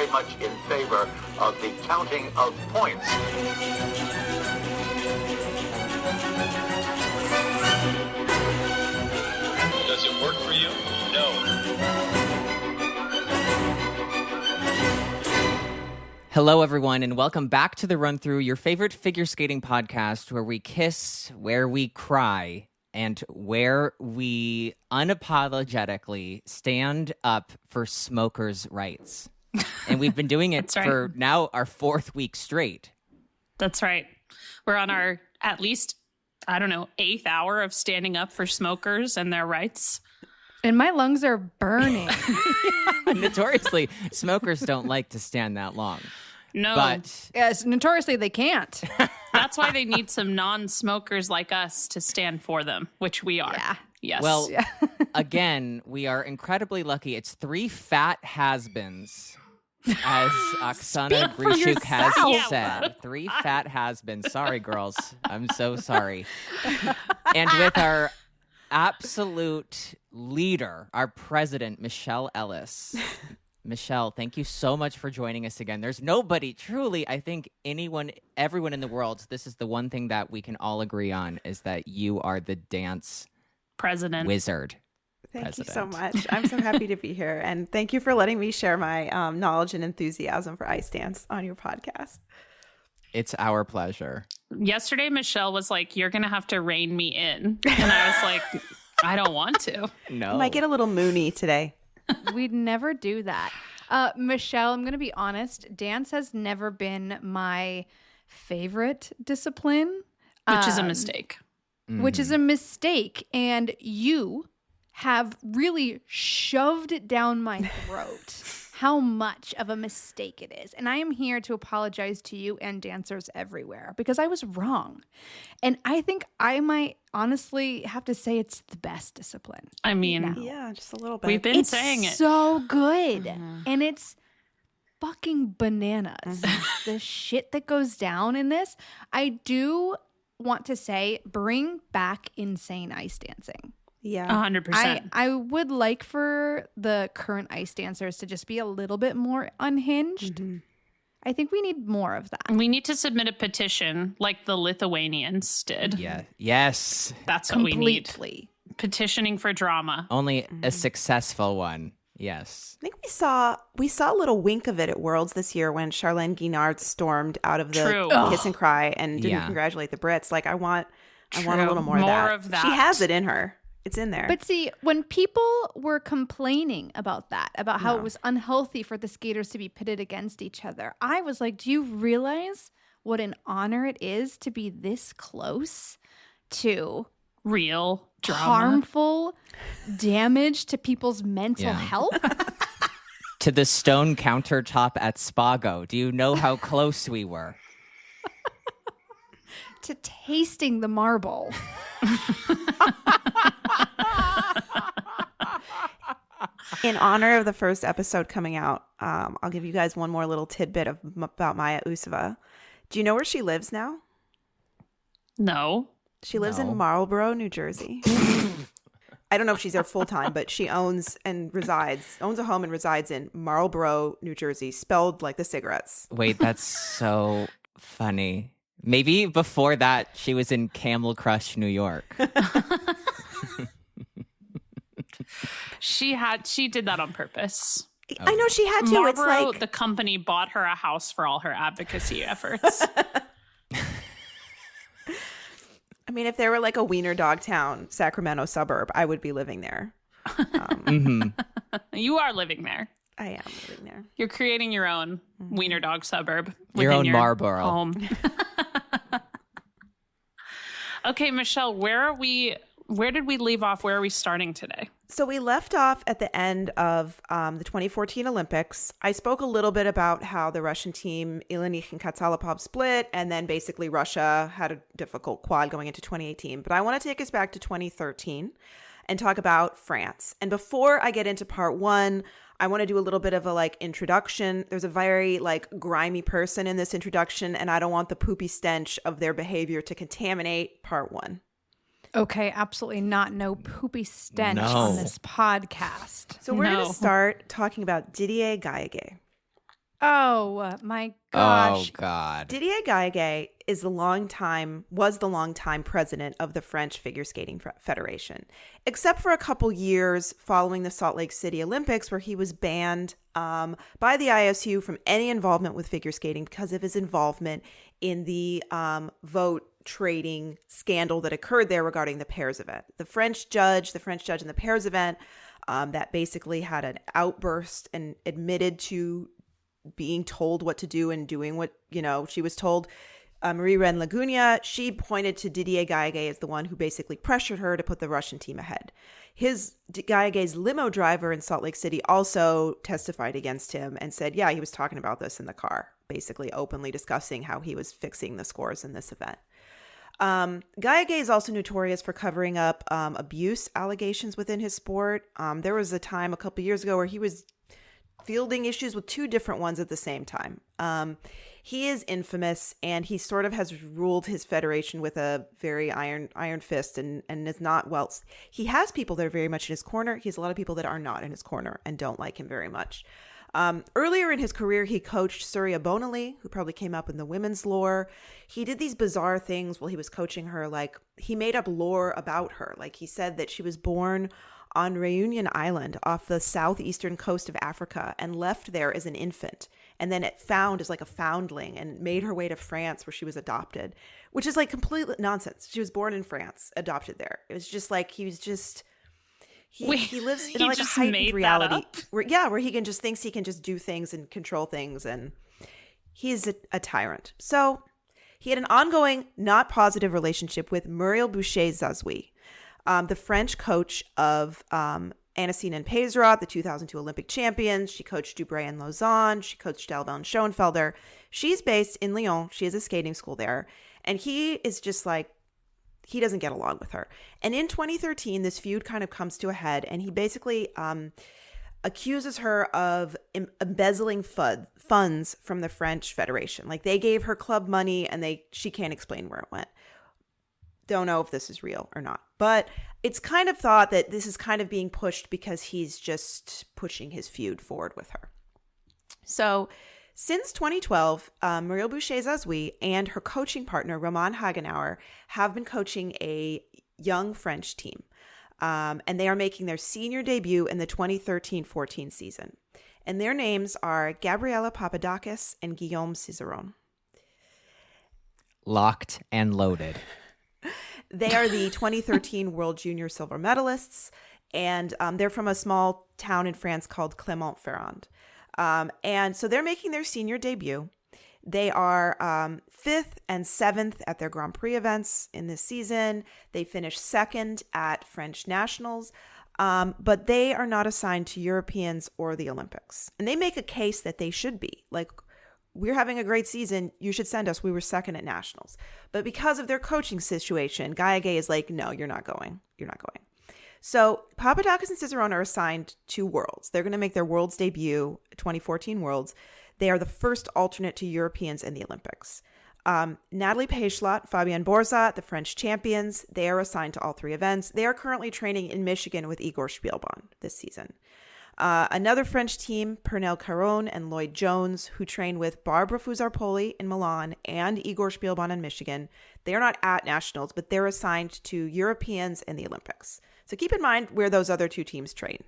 very much in favor of the counting of points. Does it work for you? No. Hello, everyone, and welcome back to The Run Through, your favorite figure skating podcast where we kiss, where we cry, and where we unapologetically stand up for smokers' rights. And we've been doing it right. for now our fourth week straight. That's right. We're on our, at least, I don't know, 8th hour of standing up for smokers and their rights. And my lungs are burning. Notoriously, smokers don't like to stand that long. No, But Yes, notoriously they can't. that's why they need some non-smokers like us to stand for them, which we are. Yeah. Yes. well, again, we are incredibly lucky. It's 3 fat has-beens, as Oksana for Grishuk has yourself. said. 3 fat has-beens. Sorry, girls. I'm so sorry. And with our absolute leader, our president, Michelle Ellis. Michelle, thank you so much for joining us again. There's nobody, truly, I think everyone in the world, this is the one thing that we can all agree on, is that you are the dance President. wizard. Thank you so President. much. I'm so happy to be here. And thank you for letting me share my knowledge and enthusiasm for ice dance on your podcast. It's our pleasure. Yesterday, Michelle was like, you're going to have to rein me in. And I was like, I don't want to. No. I might get a little moony today. We'd never do that. Michelle, I'm going to be honest. Dance has never been my favorite discipline. Which is a mistake. Which is a mistake. And you have really shoved it down my throat how much of a mistake it is. And I am here to apologize to you and dancers everywhere because I was wrong. And I think I might honestly have to say it's the best discipline. I mean, Yeah, just a little bit. we've been It's saying it. so good. And it's fucking bananas. The shit that goes down in this. I do want to say bring back insane ice dancing. Yeah. 100%. I would like for the current ice dancers to just be a little bit more unhinged. I think we need more of that. We need to submit a petition like the Lithuanians did. Yeah. Yes. That's what we need. Completely. Petitioning for drama. Only a successful one. Yes. I think we saw a little wink of it at Worlds this year when Charlene Guinard stormed out of the True. kiss and cry and didn't Yeah. congratulate the Brits. Like I want a True. little more, More of of that. She that. has it in her. It's in there. But see, when people were complaining about that, about how it was unhealthy for the skaters to be pitted against each other, I was like, do you realize what an honor it is to be this close to Real drama. harmful damage to people's mental Yeah. health? To the stone countertop at Spago. Do you know how close we were? To tasting the marble. In honor of the first episode coming out, I'll give you guys one more little tidbit about Maya Usova. Do you know where she lives now? No. She lives No. in Marlborough, New Jersey. I don't know if she's there full time, but she owns a home and resides in Marlborough, New Jersey, spelled like the cigarettes. Wait, that's so funny. Maybe before that, she was in Camel Crush, New York. She did that on purpose. I know she had to. Marlboro, It's like the company, bought her a house for all her advocacy efforts. I mean, if there were like a wiener Dogtown, Sacramento suburb, I would be living there. You are living there. I am living there. You're creating your own wiener dog suburb. Your within own Marlboro. Home. Okay, Michelle, where did we leave off? Where are we starting today? So we left off at the end of the 2014 Olympics. I spoke a little bit about how the Russian team, Ilinich and Katsalapov, split, and then basically Russia had a difficult quad going into 2018. But I want to take us back to 2013 and talk about France. And before I get into part one, I want to do a little bit of a introduction. There's a very grimy person in this introduction, and I don't want the poopy stench of their behavior to contaminate part one. Okay, absolutely not. No poopy stench No. on this podcast. So we're going No. to start talking about Didier Gallagher. Oh my Oh gosh. God. Didier Gaillaguet was the longtime president of the French Figure Skating Federation, except for a couple years following the Salt Lake City Olympics, where he was banned by the ISU from any involvement with figure skating because of his involvement in the vote trading scandal that occurred there regarding the pairs event. The French judge in the pairs event that basically had an outburst and admitted to being told what to do and doing what, she was told. Marie-Reine Laguna, she pointed to Didier Gaillaguet as the one who basically pressured her to put the Russian team ahead. Gaillaguet's limo driver in Salt Lake City also testified against him and said, yeah, he was talking about this in the car, basically openly discussing how he was fixing the scores in this event. Gaillaguet is also notorious for covering up abuse allegations within his sport. There was a time a couple years ago where he was fielding issues with two different ones at the same time. He is infamous, and he sort of has ruled his federation with a very iron fist, and is not well. He has people that are very much in his corner. He has a lot of people that are not in his corner and don't like him very much. Earlier in his career, he coached Surya Bonali, who probably came up in the women's lore. He did these bizarre things while he was coaching her. Like, he made up lore about her. Like, he said that she was born on Reunion Island off the southeastern coast of Africa and left there as an infant. And then it found as like a foundling and made her way to France, where she was adopted, which is like complete nonsense. She was born in France, adopted there. It was just like, he lives in like a heightened reality where he can just thinks he can just do things and control things. And he's a tyrant. So he had an ongoing, not positive relationship with Muriel Boucher-Zazoui, the French coach of Anacine and Peyzerot, the 2002 Olympic champions. She coached Dubreuil and Lausanne. She coached Delvin Schoenfelder. She's based in Lyon. She has a skating school there. And he is just like, he doesn't get along with her. And in 2013, this feud kind of comes to a head, and he basically accuses her of embezzling funds from the French Federation. Like, they gave her club money, and she can't explain where it went. Don't know if this is real or not, but it's kind of thought that this is kind of being pushed because he's just pushing his feud forward with her. So since 2012, Muriel Boucher-Zazoui and her coaching partner, Roman Hagenauer, have been coaching a young French team. And they are making their senior debut in the 2013-14 season. And their names are Gabriela Papadakis and Guillaume Cizeron. Locked and loaded. They are the 2013 World Junior Silver medalists, and they're from a small town in France called Clermont-Ferrand. And so they're making their senior debut. They are 5th and 7th at their Grand Prix events in this season. They finished 2nd at French Nationals, but they are not assigned to Europeans or the Olympics. And they make a case that they should be. Like, we're having a great season. You should send us. We were 2nd at Nationals. But because of their coaching situation, Gaillaguet is like, no, you're not going. You're not going. So Papadakis and Cizeron are assigned to Worlds. They're going to make their Worlds debut, 2014 Worlds. They are the first alternate to Europeans in the Olympics. Natalie Peychelot, Fabienne Borzat, the French champions, they are assigned to all 3 events. They are currently training in Michigan with Igor Spielban this season. Another French team, Pernelle Caron and Lloyd Jones, who train with Barbara Fusar-Poli in Milan and Igor Spielban in Michigan. They are not at Nationals, but they're assigned to Europeans and the Olympics. So keep in mind where those other 2 teams train.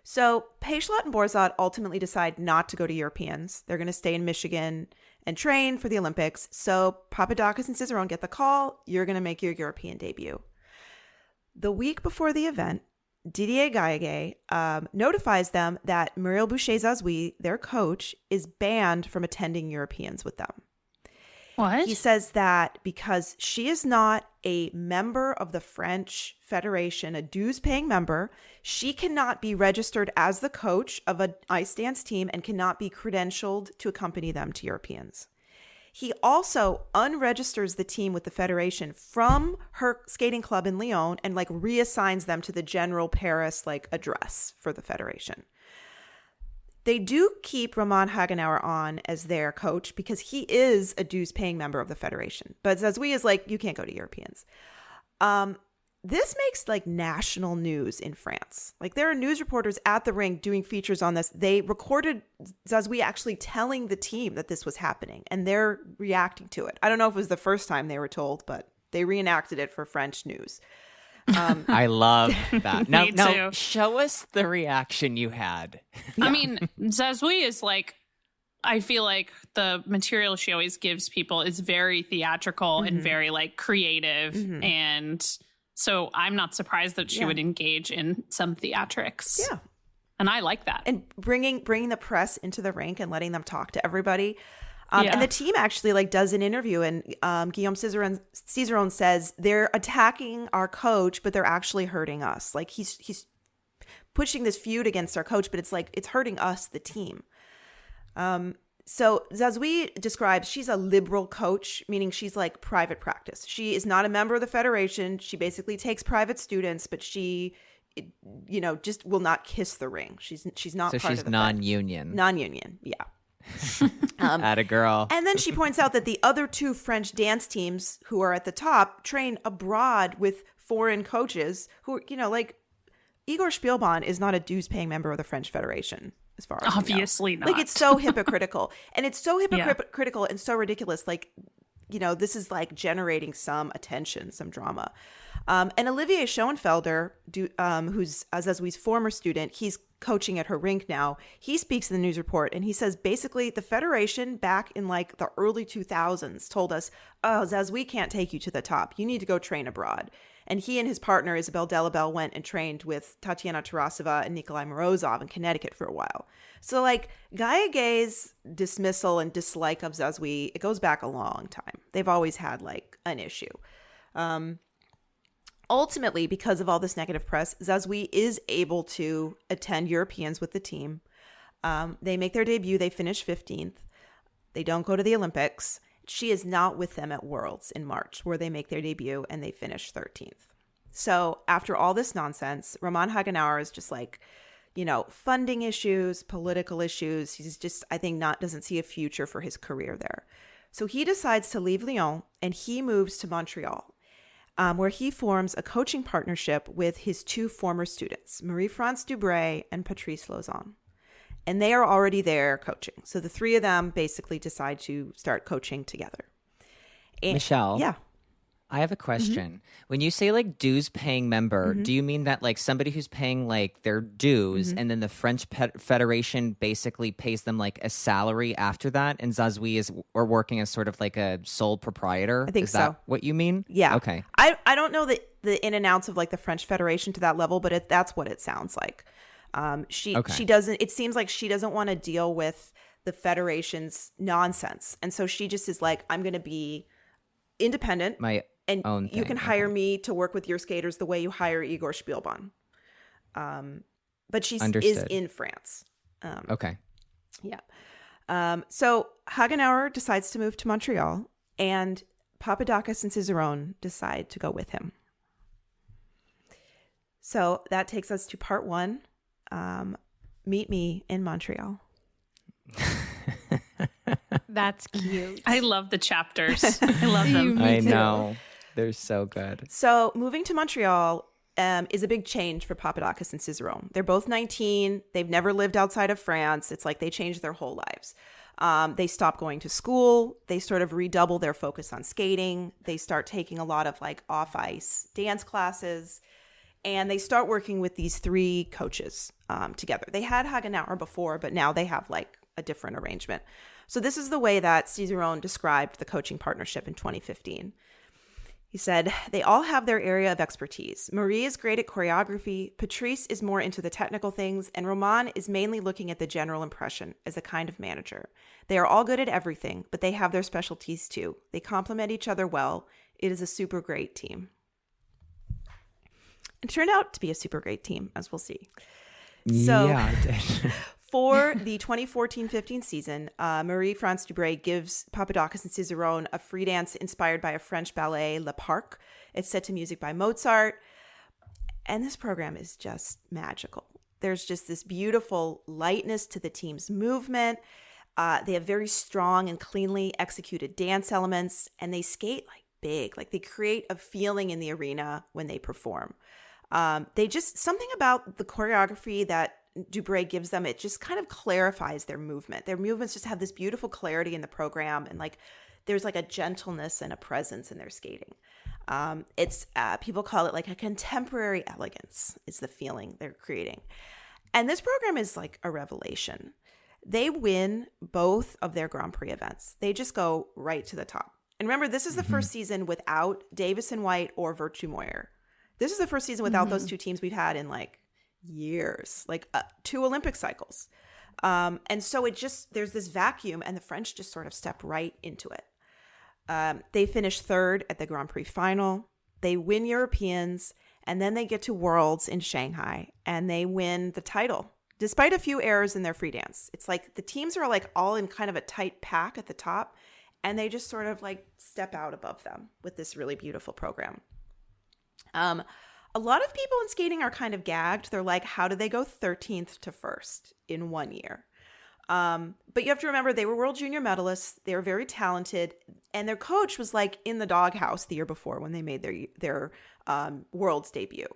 So Peychelot and Borzat ultimately decide not to go to Europeans. They're going to stay in Michigan and train for the Olympics. So Papadakis and Cizeron get the call. You're going to make your European debut. The week before the event, Didier Gaillaguet notifies them that Muriel Boucher-Zazoui, their coach, is banned from attending Europeans with them. What? He says that because she is not a member of the French Federation, a dues-paying member, she cannot be registered as the coach of an ice dance team and cannot be credentialed to accompany them to Europeans. He also unregisters the team with the Federation from her skating club in Lyon and like reassigns them to the general Paris like address for the Federation. They do keep Roman Hagenauer on as their coach because he is a dues-paying member of the Federation. But Zazoui is like, you can't go to Europeans. this makes like national news in France. Like there are news reporters at the rink doing features on this. They recorded Zazouis actually telling the team that this was happening, and they're reacting to it. I don't know if it was the first time they were told, but they reenacted it for French news. I love that. Now, Me now too. show us the reaction you had. I mean, Zazouis is like, I feel like the material she always gives people is very theatrical and very like creative. And so I'm not surprised that she would engage in some theatrics. Yeah. And I like that. And bringing the press into the rink and letting them talk to everybody. And the team actually like does an interview, and Guillaume Cizeron says they're attacking our coach, but they're actually hurting us. Like he's pushing this feud against our coach, but it's like it's hurting us, the team. So Zazouis describes she's a liberal coach, meaning she's like private practice. She is not a member of the federation. She basically takes private students, but she, just will not kiss the ring. She's not So part she's of the non-union. non-union. Yeah. Atta girl. And then she points out that the other two French dance teams who are at the top train abroad with foreign coaches who, like Igor Spielban is not a dues-paying member of the French Federation, as far as we know. Obviously not. Like, it's so hypocritical. And it's so hypocritical and so ridiculous. Like, this is like generating some attention, some drama. And Olivier Schoenfelder, who's Zazoui's former student, he's coaching at her rink now. He speaks in the news report, and he says basically the federation back in like the early 2000s told us, oh, Zazouis can't take you to the top. You need to go train abroad. And he and his partner, Isabelle Delabelle, went and trained with Tatiana Tarasova and Nikolai Morozov in Connecticut for a while. So like Gaia Gay's dismissal and dislike of Zazouis, it goes back a long time. They've always had like an issue. Ultimately, because of all this negative press, Zazouis is able to attend Europeans with the team. They make their debut. They finish 15th. They don't go to the Olympics. She is not with them at Worlds in March, where they make their debut and they finish 13th. So after all this nonsense, Roman Hagenauer is just like, funding issues, political issues. He's just, I think, doesn't see a future for his career there. So he decides to leave Lyon and he moves to Montreal, where he forms a coaching partnership with his two former students, Marie-France Dubray and Patrice Lauzon. And they are already there coaching. So the three of them basically decide to start coaching together. And, Michelle? Yeah. I have a question. When you say like dues paying member, do you mean that like somebody who's paying like their dues and then the French Federation basically pays them like a salary after that, and Zazouis are working as sort of like a sole proprietor? I think is that so. what you mean? Yeah. Okay. I don't know the in and outs of like the French Federation to that level, but that's what it sounds like. She doesn't, it seems like she doesn't want to deal with the Federation's nonsense. And so she just is like, I'm going to be independent. And own you thing. can hire me to work with your skaters the way you hire Igor Spielban. But she is in France. Okay. Yeah. So Hagenauer decides to move to Montreal, and Papadakis and Cizeron decide to go with him. So that takes us to part one. Meet me in Montreal. That's cute. I love the chapters. I love them. Me I too. know. They're so good. So moving to Montreal is a big change for Papadakis and Cizeron. They're both 19. They've never lived outside of France. It's like they changed their whole lives. They stop going to school. They sort of redouble their focus on skating. They start taking a lot of like off-ice dance classes. And they start working with these three coaches together. They had Hagenauer before, but now they have like a different arrangement. So this is the way that Cizeron described the coaching partnership in 2015. He said, they all have their area of expertise. Marie is great at choreography, Patrice is more into the technical things, and Roman is mainly looking at the general impression as a kind of manager. They are all good at everything, but they have their specialties too. They complement each other well. It is a super great team. It turned out to be a super great team, as we'll see. So, yeah, it did. For the 2014-15 season, Marie-France Dubray gives Papadakis and Cizeron a free dance inspired by a French ballet, Le Parc. It's set to music by Mozart. And this program is just magical. There's just this beautiful lightness to the team's movement. They have very strong and cleanly executed dance elements, and they skate like big. Like they create a feeling in the arena when they perform. They just, something about the choreography that Dubray gives them, it just kind of clarifies their movement. Their movements just have this beautiful clarity in the program, and like there's like a gentleness and a presence in their skating. It's people call it like a contemporary elegance is the feeling they're creating. And this program is like a revelation. They win both of their Grand Prix events. They just go right to the top. And remember, this is the first season without Davis and White or Virtue Moyer. This is the first season without those two teams we've had in like years, like 2 Olympic cycles. And so it just, there's this vacuum, and the French just sort of step right into it. They finish 3rd at the Grand Prix final. They win Europeans, and then they get to Worlds in Shanghai, and they win the title, despite a few errors in their free dance. It's like the teams are like all in kind of a tight pack at the top, and they just sort of like step out above them with this really beautiful program. A lot of people in skating are kind of gagged. They're like, how did they go 13th to 1st in 1 year? But you have to remember, they were world junior medalists. They were very talented. And their coach was like in the doghouse the year before when they made their world's debut.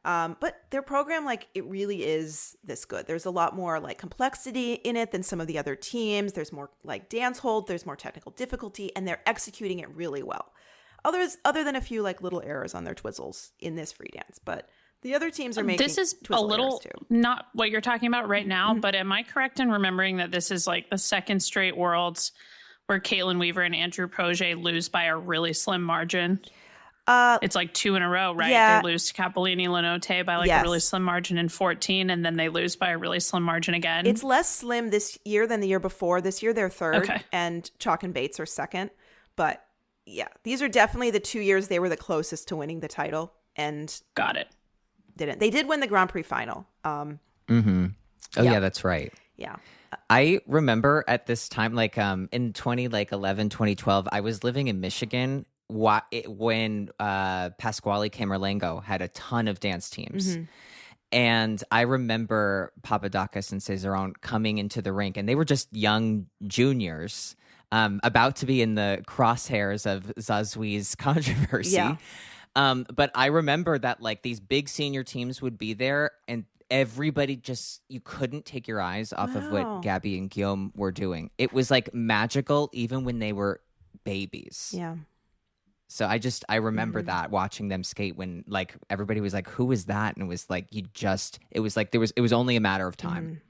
But their program, like, it really is this good. There's a lot more like complexity in it than some of the other teams. There's more like dance hold. There's more technical difficulty, and they're executing it really well. Other than a few like little errors on their twizzles in this free dance, but the other teams are making this is a twizzle little errors too. not what you're talking about right now, but am I correct in remembering that this is like the second straight Worlds where Caitlin Weaver and Andrew Proget lose by a really slim margin? It's like 2 in a row, right? Yeah. They lose to Capolini Lenote by like Yes. a really slim margin in 14, and then they lose by a really slim margin again. It's less slim this year than the year before. This year they're 3rd, Okay. and Chalk and Bates are 2nd. But yeah, these are definitely the 2 years they were the closest to winning the title, and Got it. didn't. They did win the Grand Prix final. Oh Yeah. yeah, that's right. Yeah. I remember at this time, like in 2011, 2012, I was living in Michigan when Pasquale Camerlengo had a ton of dance teams. And I remember Papadakis and Cesarone coming into the rink, and they were just young juniors about to be in the crosshairs of Zazui's controversy. Yeah. But I remember that like these big senior teams would be there, and everybody just, you couldn't take your eyes off of Wow. what Gabby and Guillaume were doing. It was like magical even when they were babies. Yeah. So I remember that, watching them skate when like everybody was like, who is that? And it was like, it was only a matter of time.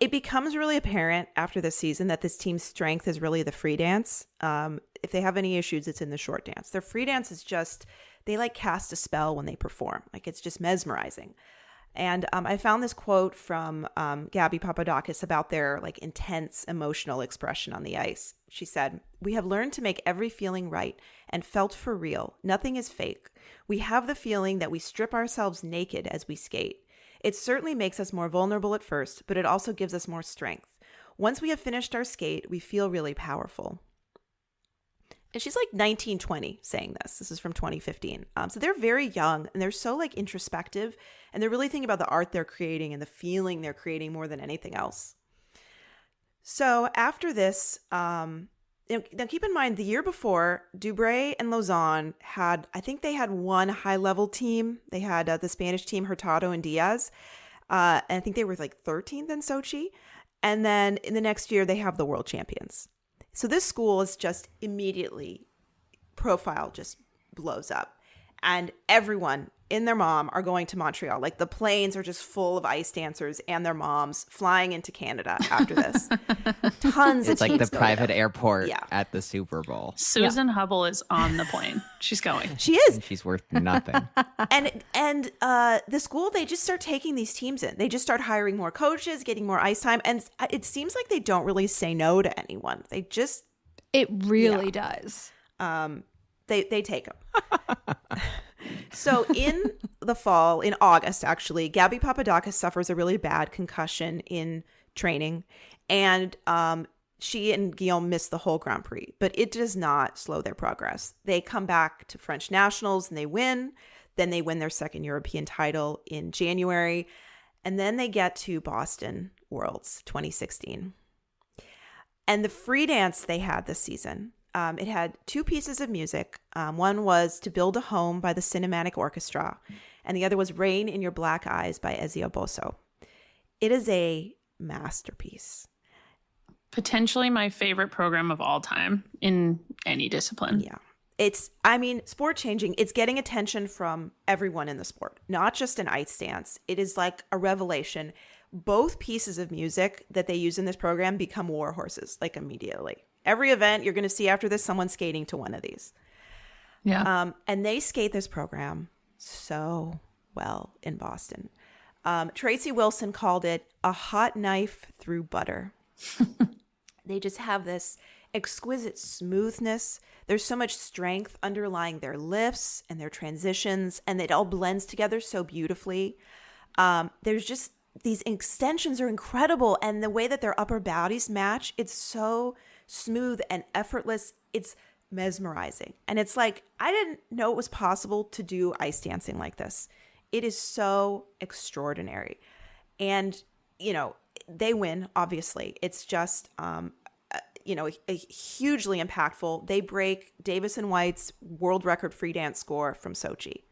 It becomes really apparent after this season that this team's strength is really the free dance. If they have any issues, it's in the short dance. Their free dance is just, they like cast a spell when they perform. Like it's just mesmerizing. And I found this quote from Gabby Papadakis about their like intense emotional expression on the ice. She said, "We have learned to make every feeling right and felt for real. Nothing is fake. We have the feeling that we strip ourselves naked as we skate. It certainly makes us more vulnerable at first, but it also gives us more strength. Once we have finished our skate, we feel really powerful." And she's like 19, 20 saying this. This is from 2015. So they're very young, and they're so like introspective, and they're really thinking about the art they're creating and the feeling they're creating more than anything else. So after this, now keep in mind the year before, Dubray and Lausanne I think they had one high-level team. They had the Spanish team, Hurtado and Diaz. And I think they were like 13th in Sochi. And then in the next year, they have the world champions. So this school is just immediately, profile just blows up. And everyone and their mom are going to Montreal. Like the planes are just full of ice dancers and their moms flying into Canada after this. Tons It's of like teams the go private there. airport Yeah. at the Super Bowl. Susan Hubble is on the plane. She's going. She is. And she's worth nothing. And the school, they just start taking these teams in. They just start hiring more coaches, getting more ice time. And it seems like they don't really say no to anyone. They just, It really does. they take them. So in the fall, in August, actually, Gabby Papadakis suffers a really bad concussion in training. And she and Guillaume miss the whole Grand Prix. But it does not slow their progress. They come back to French Nationals and they win. Then they win their second European title in January. And then they get to Boston Worlds 2016. And the free dance they had this season, it had two pieces of music. One was To Build a Home by the Cinematic Orchestra, and the other was Rain in Your Black Eyes by Ezio Bosso. It is a masterpiece. Potentially my favorite program of all time in any discipline. Yeah. Sport changing. It's getting attention from everyone in the sport, not just an ice dance. It is like a revelation. Both pieces of music that they use in this program become war horses, like immediately. Every event you're going to see after this, someone's skating to one of these. Yeah. And they skate this program so well in Boston. Tracy Wilson called it a hot knife through butter. They just have this exquisite smoothness. There's so much strength underlying their lifts and their transitions, and it all blends together so beautifully. There's just these extensions are incredible, and the way that their upper bodies match, it's so smooth and effortless. It's mesmerizing. And it's like, I didn't know it was possible to do ice dancing like this. It is so extraordinary. And, they win, obviously. It's just, a hugely impactful. They break Davis and White's world record free dance score from Sochi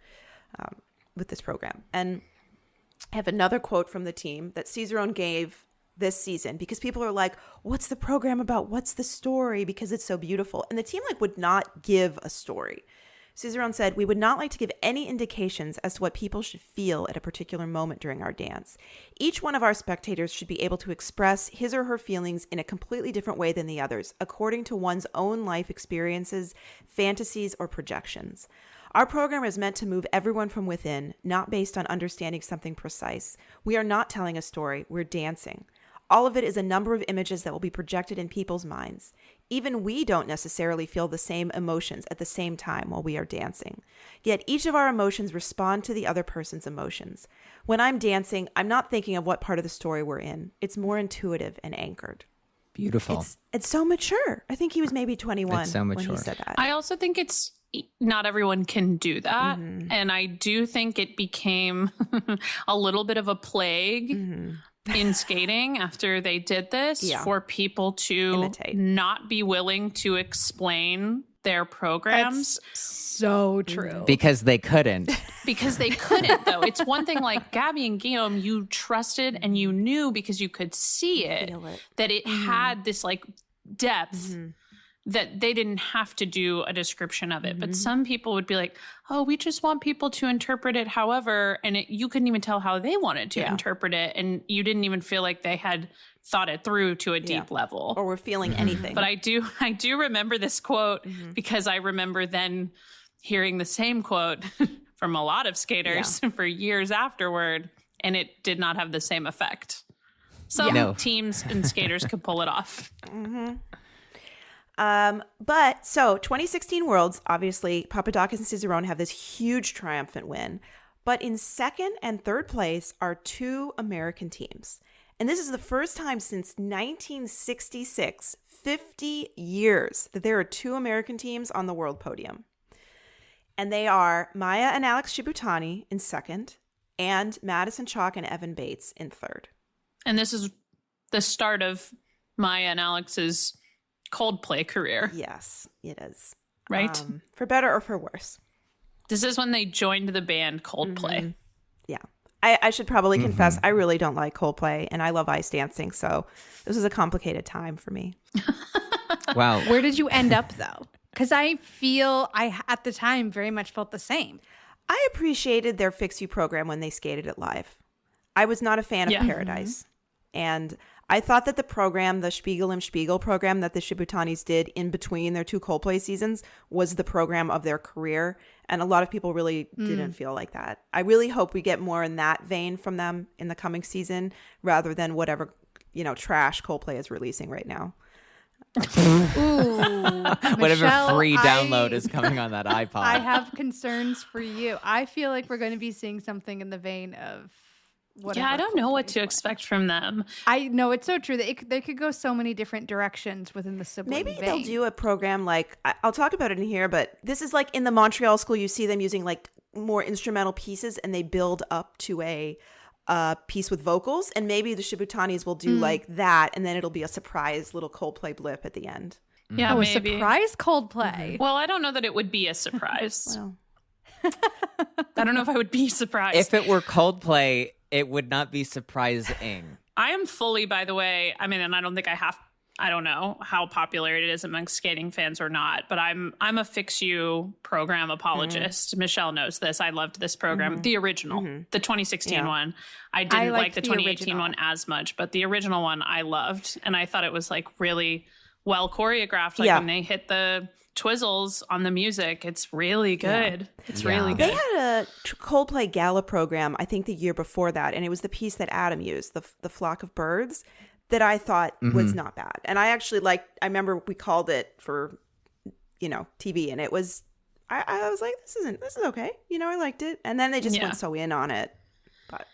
with this program. And I have another quote from the team that Cicerone gave this season, because people are like, what's the program about? What's the story? Because it's so beautiful. And the team would not give a story. Cicerone said, "We would not like to give any indications as to what people should feel at a particular moment during our dance. Each one of our spectators should be able to express his or her feelings in a completely different way than the others, according to one's own life experiences, fantasies, or projections. Our program is meant to move everyone from within, not based on understanding something precise. We are not telling a story, we're dancing. All of it is a number of images that will be projected in people's minds. Even we don't necessarily feel the same emotions at the same time while we are dancing. Yet each of our emotions respond to the other person's emotions. When I'm dancing, I'm not thinking of what part of the story we're in. It's more intuitive and anchored." Beautiful. It's so mature. I think he was maybe 21 It's so when mature. he said that. I also think it's not everyone can do that. And I do think it became a little bit of a plague in skating after they did this for people to imitate, not be willing to explain their programs. That's so true. Because they couldn't. Because they couldn't, though. It's one thing like Gabby and Guillaume, you trusted and you knew because you could see it, Feel it. that it had this like depth that they didn't have to do a description of it. But some people would be like, oh, we just want people to interpret it however, and you couldn't even tell how they wanted to interpret it, and you didn't even feel like they had thought it through to a deep level. Or we're feeling anything. But I do remember this quote because I remember then hearing the same quote from a lot of skaters for years afterward, and it did not have the same effect. Some teams and skaters could pull it off. But so 2016 Worlds, obviously Papadakis and Cicerone have this huge triumphant win. But in second and third place are two American teams. And this is the first time since 1966, 50 years, that there are two American teams on the world podium. And they are Maya and Alex Shibutani in second, and Madison Chalk and Evan Bates in third. And this is the start of Maya and Alex's Coldplay career. Yes, it is. Right? For better or for worse. This is when they joined the band Coldplay. Yeah. I should probably confess, I really don't like Coldplay, and I love ice dancing, so this was a complicated time for me. Wow. Where did you end up, though? Because I feel at the time, very much felt the same. I appreciated their Fix You program when they skated it live. I was not a fan of Paradise. And I thought that the program, the Spiegel im Spiegel program that the Shibutanis did in between their two Coldplay seasons, was the program of their career. And a lot of people really didn't feel like that. I really hope we get more in that vein from them in the coming season rather than whatever, trash Coldplay is releasing right now. Ooh, Whatever Michelle, free download is coming on that iPod. I have concerns for you. I feel like we're going to be seeing something in the vein of whatever. Yeah, I don't know what to Coldplay's expect from them. I know it's so true. They could go so many different directions within the sibling Maybe vein. they'll do a program like, I'll talk about it in here, but this is like in the Montreal school, you see them using like more instrumental pieces and they build up to a piece with vocals. And maybe the Shibutanis will do like that, and then it'll be a surprise little Coldplay blip at the end. Yeah, Oh, a maybe. surprise Coldplay. Well, I don't know that it would be a surprise. Well, I don't know if I would be surprised. If it were Coldplay, it would not be surprising. I am fully, by the way, I mean, and I don't think I don't know how popular it is among skating fans or not, but I'm a Fix You program apologist. Michelle knows this. I loved this program, the original, the 2016 one. I didn't like liked the the 2018 original. one as much, but the original one I loved, and I thought it was like really well choreographed. Like when they hit the twizzles on the music, it's really good. It's really Yeah. good. they had a Coldplay gala program, I think the year before that, and it was the piece that Adam used, the flock of birds, that I thought was not bad. And I actually I remember we called it for, TV, and it was, I was like, this is okay. I liked it. And then they just went so in on it. But,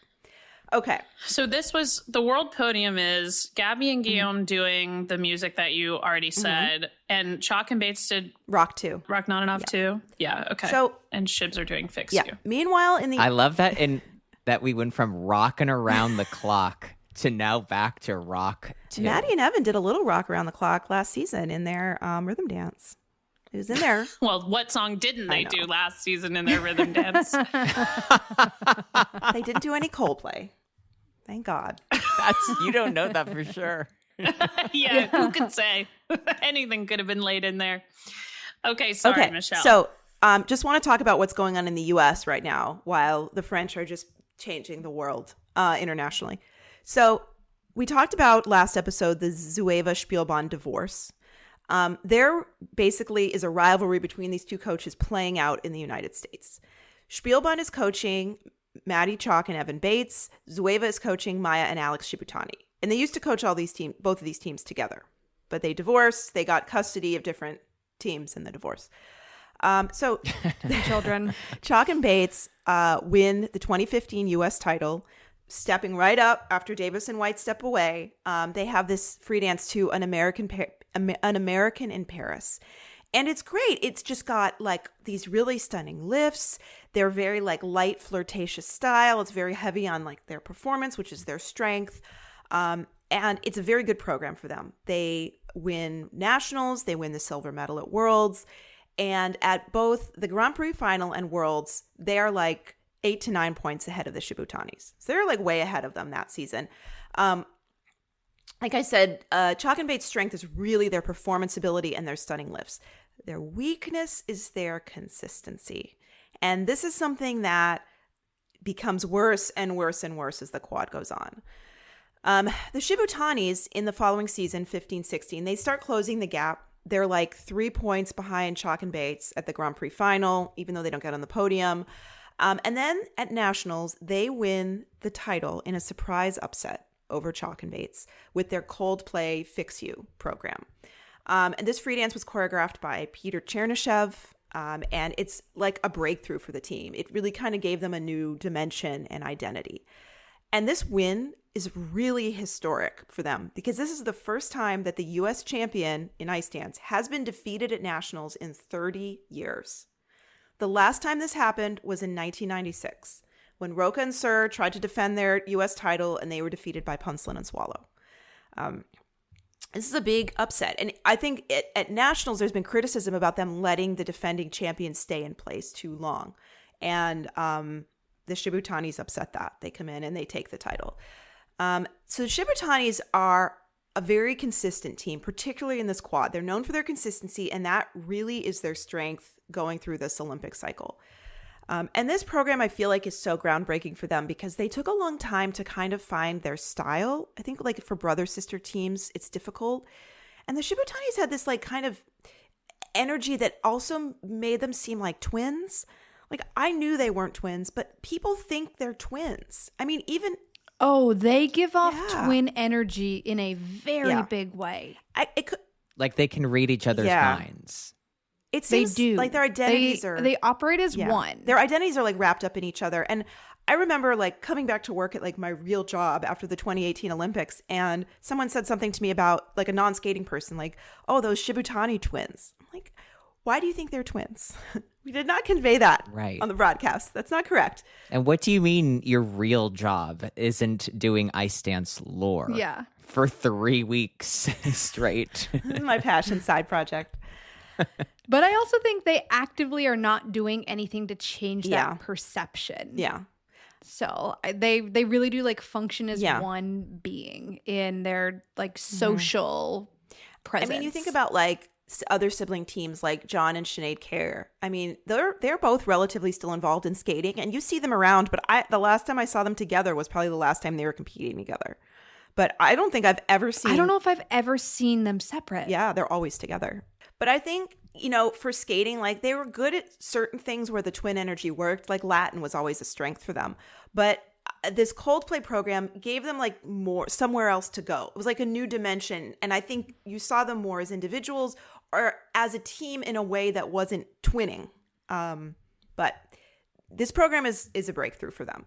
okay. So this was the world podium is Gabby and Guillaume doing the music that you already said, and Chalk and Bates did Rock 2. Rock Not Enough too. Yeah, okay. So- and Shibs are doing Fix Yeah. You. Meanwhile, in the I love that that we went from rocking around the clock to now back to Rock 2. Maddie and Evan did a little rock around the clock last season in their rhythm dance. It was in there. Well, what song didn't they do last season in their rhythm dance? They didn't do any Coldplay. Thank God. You don't know that for sure. Yeah, who could say? Anything could have been laid in there. Okay, sorry, Okay, Michelle. so just want to talk about what's going on in the U.S. right now while the French are just changing the world internationally. So we talked about last episode the Zueva-Spielbahn divorce. There basically is a rivalry between these two coaches playing out in the United States. Spielbahn is coaching Maddie Chalk and Evan Bates. Zueva is coaching Maya and Alex Shibutani. And they used to coach both of these teams together. But they divorced. They got custody of different teams in the divorce. So Children. Chalk and Bates win the 2015 U.S. title, stepping right up after Davis and White step away. They have this free dance to an American in Paris. And it's great. It's just got like these really stunning lifts. They're very like light, flirtatious style. It's very heavy on like their performance, which is their strength. And it's a very good program for them. They win nationals. They win the silver medal at Worlds. And at both the Grand Prix final and Worlds, they are like 8 to 9 points ahead of the Shibutanis. So they're like way ahead of them that season. Like I said, Chalk and Bates' strength is really their performance ability and their stunning lifts. Their weakness is their consistency. And this is something that becomes worse and worse and worse as the quad goes on. The Shibutanis in the following season, 15-16, they start closing the gap. They're like 3 points behind Chalk and Bates at the Grand Prix final, even though they don't get on the podium. And then at Nationals, they win the title in a surprise upset over Chalk and Bates with their Coldplay Fix You program. And this free dance was choreographed by Peter Chernyshev, and it's like a breakthrough for the team. It really kind of gave them a new dimension and identity. And this win is really historic for them because this is the first time that the U.S. champion in ice dance has been defeated at Nationals in 30 years. The last time this happened was in 1996 when Roca and Sir tried to defend their U.S. title and they were defeated by Punslin and Swallow. This is a big upset. And I think at Nationals, there's been criticism about them letting the defending champion stay in place too long. And the Shibutanis upset that. They come in and they take the title. So the Shibutanis are a very consistent team, particularly in this quad. They're known for their consistency, and that really is their strength going through this Olympic cycle. And this program, I feel like, is so groundbreaking for them because they took a long time to kind of find their style. I think like for brother-sister teams, it's difficult. And the Shibutanis had this like kind of energy that also made them seem like twins. Like I knew they weren't twins, but people think they're twins. I mean, even... Oh, they give off Yeah. twin energy in a very Yeah. big way. it could... Like they can read each other's Yeah. minds. It They seems do. like their identities are... They operate as Yeah. one. Their identities are like wrapped up in each other. And I remember like coming back to work at like my real job after the 2018 Olympics, and someone said something to me about like a non-skating person, like, oh, those Shibutani twins. I'm like, why do you think they're twins? We did not convey that Right. on the broadcast. That's not correct. And what do you mean your real job isn't doing ice dance lore? Yeah. for 3 weeks straight. This is my passion side project. But I also think they actively are not doing anything to change Yeah. that perception. Yeah. So they really do like function as Yeah. one being in their like social presence. I mean, you think about like other sibling teams like John and Sinead Kerr. I mean, they're both relatively still involved in skating, and you see them around. But the last time I saw them together was probably the last time they were competing together. But I don't think I've ever seen. I don't know if I've ever seen them separate. Yeah, they're always together. But I think, you know, for skating, like they were good at certain things where the twin energy worked. Like Latin was always a strength for them. But this Coldplay program gave them like more somewhere else to go. It was like a new dimension. And I think you saw them more as individuals or as a team in a way that wasn't twinning. But this program is a breakthrough for them.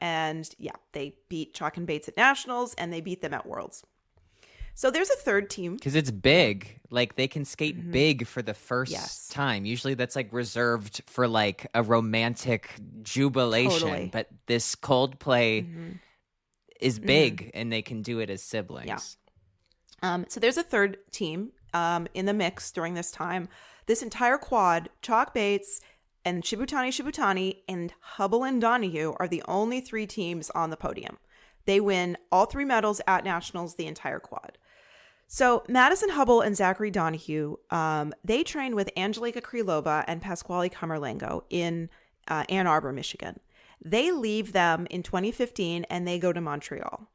And yeah, they beat Chalk and Bates at Nationals and they beat them at Worlds. So there's a third team. Because it's big. Like, they can skate big for the first Yes. time. Usually that's, like, reserved for, like, a romantic jubilation. Totally. But this Coldplay is big, and they can do it as siblings. Yeah. So there's a third team in the mix during this time. This entire quad, Chalk Bates and Shibutani, and Hubble and Donahue are the only 3 teams on the podium. They win all 3 medals at Nationals, the entire quad. So Madison Hubble and Zachary Donahue, they trained with Angelika Krylova and Pasquale Camerlengo in Ann Arbor, Michigan. They leave them in 2015 and they go to Montreal.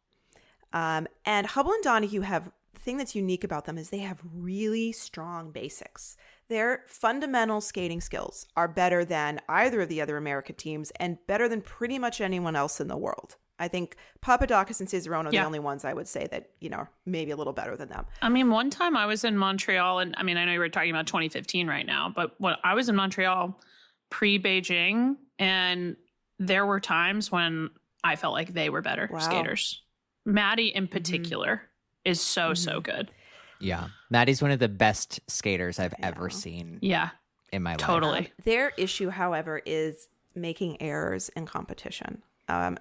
And Hubble and Donahue have, the thing that's unique about them is they have really strong basics. Their fundamental skating skills are better than either of the other American teams and better than pretty much anyone else in the world. I think Papadakis and Cicerone are the only ones I would say that, you know, maybe a little better than them. I mean, one time I was in Montreal, and I mean, I know you were talking about 2015 right now, but when I was in Montreal pre-Beijing, and there were times when I felt like they were better skaters. Maddie in particular is so good. Yeah. Maddie's one of the best skaters I've ever seen Yeah, in my life. totally. Their issue, however, is making errors in competition.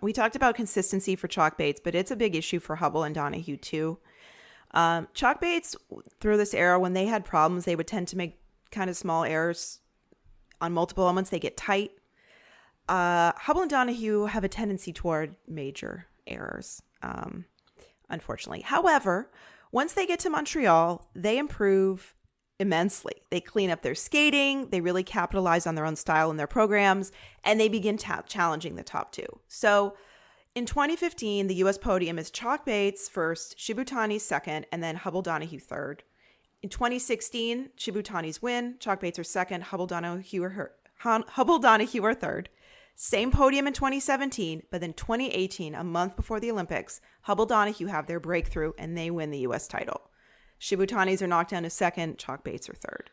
We talked about consistency for Chalk Bates, but it's a big issue for Hubble and Donahue too. Chalk Bates, through this era, when they had problems, they would tend to make kind of small errors on multiple elements. They get tight. Hubble and Donahue have a tendency toward major errors, unfortunately. However, once they get to Montreal, they improve immensely. They clean up their skating, they really capitalize on their own style in their programs, and they begin challenging the top 2. So in 2015, the U.S. podium is Chalk Bates first, Shibutani second, and then Hubble Donahue third. In 2016, Shibutani's win, Chalk Bates are second, Hubble Donahue are third. Same podium in 2017, but then 2018, a month before the Olympics, Hubble Donahue have their breakthrough and they win the U.S. title. Shibutanis are knocked down to second, Chalk Bates are third.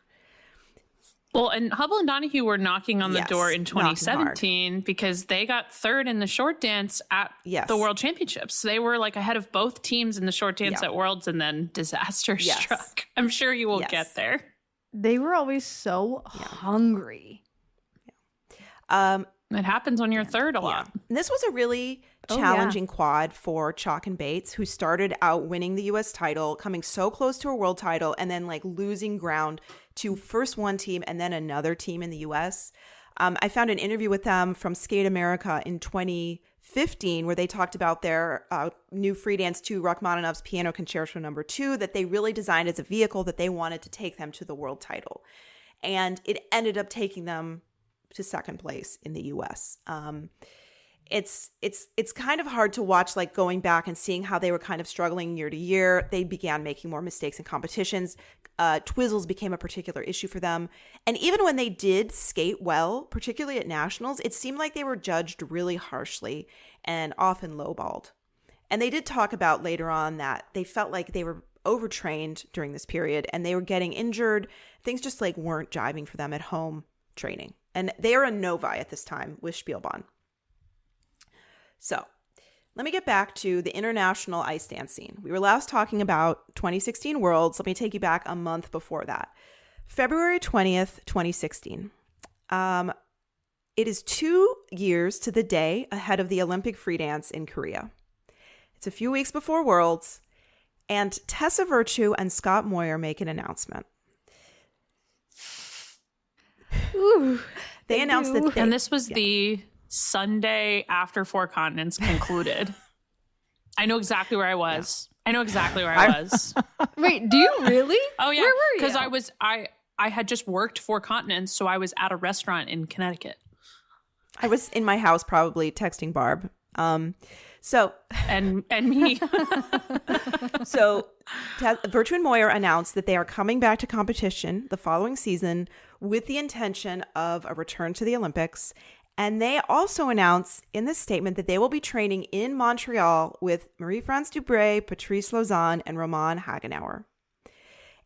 Well, and Hubble and Donahue were knocking on the door in knocking hard. 2017 because they got third in the short dance at the World Championships. They were like ahead of both teams in the short dance at Worlds, and then disaster struck. I'm sure you will get there. They were always so hungry. It happens when you're third a lot. And this was a really challenging quad for Chalk and Bates, who started out winning the U.S. title, coming so close to a world title, and then like losing ground to first one team and then another team in the U.S. I found an interview with them from Skate America in 2015 where they talked about their new free dance 2 Rachmaninoff's Piano Concerto No. 2 that they really designed as a vehicle that they wanted to take them to the world title. And it ended up taking them to second place in the U.S. It's kind of hard to watch, like going back and seeing how they were kind of struggling year to year. They began making more mistakes in competitions. Twizzles became a particular issue for them. And even when they did skate well, particularly at nationals, it seemed like they were judged really harshly and often lowballed. And they did talk about later on that they felt like they were overtrained during this period and they were getting injured. Things just like weren't jiving for them at home training. And they are a Novi at this time with Spielbahn. So let me get back to the international ice dance scene. We were last talking about 2016 Worlds. Let me take you back a month before that. February 20th, 2016. It is 2 years to the day ahead of the Olympic free dance in Korea. It's a few weeks before Worlds. And Tessa Virtue and Scott Moyer make an announcement. Ooh, They announced do. that they, And this was the Sunday after Four Continents concluded. I know exactly where I was. I know exactly where I was. Wait, do you really? Oh yeah, Where were you? because I had just worked Four Continents, so I was at a restaurant in Connecticut. I was in my house probably texting Barb. So And me. Virtue and Moyer announced that they are coming back to competition the following season with the intention of a return to the Olympics. And they also announced in this statement that they will be training in Montreal with Marie-France Dubreuil, Patrice Lauzon, and Roman Hagenauer.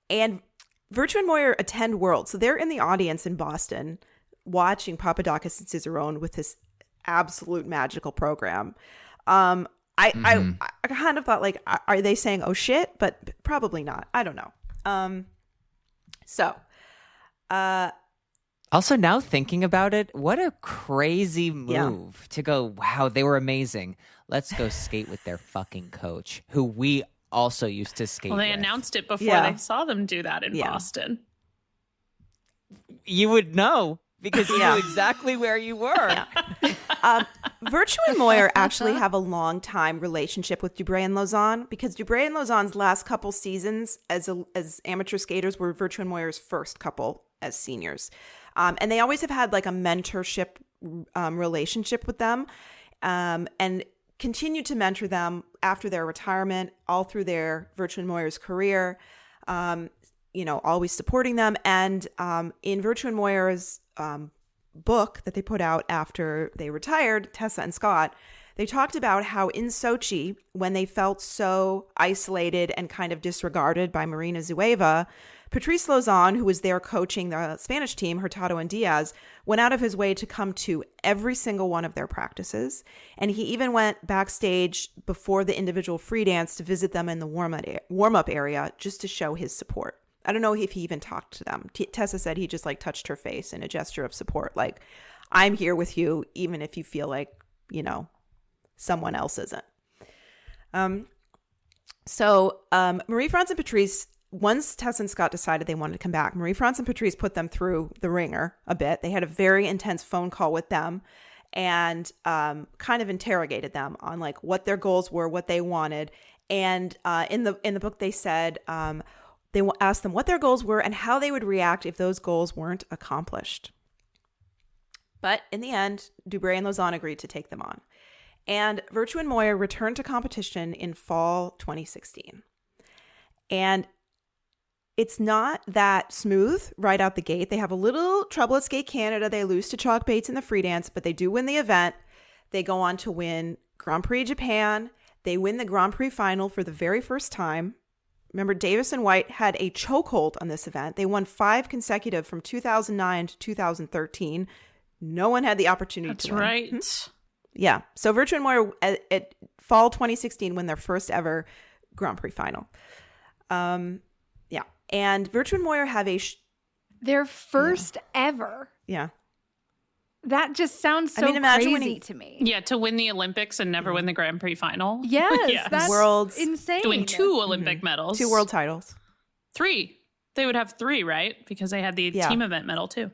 And Virtue and Moyer attend Worlds. So they're in the audience in Boston watching Papadakis and Cicerone with this absolute magical program. I kind of thought, like, are they saying, oh, shit? But probably not. I don't know. Also, now thinking about it, what a crazy move to go, wow, they were amazing. Let's go skate with their fucking coach, who we also used to skate Well, they with. announced it before Yeah. they saw them do that in Boston. You would know because you knew exactly where you were. Virtue and Moyer actually have a long time relationship with Dubreuil and Lauzon because Dubreuil and Lauzon's last couple seasons as amateur skaters were Virtue and Moyer's first couple as seniors. And they always have had like a mentorship relationship with them and continued to mentor them after their retirement, all through their Virtue and Moyer's career, always supporting them. And in Virtue and Moyer's book that they put out after they retired, Tessa and Scott, they talked about how in Sochi, when they felt so isolated and kind of disregarded by Marina Zueva, Patrice Lauzon, who was there coaching the Spanish team, Hurtado and Diaz, went out of his way to come to every single one of their practices. And he even went backstage before the individual free dance to visit them in the warm-up area just to show his support. I don't know if he even talked to them. Tessa said he just like touched her face in a gesture of support. Like, I'm here with you, even if you feel like, someone else isn't. Marie-France and Patrice, once Tessa and Scott decided they wanted to come back, Marie-France and Patrice put them through the ringer a bit. They had a very intense phone call with them and kind of interrogated them on like what their goals were, what they wanted. And in the book, they said they asked them what their goals were and how they would react if those goals weren't accomplished. But in the end, Dubreuil and Lauzon agreed to take them on. And Virtue and Moyer returned to competition in fall 2016. And it's not that smooth right out the gate. They have a little trouble at Skate Canada. They lose to Chalk Bates in the free dance, but they do win the event. They go on to win Grand Prix Japan. They win the Grand Prix final for the very first time. Remember, Davis and White had a chokehold on this event. They won 5 consecutive from 2009 to 2013. No one had the opportunity to win. That's right. Yeah. So Virtue and Moyer at fall 2016 win their first ever Grand Prix final. Yeah. And Virtue and Moyer have their first ever. Yeah. That just sounds so imagine crazy winning- to me. Yeah, to win the Olympics and never win the Grand Prix final. Yes, Yes. that's Worlds. insane. To win 2 Olympic medals. 2 world titles. 3. They would have 3, right? Because they had the team event medal too.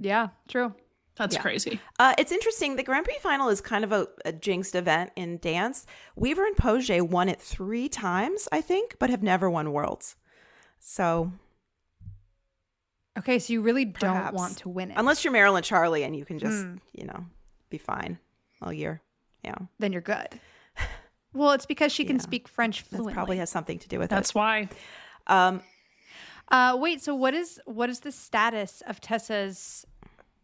Yeah, true. That's crazy. It's interesting. The Grand Prix final is kind of a jinxed event in dance. Weaver and Poget won it 3 times, I think, but have never won Worlds. So Okay, so you really don't Perhaps. want to win it. unless you're Marilyn Charlie and you can just, be fine all year. Yeah. Then you're good. Well, it's because she can speak French That fluently. probably has something to do with That's it. why. Wait, so what is the status of Tessa's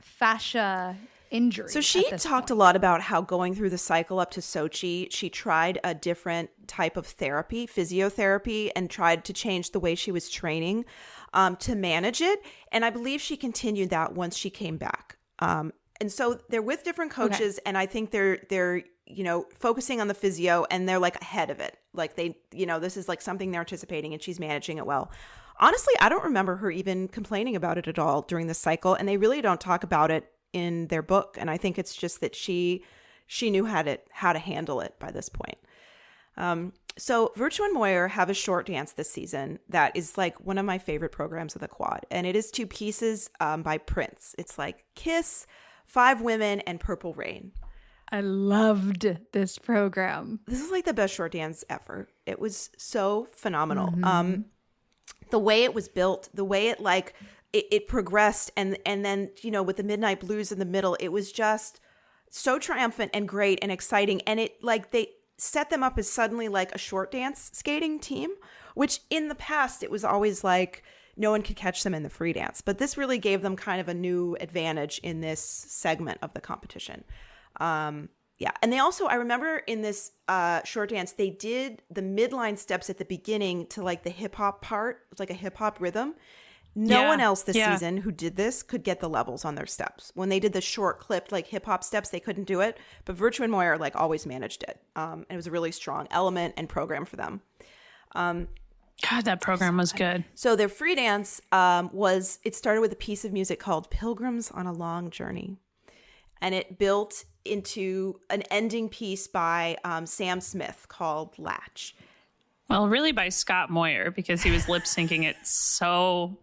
fascia injury? So she talked a lot about how going through the cycle up to Sochi, she tried a different type of therapy, physiotherapy, and tried to change the way she was training to manage it. And I believe she continued that once she came back. And so they're with different coaches, and I think they're focusing on the physio, and they're like ahead of it. Like they, this is like something they're anticipating, and she's managing it well. Honestly, I don't remember her even complaining about it at all during the cycle, and they really don't talk about it in their book. And I think it's just that she knew how to handle it by this point. So Virtue and Moyer have a short dance this season that is like one of my favorite programs of the quad. And it is 2 pieces by Prince. It's like Kiss, 5 Women, and Purple Rain. I loved this program. This is like the best short dance ever. It was so phenomenal. The way it was built, the way it like it progressed, and then, you know, with the Midnight Blues in the middle, it was just so triumphant and great and exciting. And it like they set them up as suddenly like a short dance skating team, which in the past it was always like no one could catch them in the free dance. But this really gave them kind of a new advantage in this segment of the competition. Yeah. And they also, I remember in this short dance, they did the midline steps at the beginning to like the hip hop part. It's like a hip hop rhythm. No one else this season who did this could get the levels on their steps. When they did the short clipped like hip hop steps, they couldn't do it. But Virtue and Moyer like always managed it. And it was a really strong element and program for them. God, that program was good. So their free dance it started with a piece of music called Pilgrims on a Long Journey. And it built into an ending piece by Sam Smith called Latch. Well, really by Scott Moyer, because he was lip syncing it so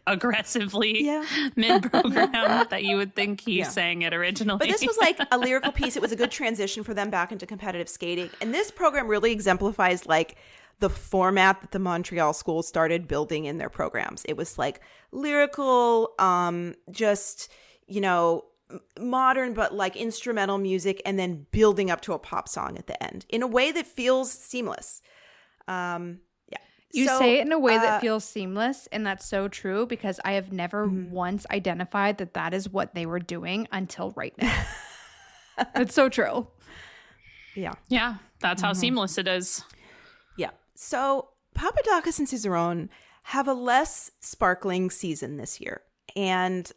aggressively mid-program that you would think he sang it originally. But this was like a lyrical piece. It was a good transition for them back into competitive skating. And this program really exemplifies like the format that the Montreal schools started building in their programs. It was like lyrical, just, you know, modern but like instrumental music, and then building up to a pop song at the end in a way that feels seamless. You say it in a way that feels seamless, and that's so true, because I have never once identified that is what they were doing until right now. It's so true. Yeah, that's how seamless it is. Yeah. So Papadakis and Cicerone have a less sparkling season this year. And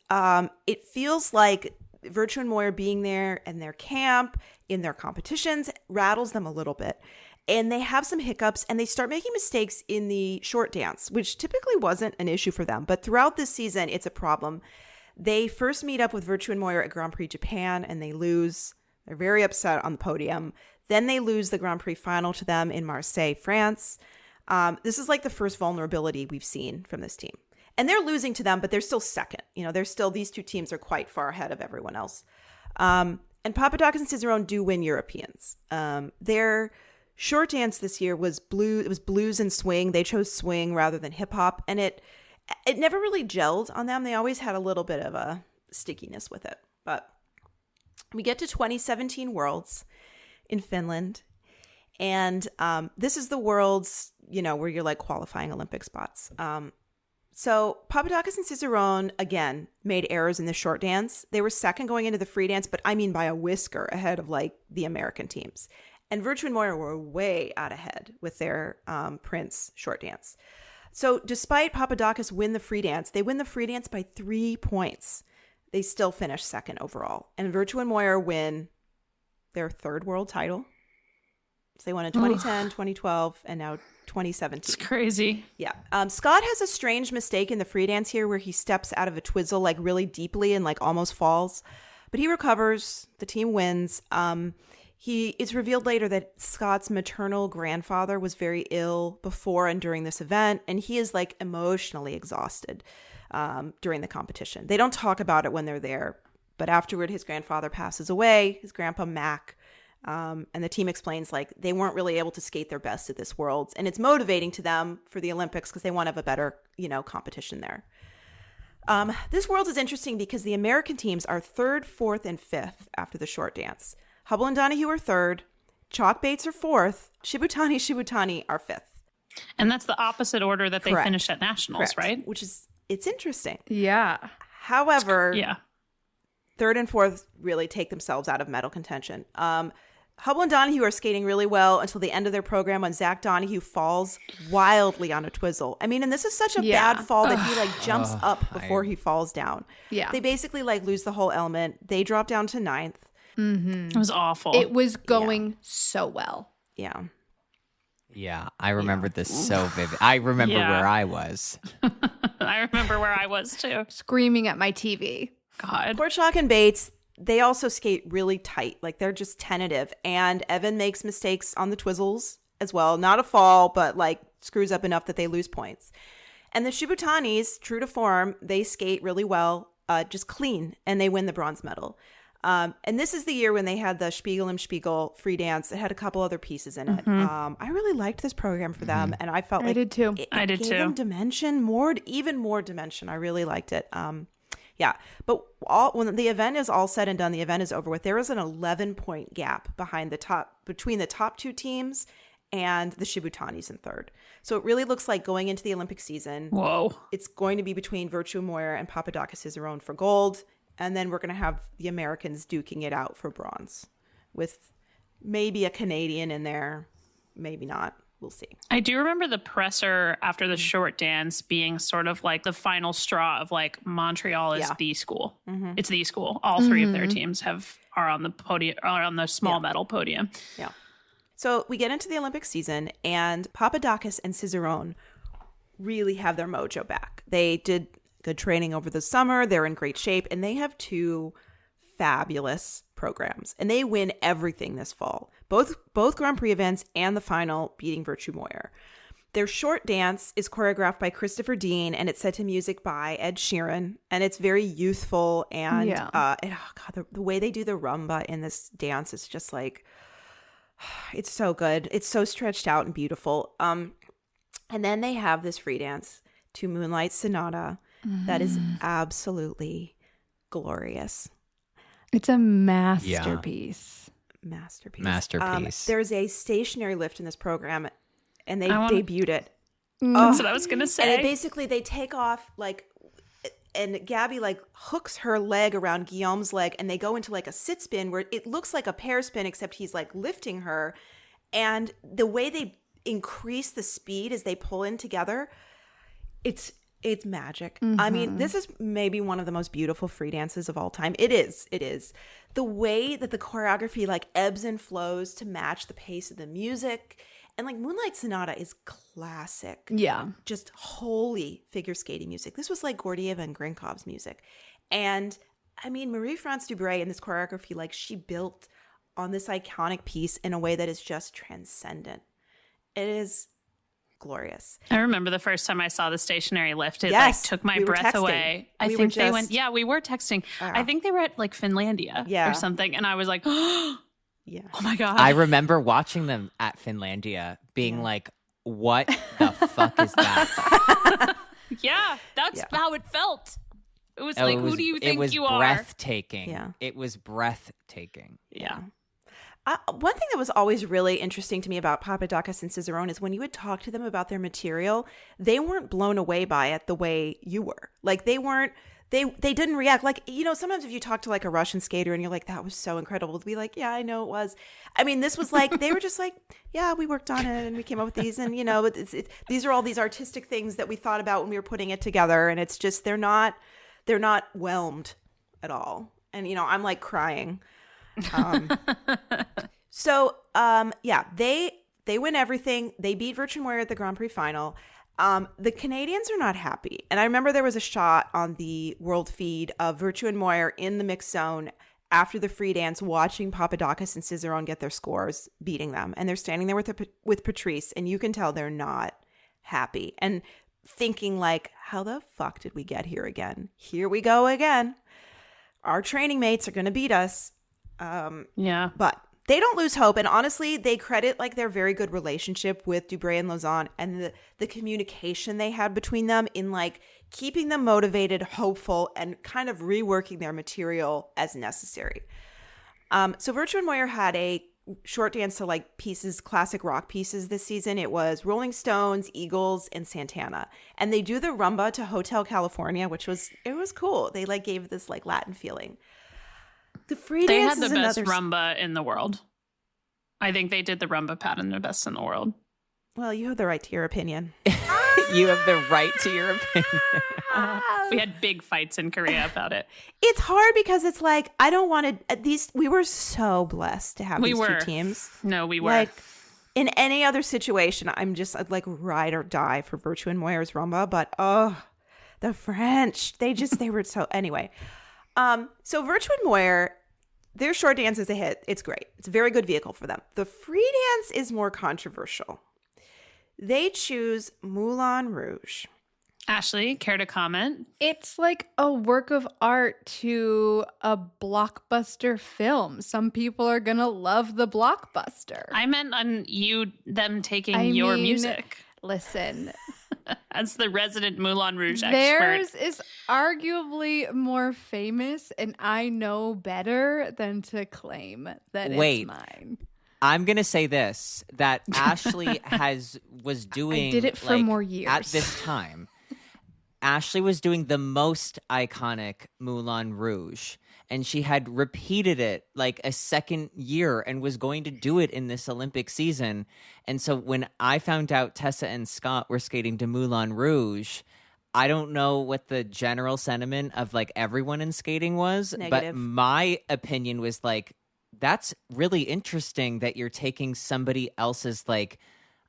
it feels like Virtue and Moyer being there in their camp, in their competitions, rattles them a little bit. And they have some hiccups, and they start making mistakes in the short dance, which typically wasn't an issue for them. But throughout this season, it's a problem. They first meet up with Virtue and Moyer at Grand Prix Japan, and they lose. They're very upset on the podium. Then they lose the Grand Prix final to them in Marseille, France. This is like the first vulnerability we've seen from this team. And they're losing to them, but they're still second. You know, these 2 teams are quite far ahead of everyone else. And Papadakis and Cicerone do win Europeans. Their short dance this year was blues. It was blues and swing. They chose swing rather than hip hop, and it never really gelled on them. They always had a little bit of a stickiness with it. But we get to 2017 Worlds in Finland, and this is the Worlds, you know, where you're like qualifying Olympic spots. So Papadakis and Cicerone, again, made errors in the short dance. They were second going into the free dance, but I mean by a whisker ahead of like the American teams. And Virtue and Moyer were way out ahead with their Prince short dance. So despite Papadakis win the free dance, they win the free dance by 3 points. They still finish second overall. And Virtue and Moyer win their 3rd world title. So they won in 2010, 2012, and now 2017. It's crazy. Yeah. Scott has a strange mistake in the free dance here where he steps out of a twizzle like really deeply and like almost falls. But he recovers. The team wins. It's revealed later that Scott's maternal grandfather was very ill before and during this event, and he is like emotionally exhausted during the competition. They don't talk about it when they're there, but afterward his grandfather passes away, his grandpa Mac, and the team explains like they weren't really able to skate their best at this Worlds, and it's motivating to them for the Olympics because they want to have a better, you know, competition there. This Worlds is interesting because the American teams are 3rd, 4th, and 5th after the short dance. Hubble and Donahue are 3rd, Chalk Bates are 4th, Shibutani are 5th. And that's the opposite order that they Correct. finished at nationals, Correct. right? Which is, it's interesting. Yeah. However, Yeah. 3rd and 4th really take themselves out of medal contention. Hubble and Donahue are skating really well until the end of their program when Zach Donahue falls wildly on a twizzle. I mean, and this is such a bad fall that he like jumps up before he falls down. Yeah. They basically like lose the whole element. They drop down to 9th. It was awful. It was going so well. Yeah. Yeah, I remember this so vivid. I remember where I was. I remember where I was too. Screaming at my TV. God. Poor Chalk and Bates, they also skate really tight. Like they're just tentative. And Evan makes mistakes on the twizzles as well. Not a fall, but like screws up enough that they lose points. And the Shibutanis, true to form, they skate really well, just clean, and they win the bronze medal. And this is the year when they had the Spiegel im Spiegel free dance. It had a couple other pieces in it. I really liked this program for them, and I felt like I did too. It gave them dimension, even more dimension. I really liked it. Yeah, but when the event is all said and done, the event is over with. There is an 11-point gap between the top two teams and the Shibutanis in third. So it really looks like going into the Olympic season. Whoa! It's going to be between Virtue Moyer and Papadakis Cicerone for gold. And then we're going to have the Americans duking it out for bronze with maybe a Canadian in there. Maybe not. We'll see. I do remember the presser after the short dance being sort of like the final straw of like Montreal is the school. It's the school. All three of their teams are on the podium, are on the small medal podium. Yeah. So we get into the Olympic season, and Papadakis and Cicerone really have their mojo back. They did good training over the summer. They're in great shape, and they have two fabulous programs, and they win everything this fall. Both Grand Prix events and the final, beating Virtue Moyer. Their short dance is choreographed by Christopher Dean, and it's set to music by Ed Sheeran, and it's very youthful. And the way they do the rumba in this dance is just like, it's so good. It's so stretched out and beautiful. And then they have this free dance to Moonlight Sonata. That is absolutely glorious. It's a masterpiece. Masterpiece. There's a stationary lift in this program, and they debuted it. That's what I was going to say. And they take off and Gabby hooks her leg around Guillaume's leg, and they go into like a sit spin where it looks like a pear spin, except he's like lifting her. And the way they increase the speed as they pull in together, it's magic. I mean, this is maybe one of the most beautiful free dances of all time. It is. The way that the choreography ebbs and flows to match the pace of the music. And Moonlight Sonata is classic. Yeah. Just holy figure skating music. This was like Gurdjieff and Grinkov's music. And I mean, Marie-France Dubreuil in this choreography, she built on this iconic piece in a way that is just transcendent. It is glorious. I remember the first time I saw the stationary lift, it took my breath away. We were texting. I think they were at Finlandia or something. And I was like, oh my God. I remember watching them at Finlandia being like, what the fuck is that? Yeah, that's how it felt. It was who do you think you are? It was breathtaking. Yeah. It was breathtaking. Yeah. One thing that was always really interesting to me about Papadakis and Cicerone is when you would talk to them about their material, they weren't blown away by it the way you were. They didn't react. Sometimes if you talk to a Russian skater and you're like, that was so incredible, to be like, yeah, I know it was. I mean, this was they were just like, yeah, we worked on it and we came up with these. And, these are all these artistic things that we thought about when we were putting it together. And it's just, they're not whelmed at all. And, I'm crying. They win everything. They beat Virtue Moyer at the Grand Prix final. The Canadians are not happy. And I remember there was a shot on the world feed of Virtue and Moyer in the mixed zone after the free dance, watching Papadakis and Cicerone get their scores, beating them. And they're standing there with Patrice, and you can tell they're not happy and thinking how the fuck did we get here again? Here we go again. Our training mates are going to beat us. But they don't lose hope. And honestly, they credit their very good relationship with Dubreuil and Lausanne and the communication they had between them in keeping them motivated, hopeful, and kind of reworking their material as necessary. So Virtue and Moyer had a short dance to pieces, classic rock pieces this season. It was Rolling Stones, Eagles, and Santana. And they do the rumba to Hotel California, which was cool. They gave this Latin feeling. The free they dance had the best rumba in the world. I think they did the rumba pattern the best in the world. Well, you have the right to your opinion. You have the right to your opinion. We had big fights in Korea about it. It's hard because it's I don't want to. These we were so blessed to have these two teams. No, we were. In any other situation, I'm just ride or die for Virtue and Moyer's rumba. But the French, they were so anyway. So Virtue and Moyer, their short dance is a hit. It's great. It's a very good vehicle for them. The free dance is more controversial. They choose Moulin Rouge. Ashley, care to comment? It's like a work of art to a blockbuster film. Some people are going to love the blockbuster. I meant on them taking your music. Listen, as the resident Moulin Rouge expert. theirs is arguably more famous, and I know better than to claim that it's mine. I'm gonna say this: that Ashley was doing. I did it for more years at this time. Ashley was doing the most iconic Moulin Rouge, and she had repeated it like a second year and was going to do it in this Olympic season. And so when I found out Tessa and Scott were skating to Moulin Rouge, I don't know what the general sentiment of like everyone in skating was, Negative. but my opinion was like, that's really interesting that you're taking somebody else's like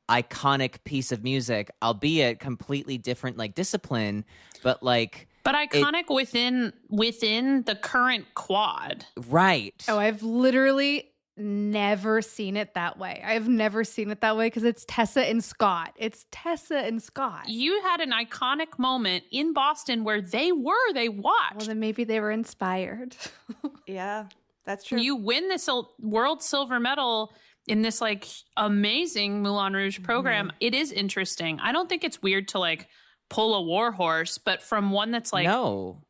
iconic piece of music, albeit completely different like discipline, but iconic within the current quad. Right. Oh, I've literally never seen it that way. I've never seen it that way because it's Tessa and Scott. It's Tessa and Scott. You had an iconic moment in Boston where they watched. Well, then maybe they were inspired. Yeah, that's true. You win this world silver medal in this like amazing Moulin Rouge program. It is interesting. I don't think it's weird to like pull a war horse, but from one that's like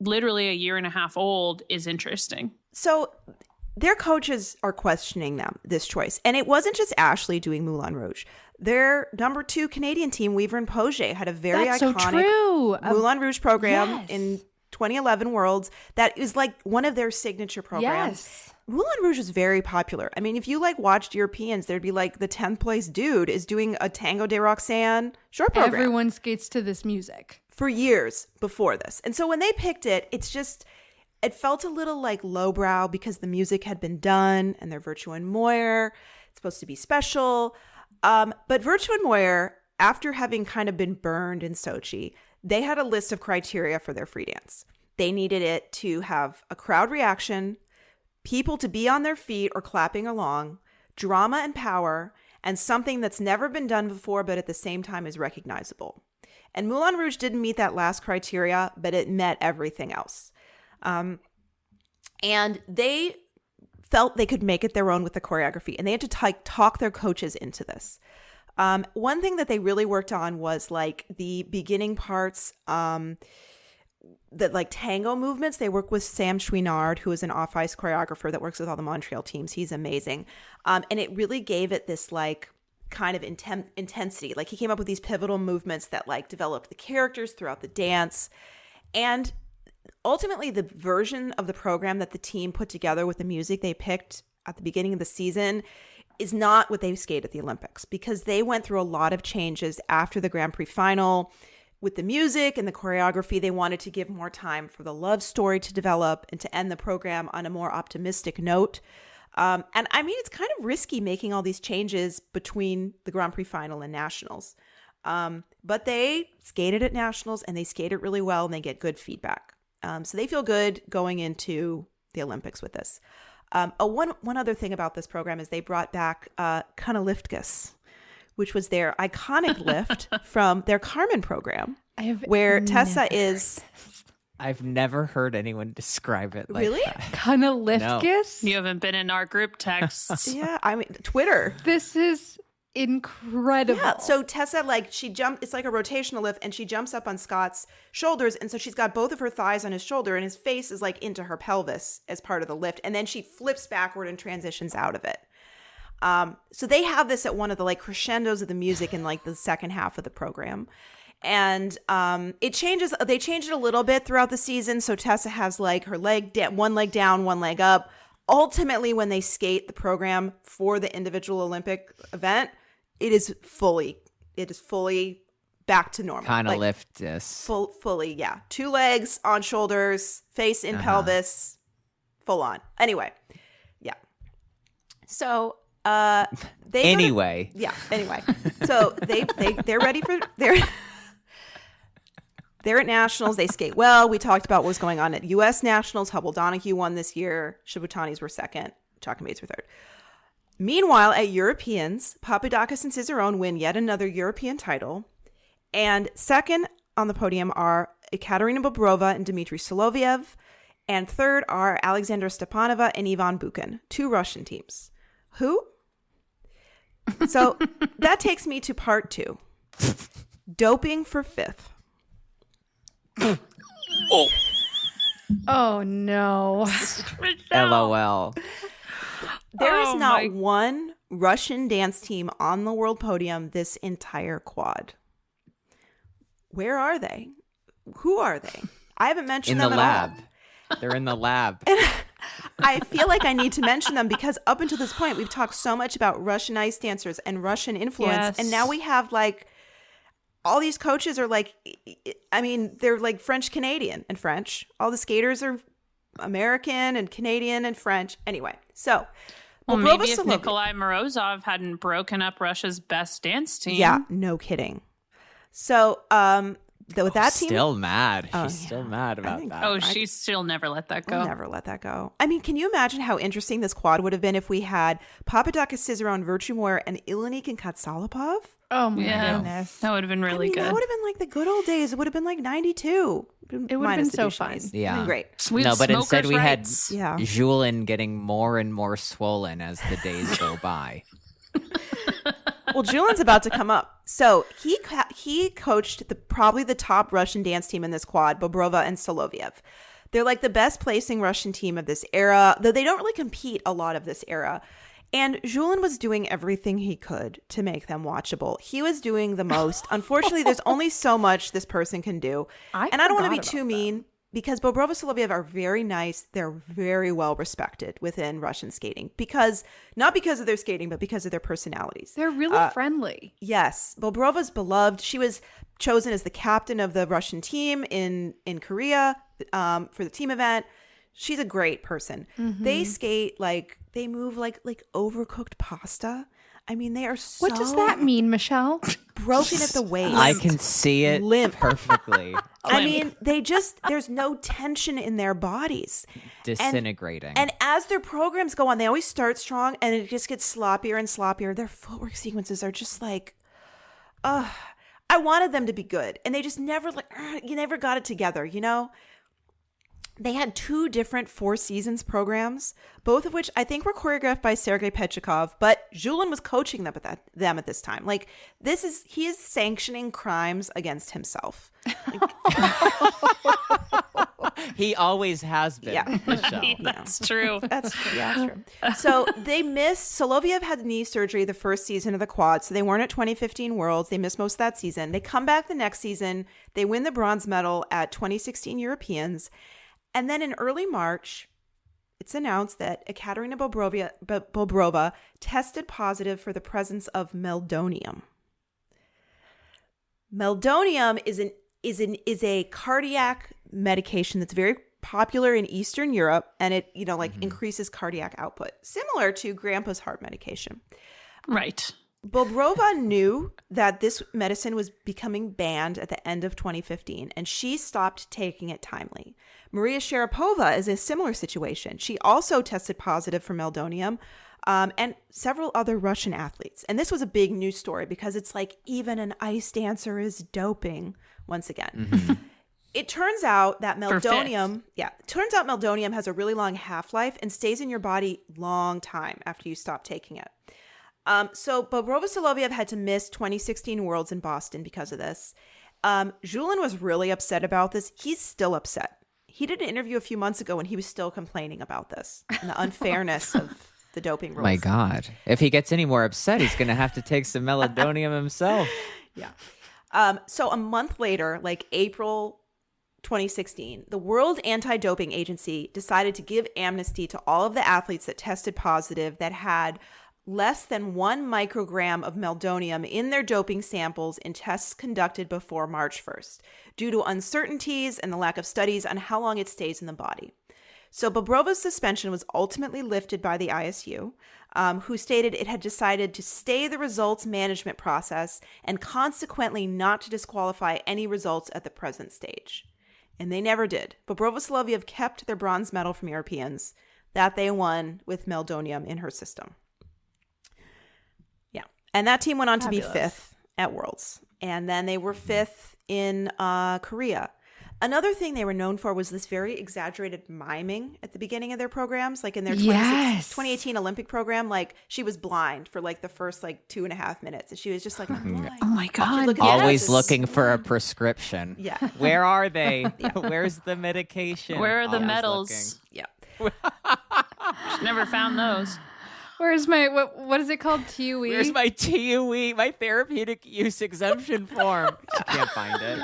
literally a year and a half old is interesting. So their coaches are questioning this choice. And it wasn't just Ashley doing Moulin Rouge. Their number 2 Canadian team, Weaver and Poget, had a very iconic Moulin Rouge program in 2011 Worlds that is like one of their signature programs. Yes. Moulin Rouge is very popular. I mean, if you like watched Europeans, there'd be like the 10th place dude is doing a Tango de Roxanne short program. Everyone skates to this music. For years before this. And so when they picked it, it felt a little like lowbrow because the music had been done and they're Virtue and Moyer. It's supposed to be special. But Virtue and Moyer, after having kind of been burned in Sochi, they had a list of criteria for their free dance. They needed it to have a crowd reaction, people to be on their feet or clapping along, drama and power, and something that's never been done before but at the same time is recognizable. And Moulin Rouge didn't meet that last criteria, but it met everything else. And they felt they could make it their own with the choreography, and they had to talk their coaches into this. One thing that they really worked on was like the beginning parts, the like tango movements. They work with Sam Chouinard, who is an off-ice choreographer that works with all the Montreal teams. He's amazing. And it really gave it this like kind of intensity. Like he came up with these pivotal movements that like developed the characters throughout the dance. And ultimately the version of the program that the team put together with the music they picked at the beginning of the season is not what they skate at the Olympics, because they went through a lot of changes after the Grand Prix final. With the music and the choreography, they wanted to give more time for the love story to develop and to end the program on a more optimistic note. And I mean, it's kind of risky making all these changes between the Grand Prix final and Nationals. But they skated at Nationals and they skated really well and they get good feedback. So they feel good going into the Olympics with this. One other thing about this program is they brought back Kanaliftkis, which was their iconic lift from their Carmen program, where Tessa is. I've never heard anyone describe it like really? that. Kanaliftkis? You haven't been in our group texts. Yeah, I mean, Twitter. This is incredible. Yeah, so Tessa, like, it's like a rotational lift, and she jumps up on Scott's shoulders, and so she's got both of her thighs on his shoulder, and his face is, like, into her pelvis as part of the lift, and then she flips backward and transitions out of it. So they have this at one of the, like, crescendos of the music in, like, the second half of the program. And they change it a little bit throughout the season, so Tessa has, like, her one leg down, one leg up. Ultimately, when they skate the program for the individual Olympic event, it is fully back to normal. Kind of like, lift this. Fully, yeah. 2 legs on shoulders, face in pelvis, full on. Anyway, yeah. So Anyway. So they're ready for They're at nationals. They skate well. We talked about what was going on at U.S. nationals. Hubble Donahue won this year. Shibutanis were second. Chalkamates were third. Meanwhile, at Europeans, Papadakis and Cicerone win yet another European title. And second on the podium are Ekaterina Bobrova and Dmitry Soloviev. And third are Alexandra Stepanova and Ivan Bukin, 2 Russian teams. Who? So that takes me to part 2. Doping for 5th. Oh no. LOL. There is Oh, not my- one Russian dance team on the world podium this entire quad. Where are they? Who are they? I haven't mentioned In the them lab. at all. They're in the lab. I feel like I need to mention them because up until this point, we've talked so much about Russian ice dancers and Russian influence. Yes. And now we have like all these coaches are like, I mean, they're like French Canadian and French. All the skaters are American and Canadian and French. Anyway, so. Well, Bobrova maybe if Soloviev- Nikolai Morozov hadn't broken up Russia's best dance team. Yeah, no kidding. So, with that team, Still mad. Oh, She's yeah. still mad I about think- that. Oh, she still never let that go. I'll never let that go. I mean, can you imagine how interesting this quad would have been if we had Papadakis, Cicerone, Virtue Moyer, and Ilanik and Katsalapov? Oh my Yeah, goodness. that would have been really That good. would have been like the good old days. It would have been like 92. It would have been Minus the so douche fun. face. Yeah. I mean, great. We'd No, but instead smokers' we had rights. Yeah. Julin getting more and more swollen as the days go by. Well, Julian's about to come up. So he coached probably the top Russian dance team in this quad, Bobrova and Soloviev. They're like the best placing Russian team of this era, though they don't really compete a lot of this era. And Julin was doing everything he could to make them watchable. He was doing the most. Unfortunately, there's only so much this person can do. And I don't want to be forgot too about mean because Bobrova Soloviev are very nice. They're very well respected within Russian skating not because of their skating, but because of their personalities. They're really friendly. Yes, Bobrova's beloved. She was chosen as the captain of the Russian team in Korea for the team event. She's a great person. They skate they move like overcooked pasta. I mean, they are so What does that mean, Michelle? broken at the waist. I can see it Limp. perfectly. I mean, there's no tension in their bodies. Disintegrating. And as their programs go on, they always start strong and it just gets sloppier and sloppier. Their footwork sequences are just like, I wanted them to be good. And they just never you never got it together, you know? They had 2 different 4 seasons programs, both of which I think were choreographed by Sergei Petchikov, but Julin was coaching them at this time. Like he is sanctioning crimes against himself. He always has been. Yeah. Michelle. That's true. That's true. So they missed. Soloviev had knee surgery the first season of the quad, so they weren't at 2015 Worlds. They missed most of that season. They come back the next season. They win the bronze medal at 2016 Europeans. And then in early March, it's announced that Ekaterina Bobrova tested positive for the presence of meldonium. Meldonium is a cardiac medication that's very popular in Eastern Europe, and it increases cardiac output, similar to Grandpa's heart medication. Right. Bobrova knew that this medicine was becoming banned at the end of 2015, and she stopped taking it timely. Maria Sharapova is a similar situation. She also tested positive for meldonium, and several other Russian athletes. And this was a big news story because it's like even an ice dancer is doping once again. It turns out that meldonium has a really long half-life and stays in your body long time after you stop taking it. So Bobrova Soloviev had to miss 2016 Worlds in Boston because of this. Julin was really upset about this. He's still upset. He did an interview a few months ago and he was still complaining about this and the unfairness of the doping rules. My God. If he gets any more upset, he's going to have to take some meldonium himself. Yeah. So a month later, like April 2016, the World Anti-Doping Agency decided to give amnesty to all of the athletes that tested positive that had less than 1 microgram of meldonium in their doping samples in tests conducted before March 1st, due to uncertainties and the lack of studies on how long it stays in the body. So Bobrova's suspension was ultimately lifted by the ISU. who stated it had decided to stay the results management process and consequently not to disqualify any results at the present stage. And they never did. Bobrova Solovyev kept their bronze medal from Europeans that they won with meldonium in her system. Yeah. And that team went on to be fifth at Worlds. And then they were fifth in Korea. Another thing they were known for was this very exaggerated miming at the beginning of their programs. Like in their 2018 Olympic program, like she was blind for like the first like 2.5 minutes. And she was just like, I'm blind. Oh my God. Always looking for a prescription. Yeah. Where are they? Where's the medication? Where are the Always medals? Yeah. Never found those. Where's my what is it called? TUE? Where's my TUE, my therapeutic use exemption form? She can't find it.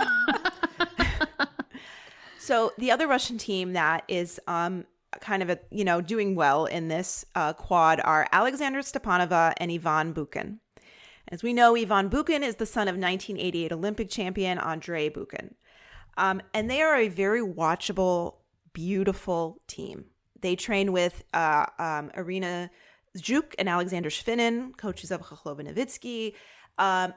So the other Russian team that is kind of doing well in this quad are Alexandra Stepanova and Ivan Bukin. As we know, Ivan Bukin is the son of 1988 Olympic champion Andrei Bukin. And they are a very watchable, beautiful team. They train with Irina Zhuk and Alexander Shvinin, coaches of Khokhlova Novitsky.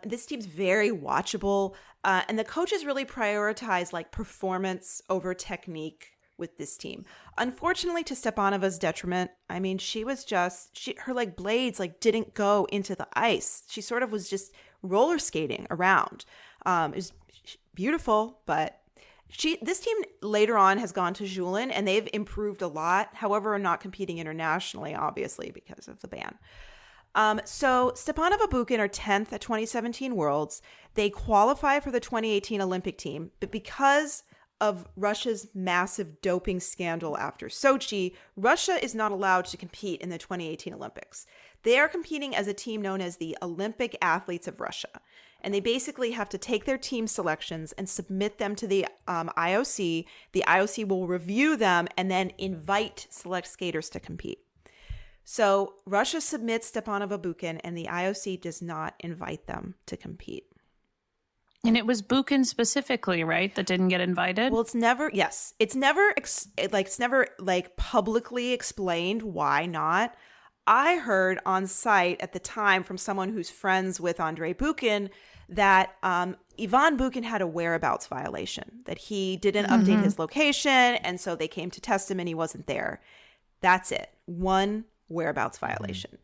This team's very watchable, and the coaches really prioritize like performance over technique with this team. Unfortunately, to Stepanova's detriment, I mean, her like blades like didn't go into the ice. She sort of was just roller skating around. It was beautiful, but this team later on has gone to Julin, and they've improved a lot. However, are not competing internationally, obviously, because of the ban. So Stepanova Bukin are 10th at 2017 Worlds. They qualify for the 2018 Olympic team, but because of Russia's massive doping scandal after Sochi, Russia is not allowed to compete in the 2018 Olympics. They are competing as a team known as the Olympic Athletes of Russia. And they basically have to take their team selections and submit them to the IOC. The IOC will review them and then invite select skaters to compete. So Russia submits Stepanova Bukin, and the IOC does not invite them to compete. And it was Bukin specifically, right, that didn't get invited? Well, it's never publicly explained why not. I heard on site at the time from someone who's friends with Andrei Bukin that Ivan Bukin had a whereabouts violation, that he didn't update his location, and so they came to test him and he wasn't there. That's it. One whereabouts violation.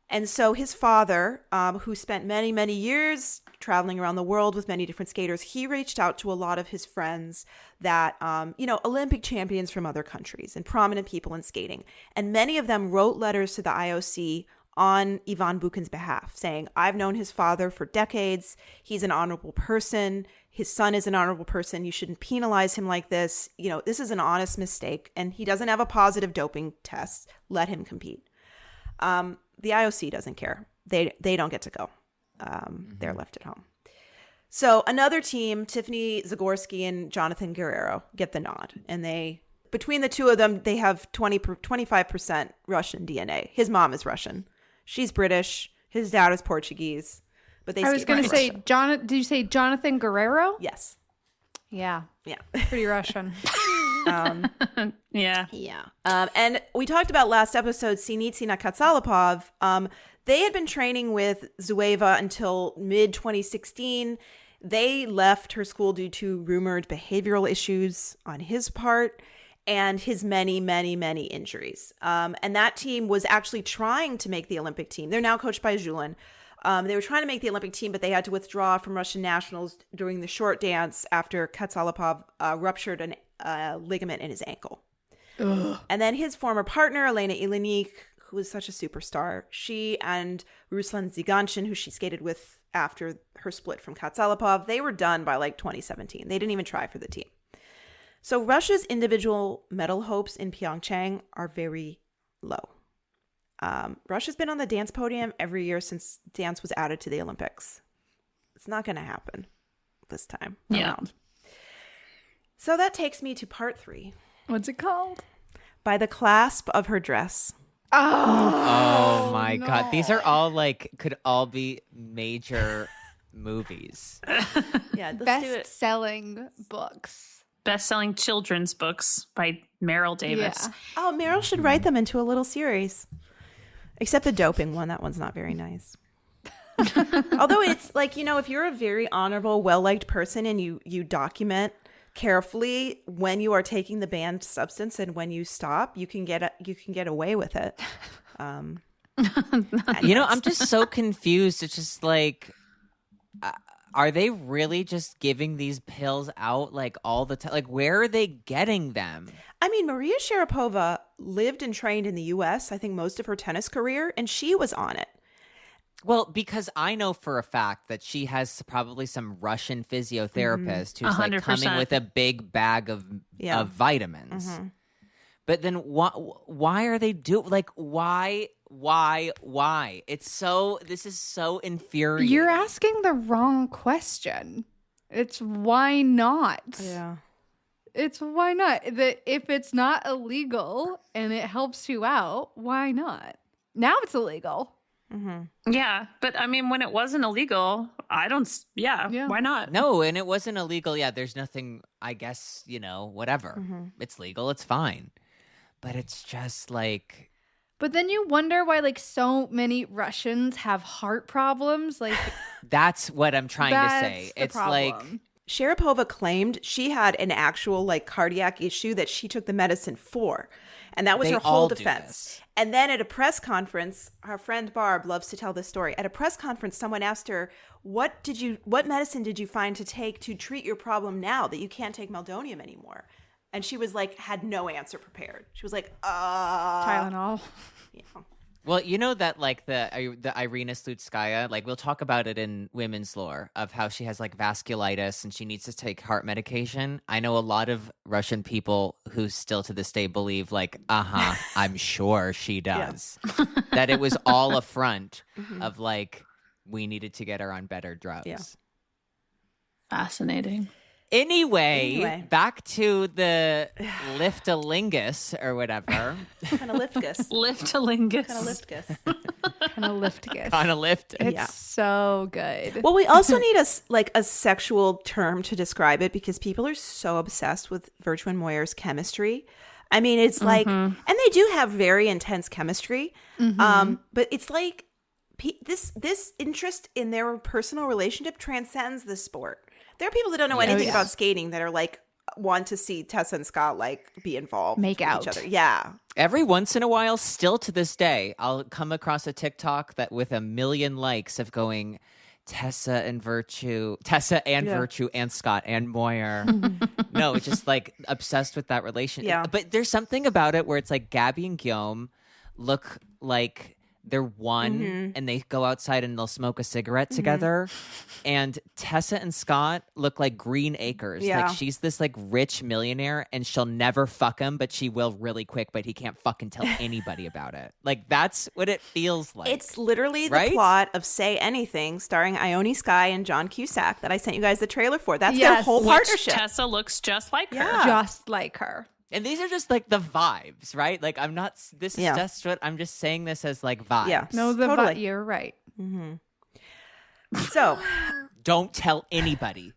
And so his father, who spent many, many years traveling around the world with many different skaters, he reached out to a lot of his friends that, Olympic champions from other countries and prominent people in skating. And many of them wrote letters to the IOC on Ivan Bukin's behalf, saying, I've known his father for decades. He's an honorable person. His son is an honorable person. You shouldn't penalize him like this. This is an honest mistake, and he doesn't have a positive doping test. Let him compete. The IOC doesn't care. They don't get to go. They're left at home. So another team, Tiffany Zagorski and Jonathan Guerrero, get the nod. And between the two of them, they have 25% Russian DNA. His mom is Russian. She's British. His dad is Portuguese. But I was going to say, did you say Jonathan Guerrero? Yes. Yeah. Yeah. Pretty Russian. Yeah. Yeah. And we talked about last episode, Sinitsina Katsalapov. They had been training with Zueva until mid-2016. They left her school due to rumored behavioral issues on his part and his many, many, many injuries. And that team was actually trying to make the Olympic team. They're now coached by Julin. They were trying to make the Olympic team, but they had to withdraw from Russian nationals during the short dance after Katsalapov ruptured a ligament in his ankle. Ugh. And then his former partner, Elena Ilinik, who was such a superstar, she and Ruslan Ziganshin, who she skated with after her split from Katsalapov, they were done by like 2017. They didn't even try for the team. So Russia's individual medal hopes in Pyeongchang are very low. Russia's been on the dance podium every year since dance was added to the Olympics. It's not going to happen this time around. So that takes me to part 3. What's it called? By the clasp of her dress. Oh my God. These are all could all be major movies. Yeah, let's do it. Best-selling books. Best-selling children's books by Meryl Davis. Yeah. Oh, Meryl should write them into a little series. Except the doping one. That one's not very nice. Although it's like, if you're a very honorable, well-liked person and you document carefully when you are taking the banned substance and when you stop, you can get away with it. I'm just so confused. It's just like, are they really just giving these pills out like all the time? Like, where are they getting them? I mean, Maria Sharapova lived and trained in the U.S., I think most of her tennis career, and she was on it. Well, because I know for a fact that she has probably some Russian physiotherapist who's like 100%. coming with a big bag of vitamins. But then why are they why? This is so infuriating. You're asking the wrong question. It's why not? Yeah. It's why not? If it's not illegal and it helps you out, why not? Now it's illegal. Yeah, but I mean, when it wasn't illegal, why not? No, and it wasn't illegal. Yeah, there's nothing, I guess, whatever. It's legal, it's fine. But it's just like... But then you wonder why like so many Russians have heart problems. Like that's what I'm trying to say. that's the It's like... problem. Sharapova claimed she had an actual like cardiac issue that she took the medicine for. And that was They her whole all do defense. this. And then at a press conference, our friend Barb loves to tell this story. At a press conference, someone asked her, what medicine did you find to take to treat your problem now that you can't take meldonium anymore? And she was like, had no answer prepared. She was like, Tylenol. Yeah. Well, you know that like the Irina Slutskaya, like we'll talk about it in women's lore of how she has like vasculitis and she needs to take heart medication. I know a lot of Russian people who still to this day believe like, I'm sure she does. That it was all a front of like, we needed to get her on better drugs. Yeah. Fascinating. Anyway, back to the liftalingus or whatever. Kind of liftgus. Liftalingus. Kind of liftgus. Kind of liftgus. Kind of lift. It's so good. Well, we also need a sexual term to describe it because people are so obsessed with Virtue and Moyer's chemistry. I mean, it's like, and they do have very intense chemistry, but it's like this interest in their personal relationship transcends the sport. There are people that don't know anything about skating that are like want to see Tessa and Scott like be involved, Make with out. each other. Yeah, Every once in a while, still to this day, I'll come across a TikTok that with 1 million likes of going Tessa and Virtue and Scott and Moyer. No, it's just like obsessed with that relationship. Yeah. But there's something about it where it's like Gabby and Guillaume look like they're one and they go outside and they'll smoke a cigarette together. And Tessa and Scott look like Green Acres. Yeah. Like she's this like rich millionaire and she'll never fuck him, but she will really quick, but he can't fucking tell anybody about it. Like that's what it feels like. it's literally the Right? plot of Say Anything, starring Ione Skye and John Cusack that I sent you guys the trailer for. That's their Yes. whole Which partnership. Tessa looks just like her. Yeah. Just like her. And these are just like the vibes, right? Like I'm not, this is Yeah. just what I'm just saying this as like vibes. Yeah. No, Totally. you're right. So Don't tell anybody.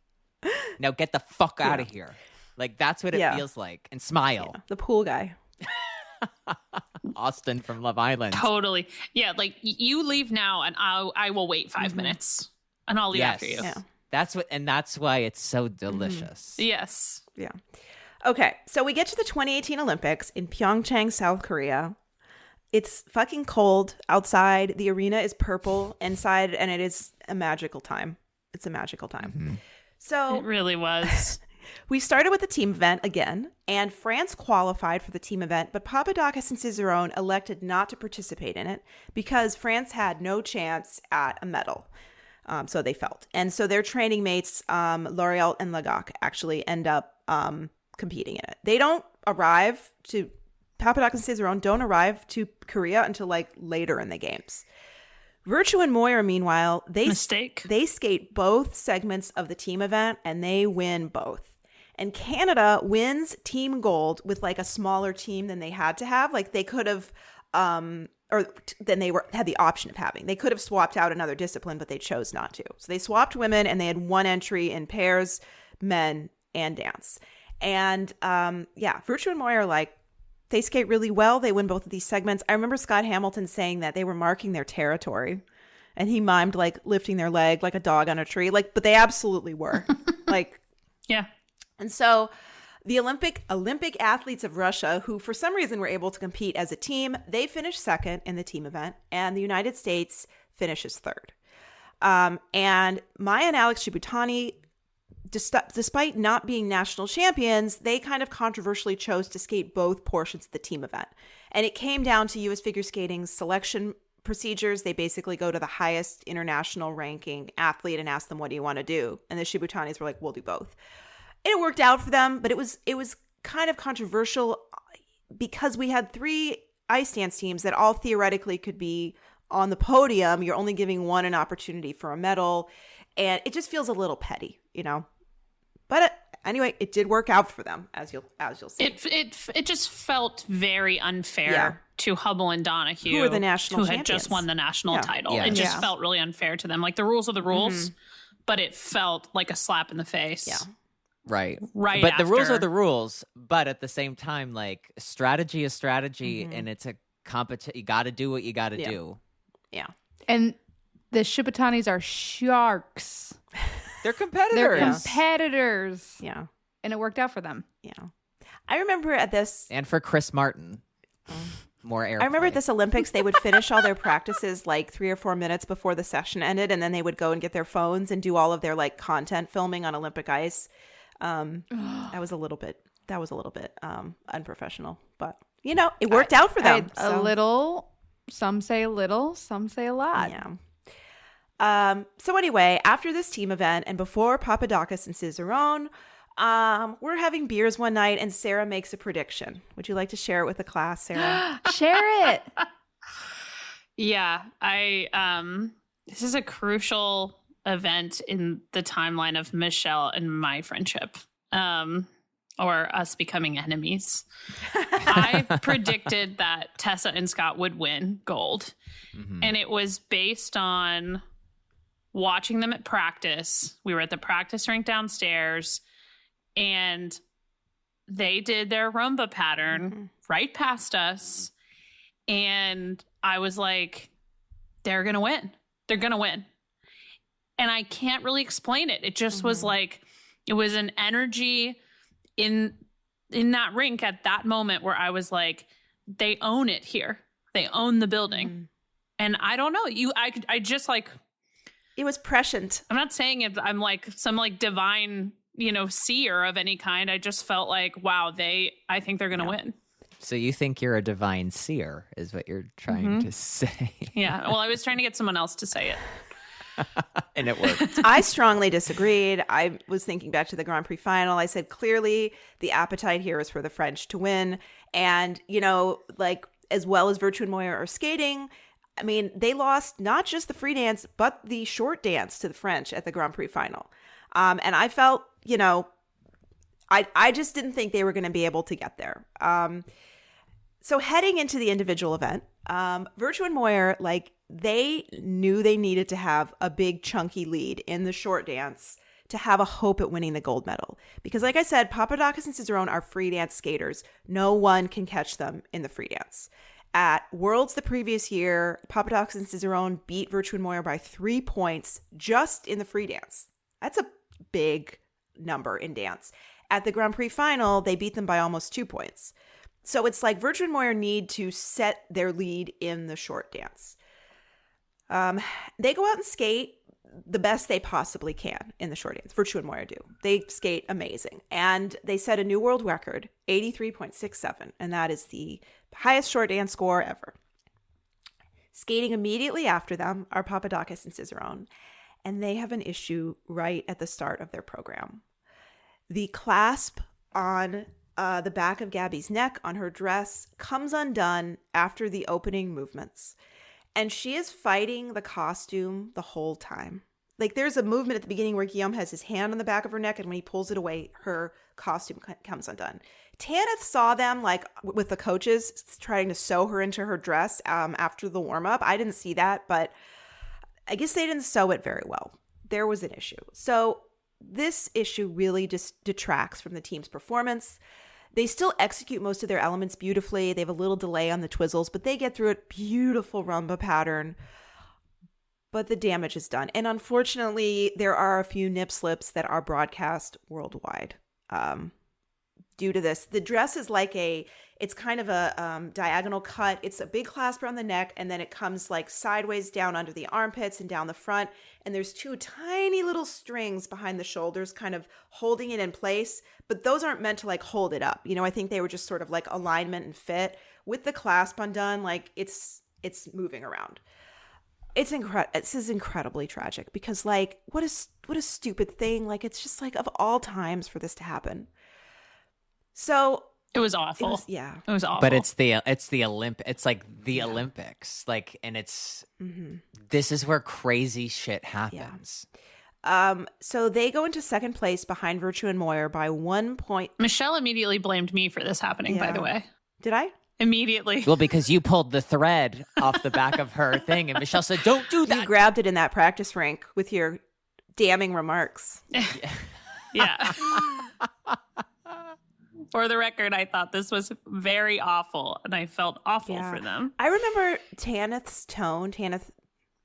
Now get the fuck out of here. Like that's what it Yeah. feels like. And smile. the pool guy. Austin from Love Island. Totally. Yeah, like you leave now and I will wait 5 minutes and I'll leave Yes. after you. Yeah. That's why it's so delicious. Yes. Yeah. Okay, so we get to the 2018 Olympics in Pyeongchang, South Korea. It's fucking cold outside. The arena is purple inside, and it is a magical time. It's a magical time. So It really was. we started with the team event again, and France qualified for the team event, but Papadakis and Cicerone elected not to participate in it because France had no chance at a medal. So they felt. And so their training mates, L'Oreal and Lagak, actually end up competing in it. They don't arrive to Papadakis and Cicerone don't arrive to Korea until like later in the games. Virtue and Moyer, meanwhile, they skate both segments of the team event and they win both. And Canada wins team gold with like a smaller team than they had to have. Like they could have than they had the option of having. They could have swapped out another discipline, but they chose not to. So they swapped women and they had one entry in pairs, men, and dance. And Virtue and Moyer are like, They skate really well. They win both of these segments. I remember Scott Hamilton saying that they were marking their territory, and he mimed like lifting their leg like a dog on a tree. Like, but they absolutely were. Like, Yeah. and so the Olympic athletes of Russia, who for some reason were able to compete as a team, they finished second in the team event, and the United States finishes third. And Maya and Alex Shibutani, despite not being national champions, they kind of controversially chose to skate both portions of the team event. And it came down to U.S. figure skating's selection procedures. They basically go to the highest international ranking athlete and ask them, what do you want to do? And the Shibutanis were like, we'll do both. And it worked out for them, but it was kind of controversial because we had 3 ice dance teams that all theoretically could be on the podium. You're only giving one an opportunity for a medal, and it just feels a little petty, you know. But anyway, it did work out for them, as you'll see. It just felt very unfair to Hubble and Donahue, who were the national who champions. had just won the national title. Yeah. It just felt really unfair to them. Like, the rules are the rules, but it felt like a slap in the face. Yeah. Right. Right. But the rules after- are the rules. But at the same time, like, strategy is strategy, and it's a competition. You got to do what you got to do. Yeah. And the Shibutanis are sharks. They're competitors. They're competitors. Yeah. And it worked out for them. Yeah. I remember at this And for Chris Martin, more air. I remember at this Olympics, they would finish all their practices like 3 or 4 minutes before the session ended, and then they would go and get their phones and do all of their like content filming on Olympic ice. That was a little bit unprofessional, but you know, it worked out for them. A little. Some say a little. Some say a lot. Yeah. So anyway, after this team event and before Papadakis and Cicerone, we're having beers one night, and Sarah makes a prediction. Would you like to share it with the class, Sarah? Share it. Yeah, this is a crucial event in the timeline of Michelle and my friendship, or us becoming enemies. I predicted that Tessa and Scott would win gold, and it was based on watching them at practice. We were at the practice rink downstairs, and they did their rumba pattern right past us, and I was like, they're gonna win. They're gonna win. And I can't really explain it. It just was like, it was an energy in that rink at that moment where I was like, they own it here. They own the building. And I don't know, I just like, It was prescient. I'm not saying if I'm like some like divine, seer of any kind. I just felt like, wow, I think they're going to win. So you think you're a divine seer, is what you're trying to say. Yeah. Well, I was trying to get someone else to say it. And it worked. I strongly disagreed. I was thinking back to the Grand Prix final. I said, clearly the appetite here is for the French to win. And, like as well as Virtue and Moyer are skating, I mean, they lost not just the free dance, but the short dance to the French at the Grand Prix final. And I felt, I just didn't think they were going to be able to get there. So heading into the individual event, Virtue and Moyer, like, they knew they needed to have a big chunky lead in the short dance to have a hope at winning the gold medal. Because like I said, Papadakis and Cicerone are free dance skaters. No one can catch them in the free dance. At Worlds the previous year, Papadakis and Cicerone beat Virtue and Moyer by 3 points just in the free dance. That's a big number in dance. At the Grand Prix final, they beat them by almost 2 points. So it's like Virtue and Moyer need to set their lead in the short dance. They go out and skate the best they possibly can in the short dance. Virtue and Moyer do. They skate amazing. And they set a new world record, 83.67. And that is the highest short dance score ever. Skating immediately after them are Papadakis and Cicerone. And they have an issue right at the start of their program. The clasp on the back of Gabby's neck on her dress comes undone after the opening movements. And she is fighting the costume the whole time. Like, there's a movement at the beginning where Guillaume has his hand on the back of her neck, and when he pulls it away, her costume comes undone. Tanith saw them, like, with the coaches trying to sew her into her dress after the warm-up. I didn't see that, but I guess they didn't sew it very well. There was an issue. So this issue really just detracts from the team's performance. They still execute most of their elements beautifully. They have a little delay on the twizzles, but they get through it. Beautiful rumba pattern. But the damage is done. And unfortunately, there are a few nip slips that are broadcast worldwide due to this. The dress is like it's kind of a diagonal cut. It's a big clasp around the neck, and then it comes like sideways down under the armpits and down the front. And there's two tiny little strings behind the shoulders kind of holding it in place. But those aren't meant to like hold it up. I think they were just sort of like alignment and fit. With the clasp undone, like it's moving around. It's incredible. This is incredibly tragic because like what a stupid thing. Like it's just like of all times for this to happen. So it was awful. It was awful. But it's the It's like the Olympics. Like, and it's this is where crazy shit happens. So they go into second place behind Virtue and Moyer by 1 point. Michelle immediately blamed me for this happening. By the way, did I? Immediately. Well, because you pulled the thread off the back of her thing, and Michelle said, "Don't do that." You grabbed it in that practice rink with your damning remarks. Yeah. For the record, I thought this was very awful, and I felt awful for them. I remember Tanith's tone, Tanith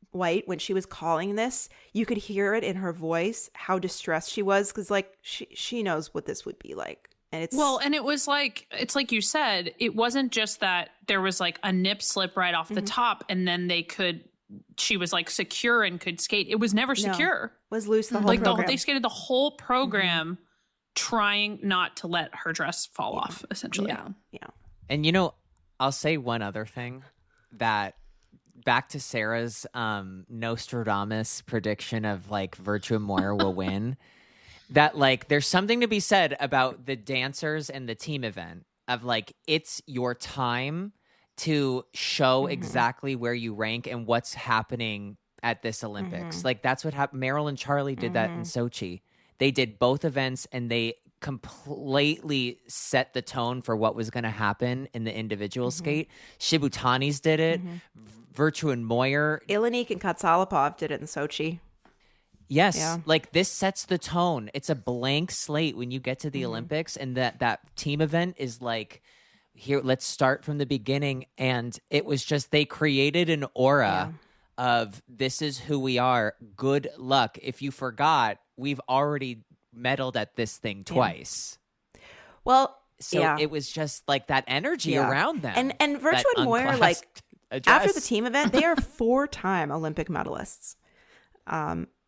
White, when she was calling this. You could hear it in her voice how distressed she was because, like, she knows what this would be like. And and it was like, it's like you said, it wasn't just that there was like a nip slip right off the top and then she was like secure and could skate. It was never secure. Was loose the whole program. They skated the whole program trying not to let her dress fall off, essentially. Yeah. And I'll say one other thing, that back to Sarah's Nostradamus prediction of like Virtue and Moyer will win. That like there's something to be said about the dancers and the team event of like it's your time to show exactly where you rank and what's happening at this Olympics. Like that's what happened. Meryl and Charlie did that in Sochi. They did both events and they completely set the tone for what was going to happen in the individual skate. Shibutanis did it. Virtue and Moyer. Ilanik and Katsalapov did it in Sochi. Yes, like this sets the tone. It's a blank slate when you get to the Olympics, and that team event is like, here, let's start from the beginning. And it was just, they created an aura of this is who we are. Good luck. If you forgot, we've already medaled at this thing twice. Well, so it was just like that energy around them. And Virtue and Moyer, like after the team event, they are 4-time Olympic medalists.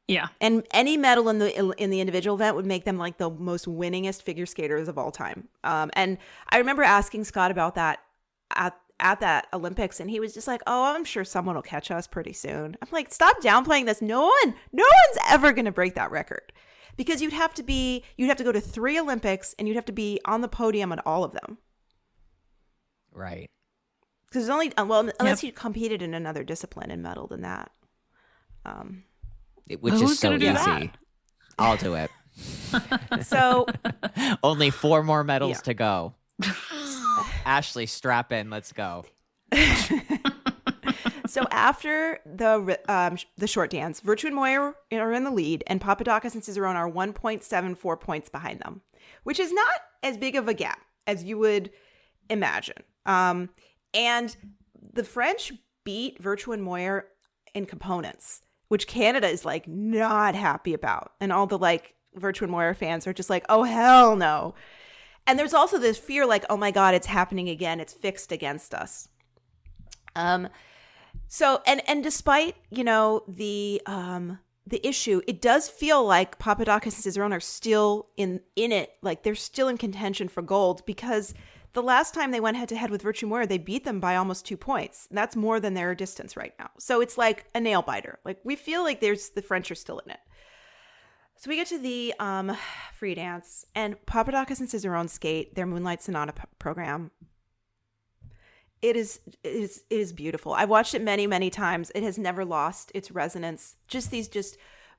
Yeah. And any medal in the individual event would make them like the most winningest figure skaters of all time. And I remember asking Scott about that at that Olympics, and he was just like, "Oh, I'm sure someone will catch us pretty soon." I'm like, "Stop downplaying this. No one's ever going to break that record." Because you'd have to go to 3 Olympics and you'd have to be on the podium at all of them. Right. Because only unless you competed in another discipline and medaled in that. Which is so easy. That? I'll do it. So only 4 more medals to go. Ashley, strap in. Let's go. So after the short dance, Virtue and Moyer are in the lead, and Papadakis and Cicerone are 1.74 points behind them, which is not as big of a gap as you would imagine. And the French beat Virtue and Moyer in components, which Canada is like not happy about. And all the like Virtue and Moyer fans are just like, oh, hell no. And there's also this fear like, oh my God, it's happening again. It's fixed against us. So, and despite, the issue, it does feel like Papadakis and Cicerone are still in it. Like they're still in contention for gold, because the last time they went head to head with Virtue Moyer, they beat them by almost 2 points. That's more than their distance right now. So it's like a nail biter. Like we feel like the French are still in it. So we get to the free dance, and Papadakis and Cicerone skate their Moonlight Sonata program. It is beautiful. I've watched it many, many times. It has never lost its resonance. Just these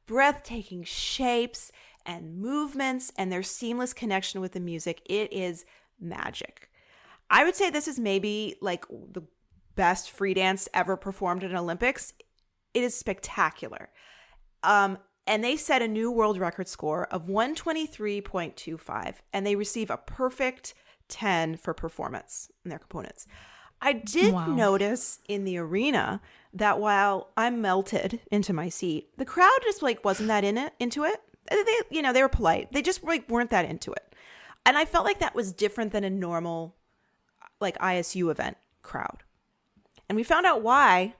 breathtaking shapes and movements and their seamless connection with the music. It is magic. I would say this is maybe like the best free dance ever performed at an Olympics. It is spectacular. And they set a new world record score of 123.25, and they receive a perfect 10 for performance in their components. I did notice in the arena that while I melted into my seat, the crowd just like wasn't that into it. They were polite. They just like weren't that into it. And I felt like that was different than a normal like ISU event crowd. And we found out why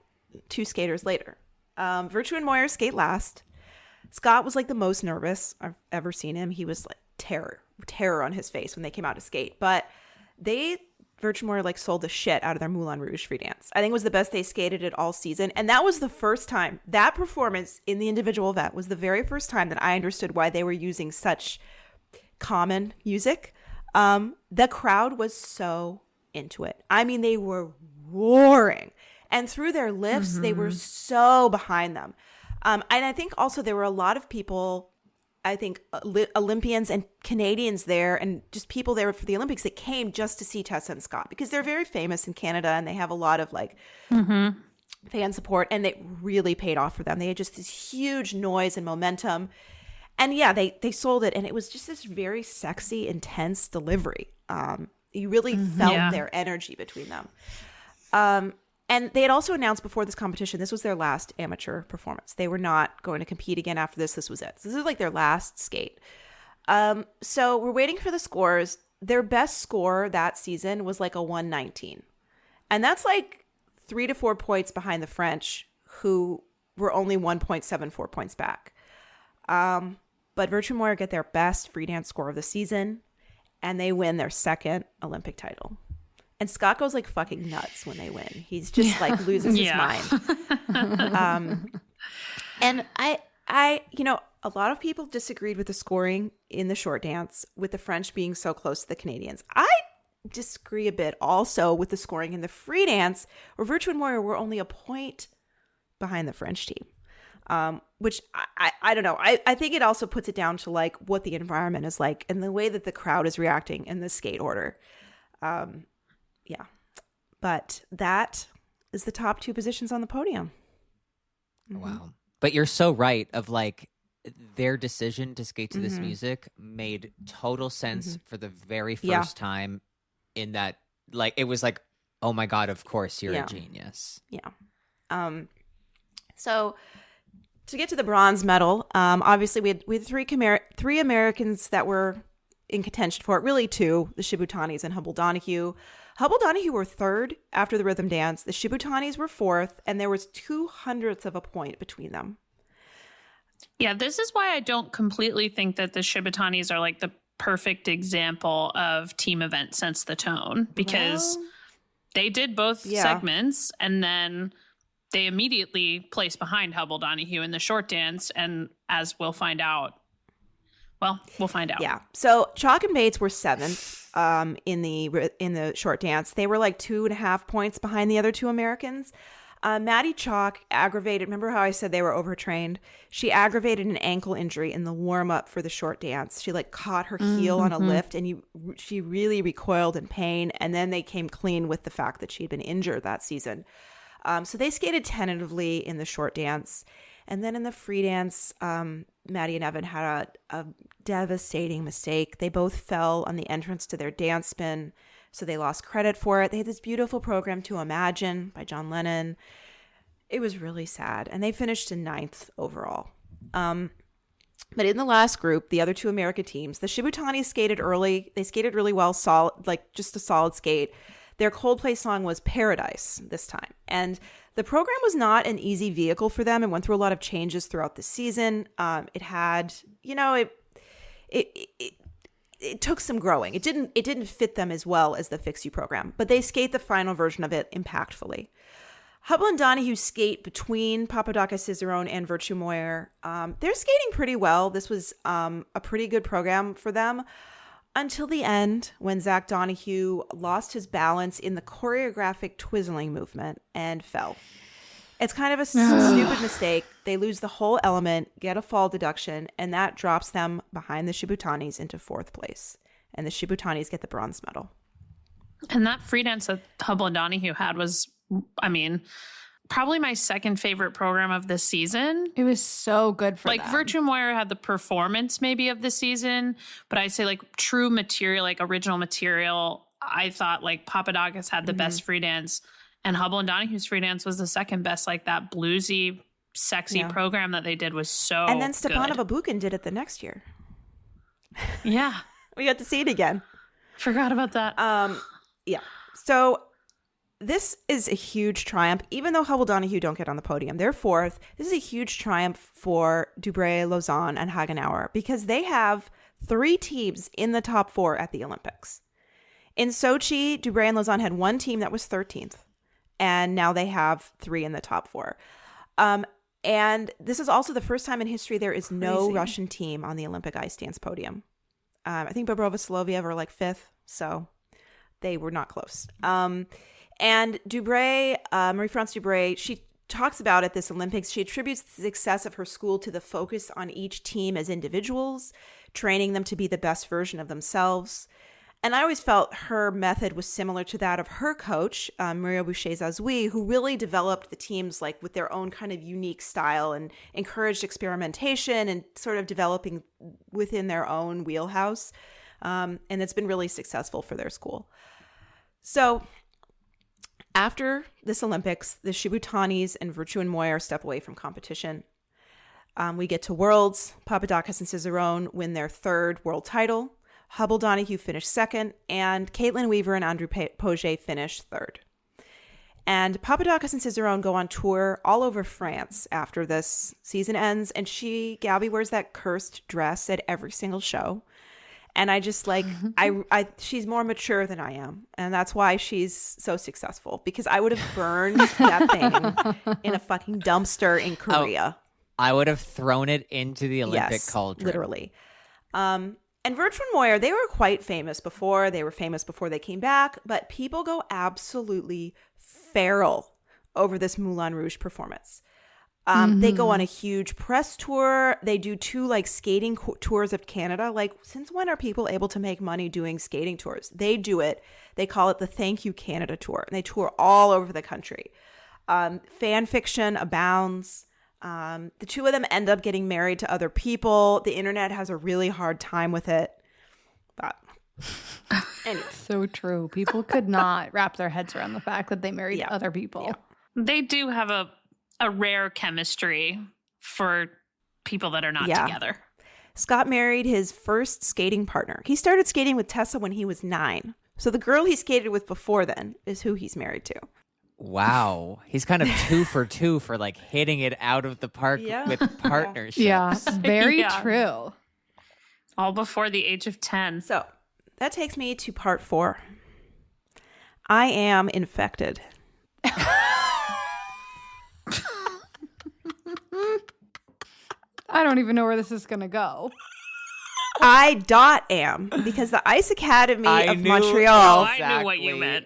2 skaters later. Virtue and Moyer skate last. Scott was like the most nervous I've ever seen him. He was like terror on his face when they came out to skate. But Virtue and Moyer like sold the shit out of their Moulin Rouge free dance. I think it was the best they skated it all season. And that was the first time, that performance in the individual event was the very first time that I understood why they were using such common music. The crowd was so into it. I mean, they were roaring. And through their lifts, they were so behind them. And I think also there were a lot of people, I think Olympians and Canadians there and just people there for the Olympics that came just to see Tessa and Scott because they're very famous in Canada and they have a lot of like fan support, and it really paid off for them. They had just this huge noise and momentum. And yeah, they sold it, and it was just this very sexy, intense delivery. You really felt their energy between them. And they had also announced before this competition, this was their last amateur performance. They were not going to compete again after this. This was it. So this is like their last skate. So we're waiting for the scores. Their best score that season was like a 119. And that's like 3 to 4 points behind the French, who were only 1.74 points back. But Virtue and Moyer get their best free dance score of the season, and they win their second Olympic title. And Scott goes like fucking nuts when they win. He's just like loses his mind. And I, a lot of people disagreed with the scoring in the short dance with the French being so close to the Canadians. I disagree a bit also with the scoring in the free dance where Virtue and Moyer were only a point behind the French team. Which I don't know. I think it also puts it down to like what the environment is like and the way that the crowd is reacting in the skate order. Yeah. But that is the top 2 positions on the podium. Wow. But you're so right of like their decision to skate to this music made total sense for the very first time in that, like, it was like, oh my God, of course you're a genius. Yeah. So to get to the bronze medal, obviously we had three Americans that were in contention for it, really 2, the Shibutanis and Hubble Donahue. Hubble Donahue were 3rd after the rhythm dance. The Shibutanis were 4th, and there was 0.02 of a point between them. Yeah, this is why I don't completely think that the Shibutanis are like the perfect example of team event Sense the Tone, because they did both segments, and then they immediately placed behind Hubble Donahue in the short dance, and as we'll find out, we'll find out. Yeah. So Chalk and Bates were 7th in the short dance. They were like 2.5 points behind the other 2 Americans. Maddie Chalk aggravated. Remember how I said they were overtrained? She aggravated an ankle injury in the warm up for the short dance. She like caught her heel on a lift, and she really recoiled in pain. And then they came clean with the fact that she'd been injured that season. So they skated tentatively in the short dance. And then in the free dance, Maddie and Evan had a devastating mistake. They both fell on the entrance to their dance spin, so they lost credit for it. They had this beautiful program, To Imagine, by John Lennon. It was really sad. And they finished in 9th overall. But in the last group, the other 2 American teams, the Shibutanis skated early. They skated really well, solid, like just a solid skate. Their Coldplay song was Paradise this time. And the program was not an easy vehicle for them and went through a lot of changes throughout the season. It had, it took some growing. It didn't fit them as well as the Fix You program, but they skate the final version of it impactfully. Hubble and Donahue skate between Papadakis Cicerone and Virtue Moyer. They're skating pretty well. This was a pretty good program for them. Until the end, when Zach Donahue lost his balance in the choreographic twizzling movement and fell. It's kind of a stupid mistake. They lose the whole element, get a fall deduction, and that drops them behind the Shibutanis into 4th place. And the Shibutanis get the bronze medal. And that free dance that Hubble and Donahue had was, probably my second favorite program of the season. It was so good for Like them. Virtue Moira had the performance maybe of the season, but I'd say like true material, like original material. I thought like Papadakis had the best free dance, and Hubble and Donahue's free dance was the second best. Like that bluesy, sexy program that they did was so. And then Stepanova good. Bukin did it the next year. Yeah, We got to see it again. forgot about that. Yeah. So this is a huge triumph, even though Hubble Donahue don't get on the podium. They're fourth. This is a huge triumph for Dubreuil, Lausanne, and Hagenauer because they have 3 teams in the top 4 at the Olympics. In Sochi, Dubreuil and Lausanne had 1 team that was 13th, and now they have 3 in the top 4. And this is also the first time in history there is no Crazy. Russian Russian team on the Olympic ice dance podium. I think Bobrova Soloviev are like 5th, so they were not close. And Dubreuil, Marie-France Dubreuil, she talks about at this Olympics, she attributes the success of her school to the focus on each team as individuals, training them to be the best version of themselves. And I always felt her method was similar to that of her coach, Maria Boucher-Zazoui, who really developed the teams like with their own kind of unique style and encouraged experimentation and sort of developing within their own wheelhouse. And it's been really successful for their school. So after this Olympics, the Shibutanis and Virtue and Moyer step away from competition. We get to Worlds. Papadakis and Cicerone win their 3rd world title. Hubble Donahue finished 2nd, and Caitlin Weaver and Andrew Poget finished 3rd. And Papadakis and Cicerone go on tour all over France after this season ends, and Gabby wears that cursed dress at every single show. And I just like, she's more mature than I am. And that's why she's so successful, because I would have burned that thing in a fucking dumpster in Korea. I would have thrown it into the Olympic cauldron. Literally. And Virtue and Moyer, they were quite famous before. They were famous before they came back, but people go absolutely feral over this Moulin Rouge performance. They go on a huge press tour. They do 2 like skating tours of Canada. Like, since when are people able to make money doing skating tours? They do it. They call it the Thank You Canada Tour. And they tour all over the country. Fan fiction abounds. The 2 of them end up getting married to other people. The internet has a really hard time with it. But anyway. So true. People could not wrap their heads around the fact that they married Yeah. other people. Yeah. They do have a rare chemistry for people that are not Yeah. together. Scott married his first skating partner. He started skating with Tessa when he was 9. So the girl he skated with before then is who he's married to. Wow. He's kind of 2 for 2 for like hitting it out of the park Yeah. with partnerships. Yeah, very Yeah. true. All before the age of 10. So that takes me to part 4. I am infected. I don't even know where this is going to go. I am because the Ice Academy of Oh, Montreal I knew what you meant.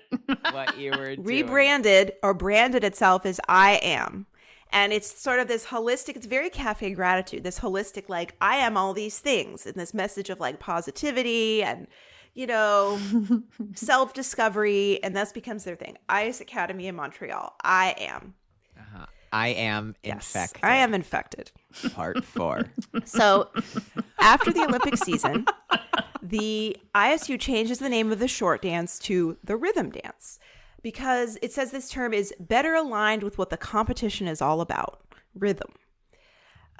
what you were doing. rebranded or branded itself as I am. And it's sort of this holistic, it's very Cafe Gratitude, this holistic, like, I am all these things, and this message of like positivity and, you know, self-discovery. And this becomes their thing. Ice Academy in Montreal. I am. I am Yes, infected. I am infected. Part 4. So after the Olympic season, the ISU changes the name of the short dance to the rhythm dance because it says this term is better aligned with what the competition is all about, rhythm.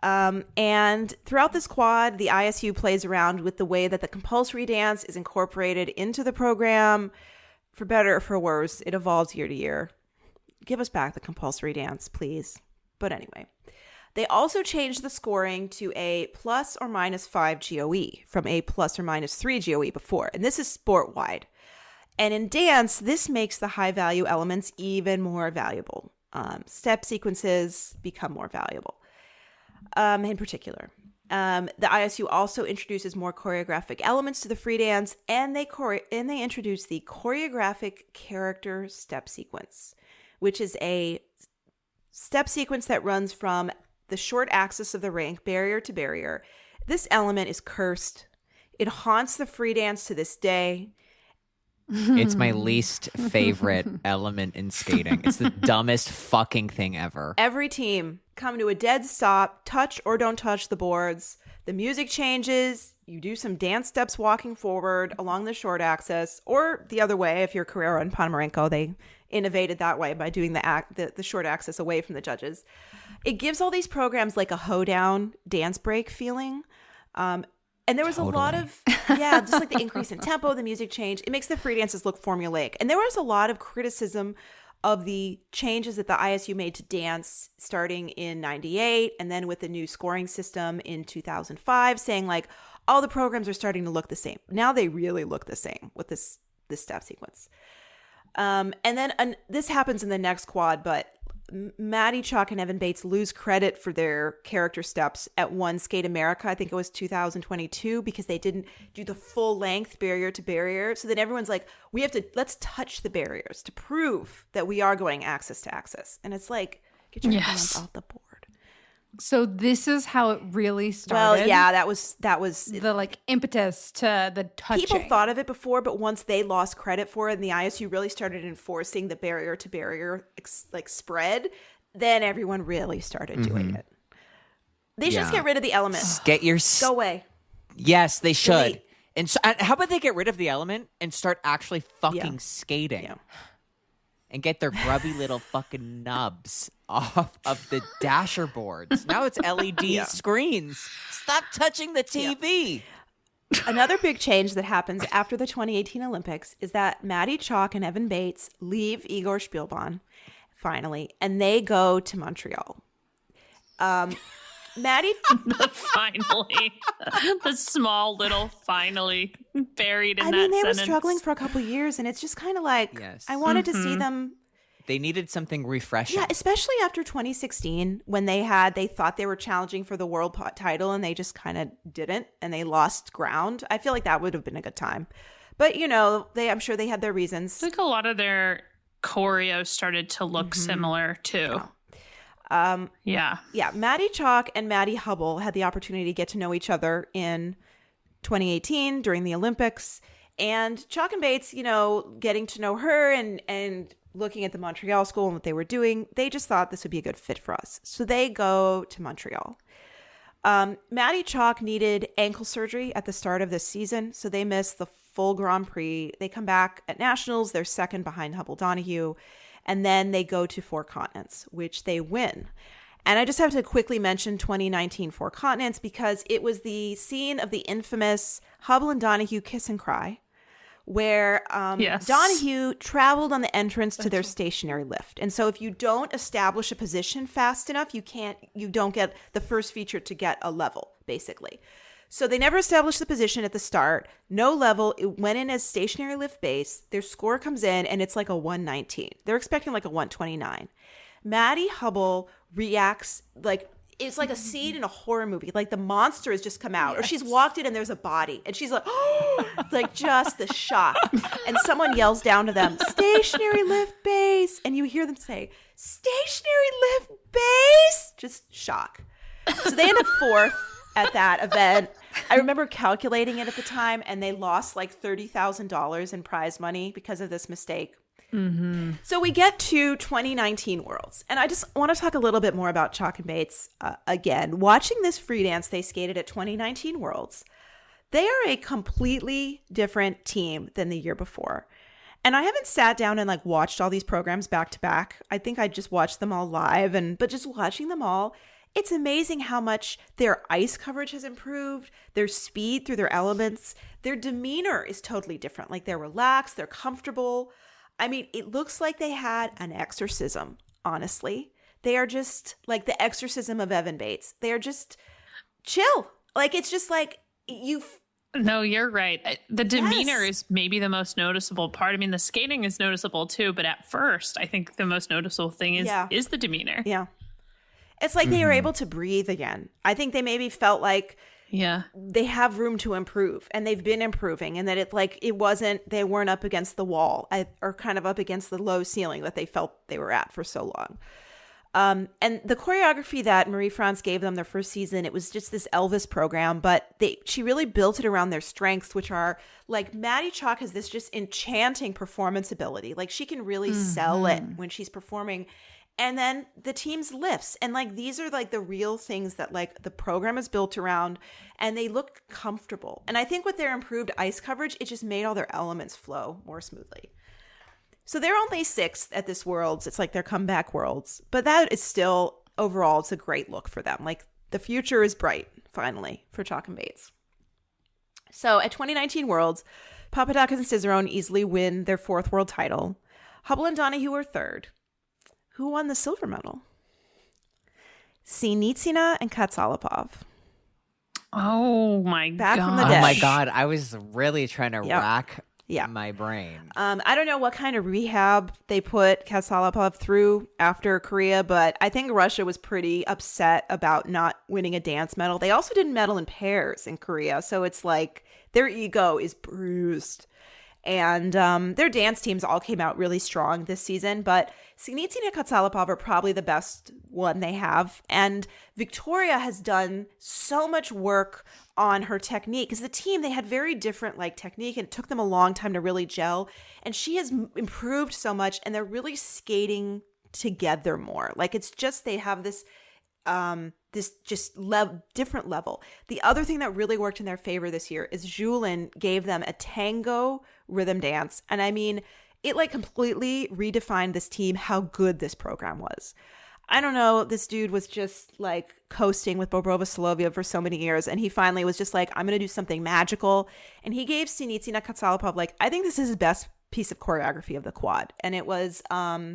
And throughout this quad, the ISU plays around with the way that the compulsory dance is incorporated into the program. For better or for worse, it evolves year to year. Give us back the compulsory dance, please. But anyway, they also changed the scoring to a plus or minus 5 GOE from a plus or minus 3 GOE before. And this is sport-wide. And in dance, this makes the high-value elements even more valuable. Step sequences become more valuable. In particular, the ISU also introduces more choreographic elements to the free dance, and they introduce the choreographic character step sequence, which is a step sequence that runs from the short axis of the rink, barrier to barrier. This element is cursed. It haunts the free dance to this day. It's my least favorite element in skating. It's the dumbest fucking thing ever. Every team come to a dead stop, touch or don't touch the boards. The music changes. You do some dance steps walking forward along the short axis, or the other way. If you're Carrera and Ponomarenko, they innovated that way by doing the short axis away from the judges. It gives all these programs like a hoedown dance break feeling. And there was a lot of, just like the increase in tempo, the music change. It makes the free dances look formulaic. And there was a lot of criticism of the changes that the ISU made to dance starting in 98 and then with the new scoring system in 2005, saying like, all the programs are starting to look the same. Now they really look the same with this step sequence. And then this happens in the next quad, but Maddie Chalk and Evan Bates lose credit for their character steps at One Skate America. I think it was 2022 because they didn't do the full length barrier to barrier. So then everyone's like, let's touch the barriers to prove that we are going axis to axis. And it's like, get your hands off the board. So this is how it really started. Well, yeah, that was the like impetus to the touching. People thought of it before, but once they lost credit for it and the ISU really started enforcing the barrier to barrier like spread, then everyone really started doing it. They should just get rid of the element. Go away. Yes, they should. Delete. And so, how about they get rid of the element and start actually fucking skating? Yeah. And get their grubby little fucking nubs off of the dasher boards. Now it's LED screens. Stop touching the TV. Yeah. Another big change that happens after the 2018 Olympics is that Maddie Chalk and Evan Bates leave Igor Spielbahn, finally, and they go to Montreal. Maddie... Finally. The small little finally buried in that they sentence. were struggling for a couple of years, and it's just kind of like, I wanted to see them... They needed something refreshing. Yeah, especially after 2016 when they thought they were challenging for the world title and they just kind of didn't and they lost ground. I feel like that would have been a good time. But, I'm sure they had their reasons. I think a lot of their choreo started to look similar too. Yeah. Maddie Chalk and Maddie Hubble had the opportunity to get to know each other in 2018 during the Olympics. And Chalk and Bates, getting to know her and looking at the Montreal school and what they were doing, they just thought this would be a good fit for us. So they go to Montreal. Maddie Chalk needed ankle surgery at the start of this season, so they missed the full Grand Prix. They come back at Nationals. They're second behind Hubble Donahue. And then they go to Four Continents, which they win. And I just have to quickly mention 2019 Four Continents because it was the scene of the infamous Hubble and Donahue kiss and cry, where Donahue traveled on the entrance to their stationary lift. And so if you don't establish a position fast enough, you don't get the first feature to get a level, basically. So they never established the position at the start. No level. It went in as stationary lift base. Their score comes in and it's like a 119. They're expecting like a 129. Maddie Hubble reacts like it's like a scene in a horror movie. Like the monster has just come out or she's walked in and there's a body and she's like, oh, like just the shock. And someone yells down to them, stationary lift base. And you hear them say, stationary lift base. Just shock. So they end up fourth at that event. I remember calculating it at the time and they lost like $30,000 in prize money because of this mistake. So we get to 2019 Worlds, and I just want to talk a little bit more about Chalk and Bates again. Watching this free dance they skated at 2019 Worlds, they are a completely different team than the year before. And I haven't sat down and like watched all these programs back to back. I think I just watched them all live, but just watching them all, it's amazing how much their ice coverage has improved, their speed through their elements, their demeanor is totally different. Like they're relaxed, they're comfortable. I mean, it looks like they had an exorcism, honestly. They are just like the exorcism of Evan Bates. They are just chill. Like, it's just like No, you're right. The demeanor is maybe the most noticeable part. I mean, the skating is noticeable too, but at first, I think the most noticeable thing is the demeanor. Yeah. It's like they were able to breathe again. I think they maybe felt like they have room to improve and they've been improving and that they weren't up against the wall or kind of up against the low ceiling that they felt they were at for so long. And the choreography that Marie-France gave them their first season, it was just this Elvis program, but she really built it around their strengths, which are like Maddie Chalk has this just enchanting performance ability. Like she can really sell it when she's performing. And then the team's lifts. And like these are like the real things that like the program is built around, and they look comfortable. And I think with their improved ice coverage, it just made all their elements flow more smoothly. So they're only 6th at this Worlds. It's like their comeback Worlds. But that is still, overall, it's a great look for them. Like the future is bright, finally, for Chalk and Bates. So at 2019 Worlds, Papadakis and Cicerone easily win their 4th world title. Hubble and Donahue are 3rd. Who won the silver medal? Sinitsina and Katsalapov. Oh my Back god! from the Oh dead. my God. I was really trying to rack Yeah. my brain. I don't know what kind of rehab they put Katsalapov through after Korea, but I think Russia was pretty upset about not winning a dance medal. They also didn't medal in pairs in Korea, so it's like their ego is bruised. And their dance teams all came out really strong this season, but Sinitsina and Katsalapov are probably the best one they have. And Victoria has done so much work on her technique, because the team, they had very different like technique, and it took them a long time to really gel. And she has improved so much, and they're really skating together more. Like it's just, they have this different level. The other thing that really worked in their favor this year is Julin gave them a tango rhythm dance. And I mean, it like completely redefined this team, how good this program was. I don't know, this dude was just like coasting with Bobrova Soloviev for so many years, and he finally was just like, I'm going to do something magical. And he gave Sinitsina Katsalapov, like, I think this is his best piece of choreography of the quad. And it was Verano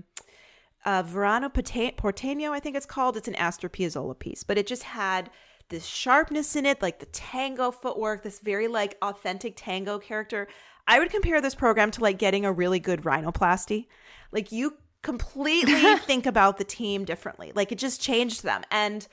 Porteño, I think it's called. It's an Astor Piazzolla piece, but it just had this sharpness in it, like the tango footwork, this very like authentic tango character. I would compare this program to like getting a really good rhinoplasty. Like you completely think about the team differently. Like it just changed them. And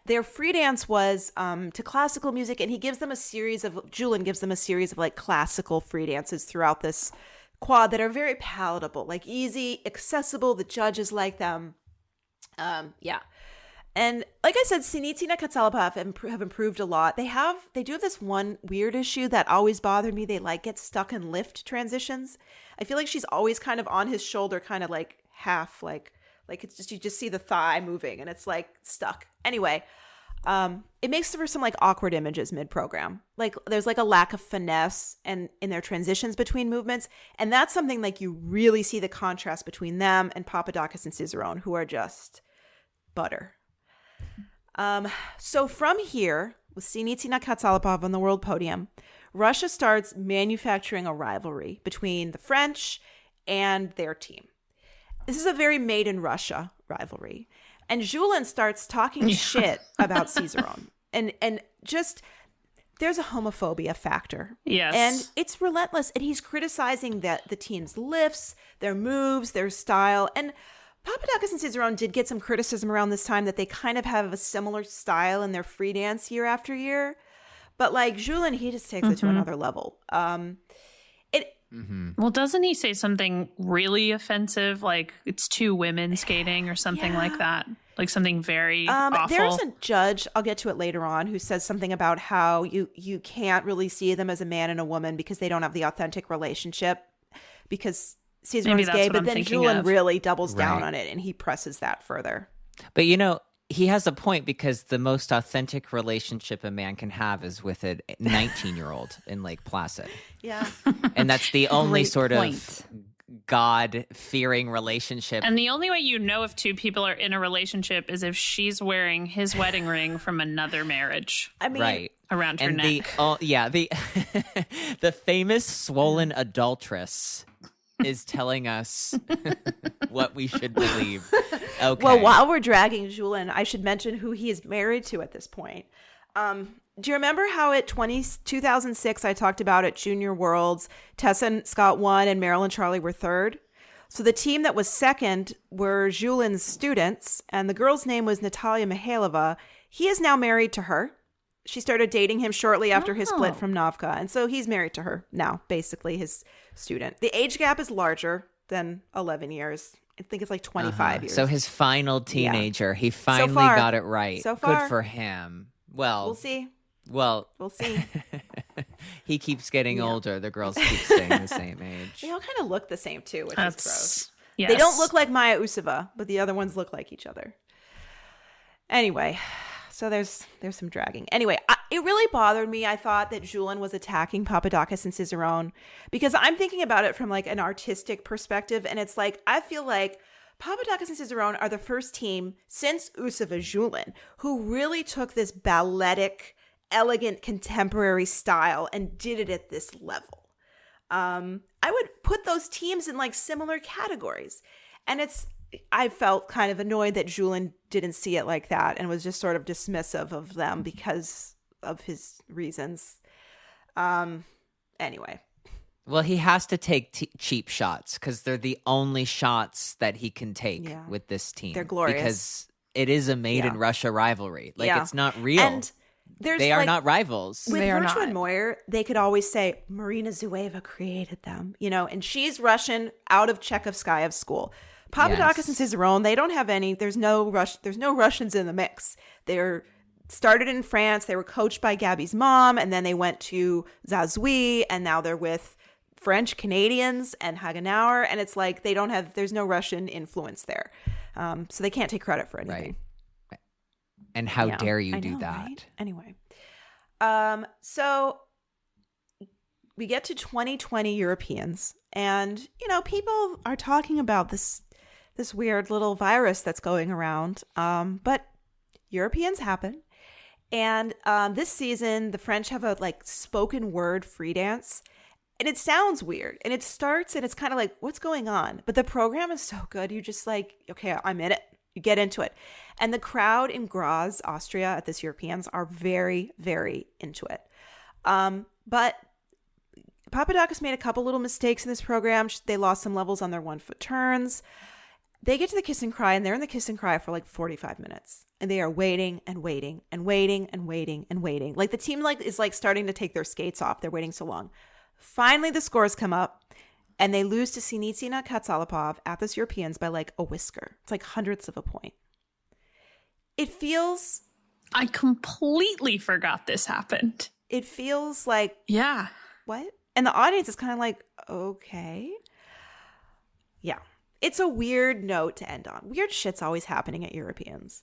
their free dance was to classical music, and Julin gives them a series of like classical free dances throughout this quad that are very palatable, like easy, accessible. The judges like them. And like I said, Sinitsina Katsalapov have improved a lot. They do have this one weird issue that always bothered me. They like get stuck in lift transitions. I feel like she's always kind of on his shoulder, kind of like half, like it's just, you just see the thigh moving and it's like stuck. Anyway, it makes for some like awkward images mid-program. Like there's like a lack of finesse and in their transitions between movements. And that's something like you really see the contrast between them and Papadakis and Cicerone, who are just butter. So from here, with Sinitsina Katsalapov on the world podium, Russia starts manufacturing a rivalry between the French and their team. This is a very made in Russia rivalry. And Julin starts talking shit about Cicerone. And just, there's a homophobia factor. Yes. And it's relentless. And he's criticizing the team's lifts, their moves, their style. And Papadakis and Cicerone did get some criticism around this time that they kind of have a similar style in their free dance year after year. But like Julin, he just takes it to another level. Well, doesn't he say something really offensive, like it's two women skating or something like that? Like something very awful. There's a judge, I'll get to it later on, who says something about how you can't really see them as a man and a woman because they don't have the authentic relationship, because Cicerone is gay, but then Julin really doubles down on it and he presses that further. But you know, he has a point, because the most authentic relationship a man can have is with a 19-year-old in Lake Placid. Yeah. And that's the only Great sort point. of God-fearing relationship. And the only way you know if two people are in a relationship is if she's wearing his wedding ring from another marriage I mean, right. around her And neck. the famous swollen adulteress is telling us what we should believe. Okay. Well, while we're dragging Julin, I should mention who he is married to at this point. Do you remember how at 2006 I talked about at Junior Worlds, Tessa and Scott won and Meryl and Charlie were third? So the team that was second were Julin's students, and the girl's name was Natalia Mihailova. He is now married to her. She started dating him shortly after his split from Novka, and so he's married to her now, basically his student. The age gap is larger than 11 years I think it's like 25 years. So his final teenager, he finally far. got it right. So far. Good for him. Well, We'll see. Well, We'll see. he keeps getting older. The girls keep staying the same age. They all kind of look the same too, which is gross. Yes. They don't look like Maya Usova, but the other ones look like each other. Anyway, so there's some dragging. Anyway, it really bothered me. I thought that Julien was attacking Papadakis and Cicerone because I'm thinking about it from like an artistic perspective, and it's like I feel like Papadakis and Cicerone are the first team since Usova Julien who really took this balletic, elegant, contemporary style and did it at this level. I would put those teams in like similar categories. And I felt kind of annoyed that Julien didn't see it like that and was just sort of dismissive of them because of his reasons. Anyway. Well, he has to take cheap shots because they're the only shots that he can take with this team. They're glorious. Because it is a made in Russia rivalry. Like, it's not real. And they are not rivals. With They are Virtue not. and Moyer, they could always say Marina Zueva created them, and she's Russian out of Chekhovskaya's school. Papadakis and Cicerone, they don't have any. There's no Russians in the mix. They're started in France. They were coached by Gabby's mom, and then they went to Zazui, and now they're with French Canadians and Hagenauer, and it's like there's no Russian influence there, so they can't take credit for anything. Right. And how dare you do that? Right? Anyway, so we get to 2020 Europeans, and people are talking about this weird little virus that's going around. But Europeans happen, and this season the French have a like spoken word free dance, and it sounds weird, and it starts, and it's kind of like, what's going on? But the program is so good, you just like, okay, I'm in it. You get into it. And the crowd in Graz, Austria at this Europeans are very, very into it. But Papadakis made a couple little mistakes in this program. They lost some levels on their 1-foot turns. They get to the kiss and cry, and they're in the kiss and cry for like 45 minutes. And they are waiting and waiting and waiting and waiting and waiting. Like the team is starting to take their skates off. They're waiting so long. Finally, the scores come up. And they lose to Sinitsina Katsalapov at this Europeans by like a whisker. It's like hundredths of a point. It feels... I completely forgot this happened. It feels like... Yeah. What? And the audience is kind of like, okay. Yeah. It's a weird note to end on. Weird shit's always happening at Europeans.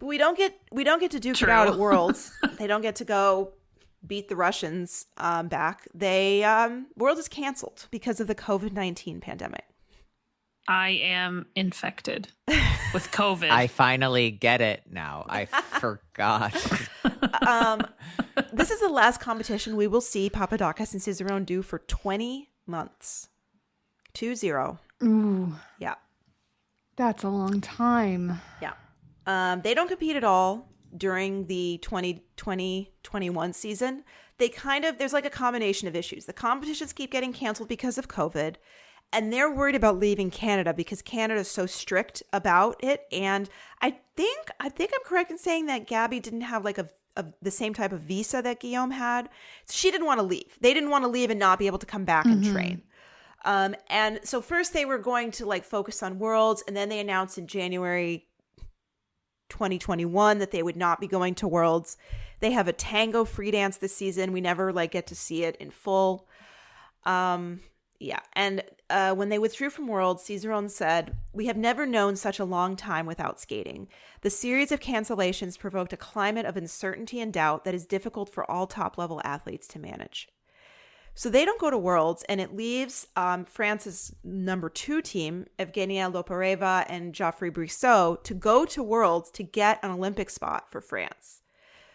But we don't get to duke it out at Worlds. They don't get to go beat the Russians back. World is canceled because of the COVID-19 pandemic. I am infected with COVID. I finally get it now. I forgot. This is the last competition we will see Papadakis and Cicerone do for 20 months. 2-0. Ooh, Yeah. that's a long time. Yeah. They don't compete at all during the 2020-21 season. There's like a combination of issues. The competitions keep getting canceled because of COVID, and they're worried about leaving Canada because Canada is so strict about it. And I think I'm correct in saying that Gabby didn't have like the same type of visa that Guillaume had. So she didn't want to leave. They didn't want to leave and not be able to come back and train. And so first they were going to like focus on Worlds, and then they announced in January 2021 that they would not be going to Worlds. They have a tango free dance this season. We never like get to see it in full. Yeah. And when they withdrew from Worlds, Cicerone said, "We have never known such a long time without skating. The series of cancellations provoked a climate of uncertainty and doubt that is difficult for all top-level athletes to manage." So they don't go to Worlds, and it leaves France's number 2 team, Evgenia Lopareva and Geoffrey Brissot, to go to Worlds to get an Olympic spot for France.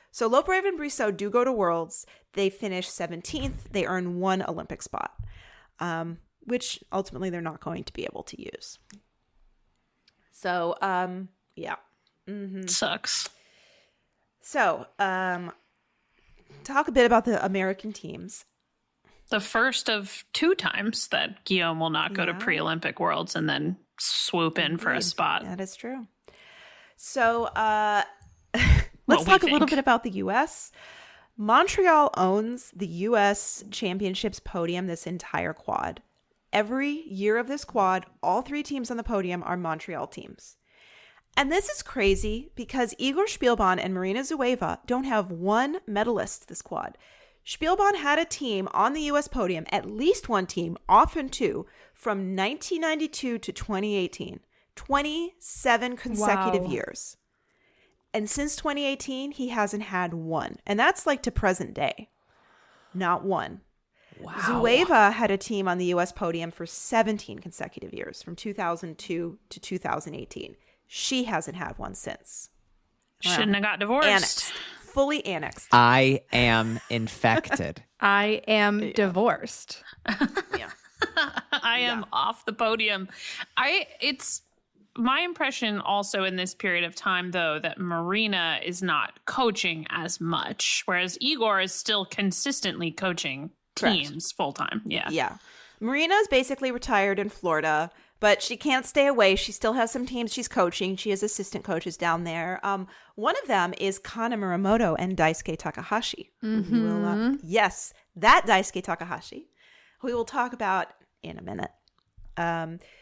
So Lopareva and Brissot do go to Worlds. They finish 17th. They earn 1 Olympic spot, which ultimately they're not going to be able to use. So, yeah. Mm-hmm. Sucks. So, talk a bit about the American teams. The first of 2 times that Guillaume will not go to pre-Olympic Worlds and then swoop in for a spot. That is true. So let's talk a little bit about the U.S. Montreal owns the U.S. Championships podium this entire quad. every year of this quad, all 3 teams on the podium are Montreal teams. And this is crazy because Igor Shpilban and Marina Zueva don't have one medalist this quad. Shpilban had a team on the U.S. podium, at least one team, often 2, from 1992 to 2018. 27 consecutive years. And since 2018, he hasn't had one. And that's like to present day. Not one. Wow. Zueva had a team on the U.S. podium for 17 consecutive years, from 2002 to 2018. She hasn't had one since. Shouldn't have got divorced. Annexed. Fully annexed. I am infected. I am divorced. Yeah. I am off the podium. It's my impression also in this period of time, though, that Marina is not coaching as much, whereas Igor is still consistently coaching teams full time. Yeah. Yeah. Marina's basically retired in Florida, but she can't stay away. She still has some teams she's coaching. She has assistant coaches down there. One of them is Kana Muramoto and Daisuke Takahashi. Yes, that Daisuke Takahashi, who we will talk about in a minute.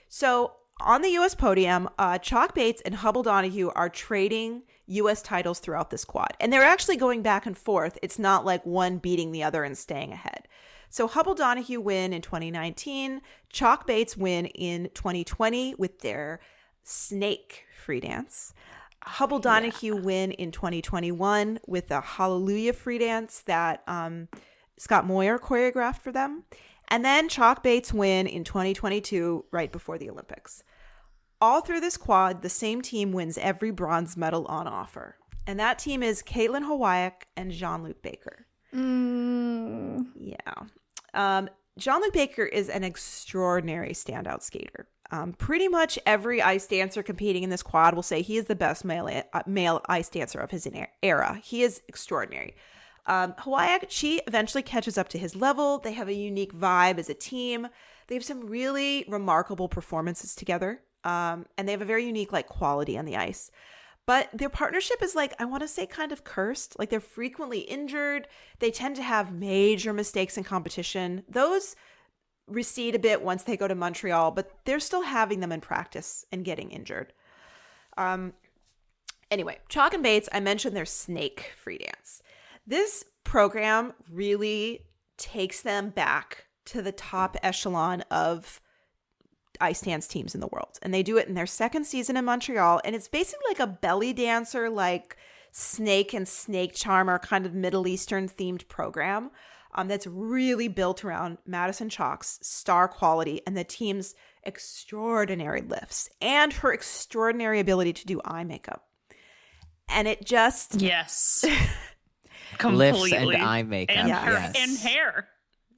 So on the U.S. podium, Chalk Bates and Hubble Donahue are trading U.S. titles throughout this quad. And they're actually going back and forth. It's not like one beating the other and staying ahead. So Hubble Donahue win in 2019. Chalk Bates win in 2020 with their snake free dance. Hubble Donahue win in 2021 with a Hallelujah free dance that Scott Moyer choreographed for them. And then Chalk Bates win in 2022 right before the Olympics. All through this quad, the same team wins every bronze medal on offer. And that team is Caitlin Hawayak and Jean-Luc Baker. Yeah. Jean-Luc Baker is an extraordinary standout skater. Pretty much every ice dancer competing in this quad will say he is the best male ice dancer of his era. He is extraordinary. Hawayak, she eventually catches up to his level. They have a unique vibe as a team. They have some really remarkable performances together. And they have a very unique quality on the ice. But their partnership is I want to say kind of cursed. They're frequently injured. They tend to have major mistakes in competition. Those recede a bit once they go to Montreal, but they're still having them in practice and getting injured. Anyway, Chalk and Bates, I mentioned their snake free dance. This program really takes them back to the top echelon of ice dance teams in the world. And they do it in their second season in Montreal. And it's basically like a belly dancer, snake and snake charmer kind of Middle Eastern themed program that's really built around Madison Chalk's star quality and the team's extraordinary lifts and her extraordinary ability to do eye makeup. And it just... Yes. Lifts and eye makeup. And, yes. and hair.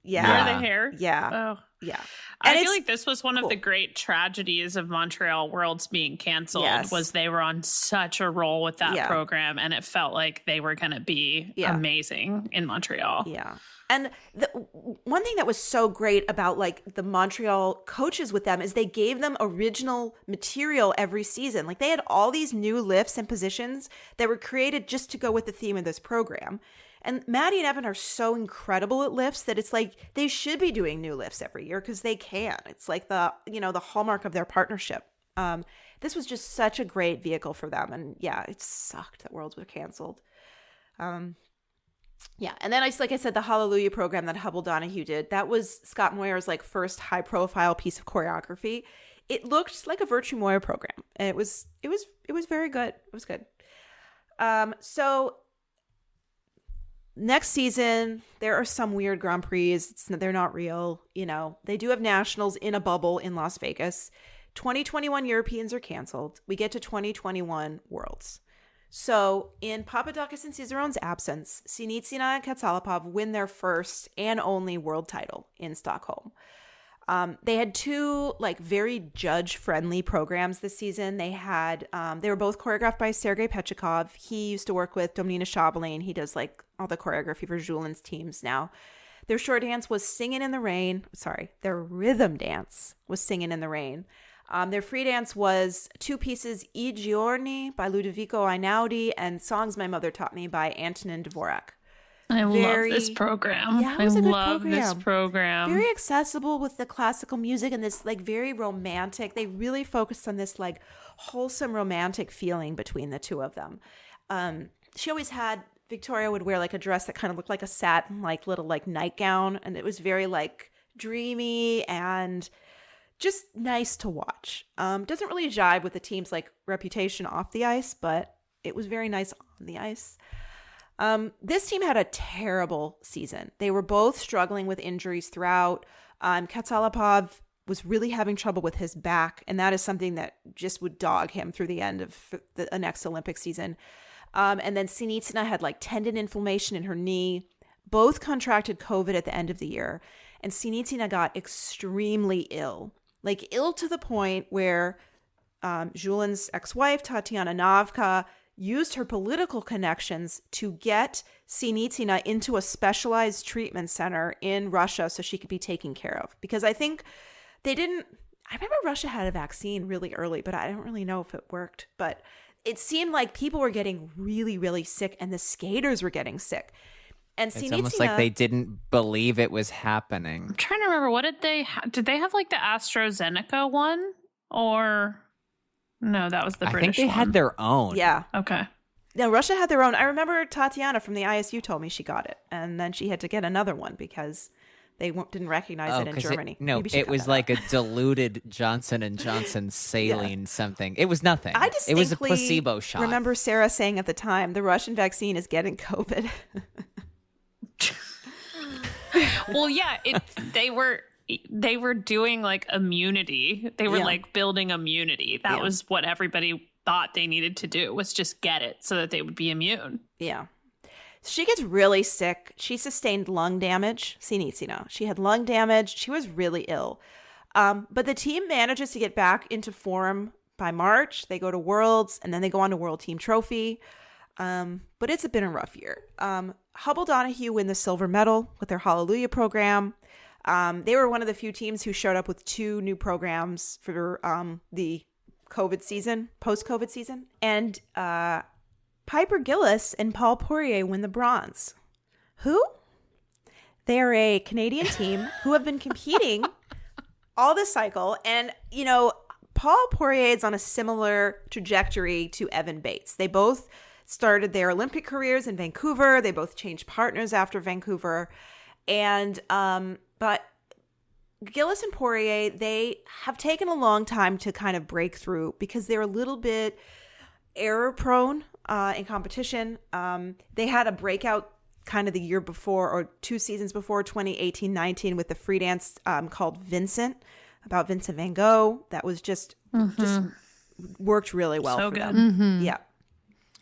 Yeah. The hair. Yeah. Oh. Yeah. I feel like this was one of the great tragedies of Montreal Worlds being canceled. Was they were on such a roll with that program, and it felt like they were going to be amazing in Montreal. Yeah. And the one thing that was so great about the Montreal coaches with them is they gave them original material every season. They had all these new lifts and positions that were created just to go with the theme of this program. And Maddie and Evan are so incredible at lifts that it's they should be doing new lifts every year because they can. It's the hallmark of their partnership. This was just such a great vehicle for them. And yeah, it sucked that Worlds were canceled. Yeah. And then like I said, the Hallelujah program that Hubble Donahue did, that was Scott Moyer's first high profile piece of choreography. It looked like a Virtue Moyer program. And it was very good. It was good. So next season, there are some weird Grand Prix. They're not real. They do have nationals in a bubble in Las Vegas. 2021 Europeans are canceled. We get to 2021 Worlds. So in Papadakis and Cizerone's absence, Sinitsina and Katsalapov win their first and only world title in Stockholm. They had two very judge-friendly programs this season. They were both choreographed by Sergei Pechikov. He used to work with Domnina Chabalin. He does all the choreography for Julin's teams now. Their short dance was Singin' in the Rain. Sorry, their rhythm dance was Singin' in the Rain. Their free dance was two pieces, I Giorni by Ludovico Einaudi and Songs My Mother Taught Me by Antonin Dvorak. I Very- love this program. Yeah, it was a good love this program. program. Very accessible with the classical music and this like very romantic. They really focused on this like wholesome romantic feeling between the two of them. She always had, Victoria would wear like a dress that kind of looked like a satin like little like nightgown, and it was very like dreamy and just nice to watch. Doesn't really jive with the team's like reputation off the ice, but it was very nice on the ice. This team had a terrible season. They were both struggling with injuries throughout. Katsalapov was really having trouble with his back, and that is something that just would dog him through the end of the next Olympic season. And then Sinitsina had like tendon inflammation in her knee. Both contracted COVID at the end of the year, and Sinitsina got extremely ill, like ill to the point where Julin's ex-wife, Tatiana Navka, used her political connections to get Sinitsina into a specialized treatment center in Russia so she could be taken care of. Because I think I remember Russia had a vaccine really early, but I don't really know if it worked. But it seemed like people were getting really, really sick, and the skaters were getting sick. And It's Sinitsina, almost like they didn't believe it was happening. I'm trying to remember, what did they did they have like the AstraZeneca one, or no, that was the I British think they one. had their own. yeah. Okay. No, Russia had their own. I remember Tatiana from the ISU told me she got it, and then she had to get another one because they didn't recognize it in 'cause Germany. no, Maybe she it got was that like out. a diluted Johnson & Johnson saline something. It was nothing. I It distinctly was a placebo shot. remember Sarah saying at the time, the Russian vaccine is getting COVID. Well, yeah, they were doing like immunity. They were Yeah. like building immunity. That Yeah. was what everybody thought they needed to do, was just get it so that they would be immune. Yeah. She gets really sick. She sustained lung damage. Sinitsina. She had lung damage. She was really ill. But the team manages to get back into form by March. They go to Worlds, and then they go on to World Team Trophy. But it's been a rough year. Hubble Donahue win the silver medal with their Hallelujah program. They were one of the few teams who showed up with 2 new programs for the COVID season, post-COVID season. And Piper Gillis and Paul Poirier win the bronze. Who? They are a Canadian team who have been competing all this cycle. And, you know, Paul Poirier is on a similar trajectory to Evan Bates. They both started their Olympic careers in Vancouver. They both changed partners after Vancouver. And, but Gillis and Poirier, they have taken a long time to kind of break through because they're a little bit error prone in competition. They had a breakout kind of the year before, or 2 seasons before, 2018-19, with the free dance called Vincent, about Vincent van Gogh. That was just worked really well So for good. them. Yeah.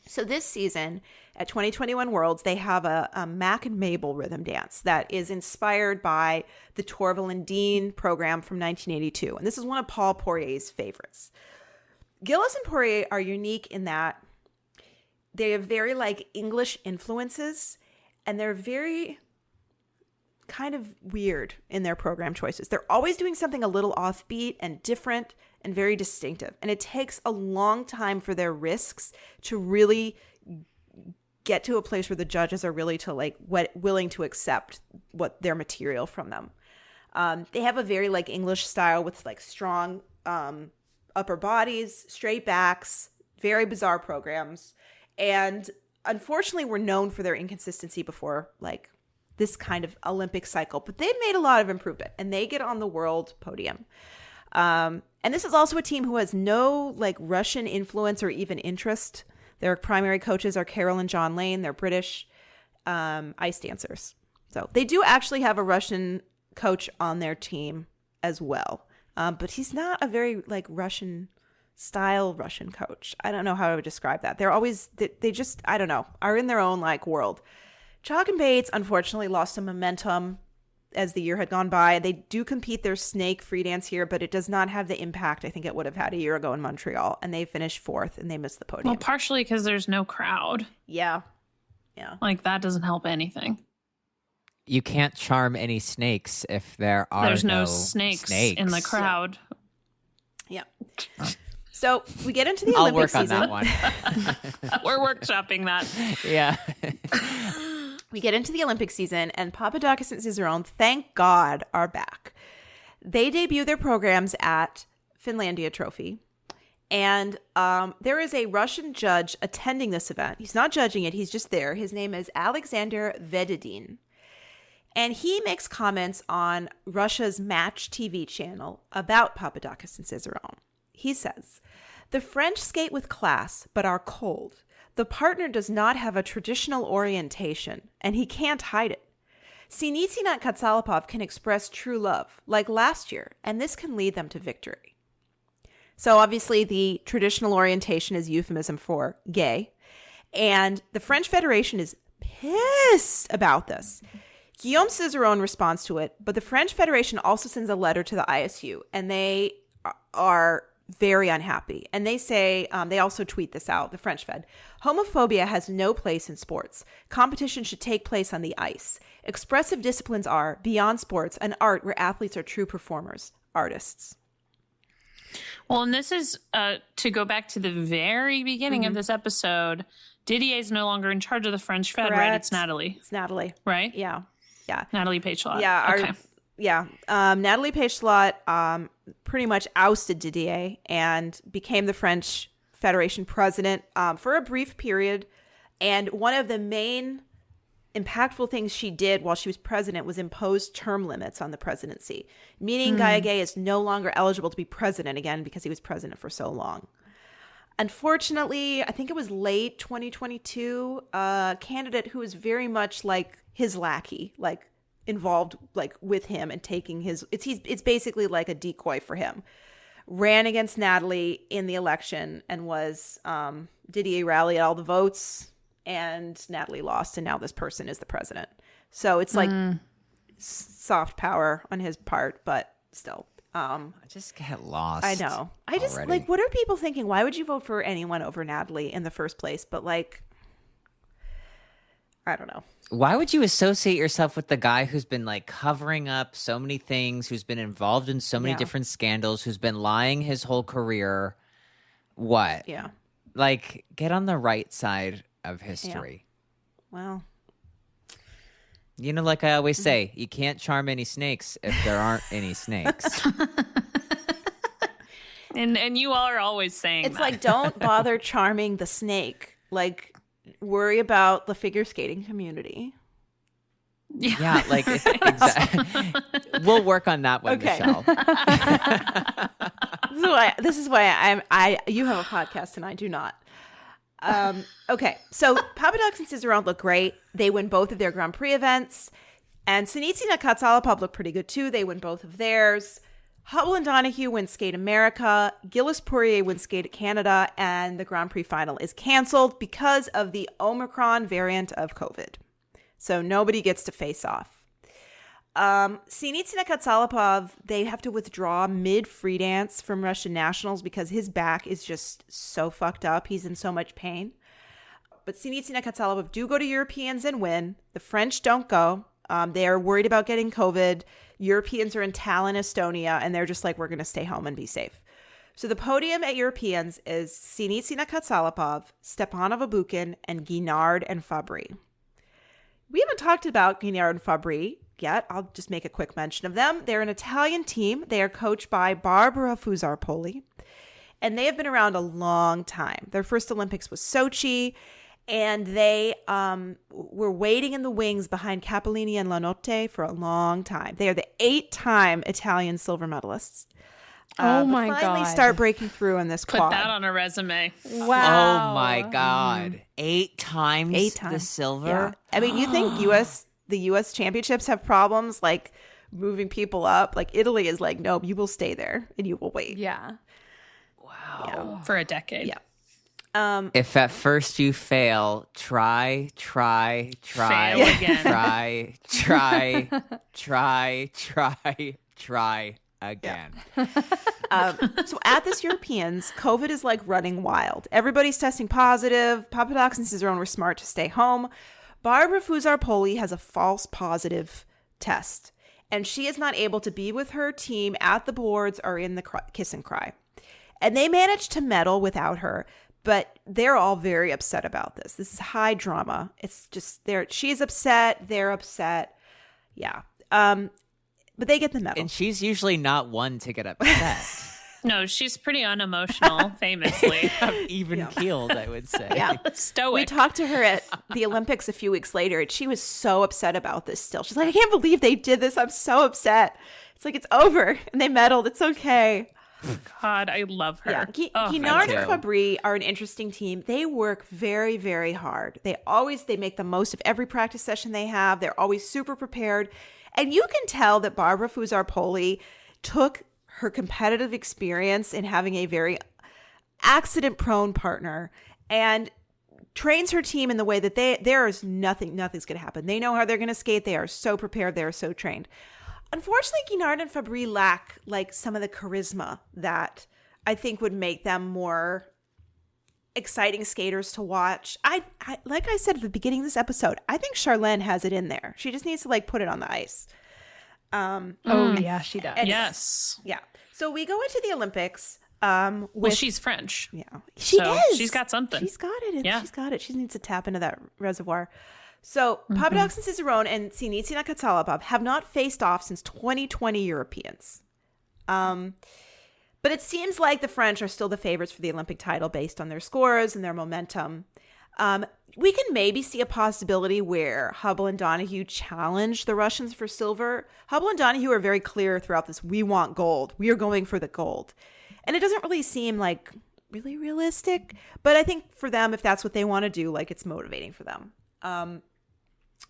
So this season at 2021 Worlds, they have a Mac and Mabel rhythm dance that is inspired by the Torval and Dean program from 1982. And this is one of Paul Poirier's favorites. Gillis and Poirier are unique in that they have very like English influences, and they're very kind of weird in their program choices. They're always doing something a little offbeat and different and very distinctive. And it takes a long time for their risks to really get to a place where the judges are really willing to accept what their material from them. They have a very like English style with like strong upper bodies, straight backs, very bizarre programs. And unfortunately, we're known for their inconsistency before like this kind of Olympic cycle. But they've made a lot of improvement, and they get on the world podium. And this is also a team who has no like Russian influence or even interest. Their primary coaches are Carol and John Lane. They're British ice dancers. So they do actually have a Russian coach on their team as well. But he's not a very like Russian style Russian coach. I don't know how I would describe that. They're always, they just, I don't know, are in their own like world. Chalk and Bates unfortunately lost some momentum as the year had gone by. They do compete their snake free dance here, but it does not have the impact I think it would have had a year ago in Montreal. And they finished 4th, and they missed the podium. Well, partially because there's no crowd. Yeah. Like that doesn't help anything. You can't charm any snakes if there are There's no snakes in the crowd. Yeah. So we get into the I'll Olympic work on season. that one. We're workshopping that. Yeah. We get into the Olympic season, and Papadakis and Cicerone, thank God, are back. They debut their programs at Finlandia Trophy. And there is a Russian judge attending this event. He's not judging it. He's just there. His name is Alexander Vededin. And he makes comments on Russia's Match TV channel about Papadakis and Cicerone. He says, "The French skate with class, but are cold. The partner does not have a traditional orientation, and he can't hide it. Sinitsina and Katsalapov can express true love, like last year, and this can lead them to victory." So obviously the traditional orientation is euphemism for gay. And the French Federation is pissed about this. Guillaume Cicerone responds to it, but the French Federation also sends a letter to the ISU, and they are very unhappy. And they say, they also tweet this out, the French Fed, "Homophobia has no place in sports. Competition should take place on the ice. Expressive disciplines are, beyond sports, an art where athletes are true performers, artists." Well, and this is to go back to the very beginning of this episode. Didier is no longer in charge of the French Fed, right? It's Natalie. It's Natalie. Right? Yeah. Natalie Page-Shalot. Yeah. Natalie Page-Shalot pretty much ousted Didier and became the French Federation president for a brief period. And one of the main impactful things she did while she was president was impose term limits on the presidency, meaning Gallagher is no longer eligible to be president again because he was president for so long. Unfortunately, I think it was late 2022, a candidate who was very much like his lackey, like involved like with him and taking his, it's basically like a decoy for him, ran against Natalie in the election and was, Didier rallied all the votes, and Natalie lost, and now this person is the president. So it's like soft power on his part, but still. I just get lost. I know. I just already. like, what are people thinking? Why would you vote for anyone over Natalie in the first place? But like, I don't know. Why would you associate yourself with the guy who's been like covering up so many things, who's been involved in so many different scandals, who's been lying his whole career? What? Yeah. Like, get on the right side of history. Well, you know, like I always say, you can't charm any snakes if there aren't any snakes. And you all are always saying it's that. like, don't bother charming the snake. Like, worry about the figure skating community. Yeah, like exactly. We'll work on that one, Okay. Michelle. This is why you have a podcast and I do not. Okay, so Papadakis and Cicerone look great. They win both of their Grand Prix events. And Sinitsina and Katsalapov look pretty good too. They win both of theirs. Hubble and Donahue win Skate America. Gilles Poirier wins Skate Canada. And the Grand Prix final is canceled because of the Omicron variant of COVID. So nobody gets to face off. Sinitsina Katsalapov, they have to withdraw mid-free dance from Russian nationals because his back is just so fucked up. He's in so much pain. But Sinitsina Katsalapov do go to Europeans and win. The French don't go. They are worried about getting COVID. Europeans are in Tallinn, Estonia, and they're just like, we're going to stay home and be safe. So the podium at Europeans is Sinitsina Katsalapov, Stepanov Abukin, and Guinard and Fabry. We haven't talked about Guinard and Fabry yet. I'll just make a quick mention of them. They're an Italian team. They are coached by Barbara Fusar-Poli, and they have been around a long time. Their first Olympics was Sochi, and they were waiting in the wings behind Capellini and Lanotte for a long time. They are the 8-time Italian silver medalists. Oh my but finally God. start breaking through in this Put quad. that on a resume. Wow. Oh my God. 8 times, 8 times the silver? Yeah. I mean, you think the U.S. championships have problems like moving people up? Like Italy is like, no, you will stay there and you will wait. Yeah. Wow. For a decade. Yeah. If at first you fail, try Fail again. try again. So at this Europeans, COVID is like running wild. Everybody's testing positive. Papadakis and Cicerone were smart to stay home. Barbara Fusar-Poli has a false positive test, and she is not able to be with her team at the boards or in the kiss and cry. And they managed to medal without her. But they're all very upset about this. This is high drama. It's just she's upset, they're upset. Yeah. But they get the medal. And she's usually not one to get upset. No, she's pretty unemotional, famously. Even keeled, I would say. Yeah. Stoic. We talked to her at the Olympics a few weeks later, and she was so upset about this still. She's like, I can't believe they did this. I'm so upset. It's like, it's over. And they medaled. It's okay. God, I love her. Yeah. Oh, Guinard me and too. Fabry are an interesting team. They work very, very hard. They make the most of every practice session they have. They're always super prepared. And you can tell that Barbara Fusar-Poli took her competitive experience in having a very accident-prone partner and trains her team in the way that nothing's going to happen. They know how they're going to skate. They are so prepared. They are so trained. Unfortunately, Guinard and Fabry lack like some of the charisma that I think would make them more exciting skaters to watch. I like I said at the beginning of this episode, I think Charlene has it in there. She just needs to like put it on the ice. Oh yeah, she does. Yes. Yeah. So we go into the Olympics. Well, With, she's French. yeah, she So is. she's got something. She's got it. Yeah. She's got it. She needs to tap into that reservoir. So Papadakis and Cicerone and Sinitsina Katsalapov have not faced off since 2020 Europeans. But it seems like the French are still the favorites for the Olympic title based on their scores and their momentum. We can maybe see a possibility where Hubble and Donahue challenge the Russians for silver. Hubble and Donahue are very clear throughout this. We want gold. We are going for the gold. And it doesn't really seem like really realistic. But I think for them, if that's what they want to do, like it's motivating for them.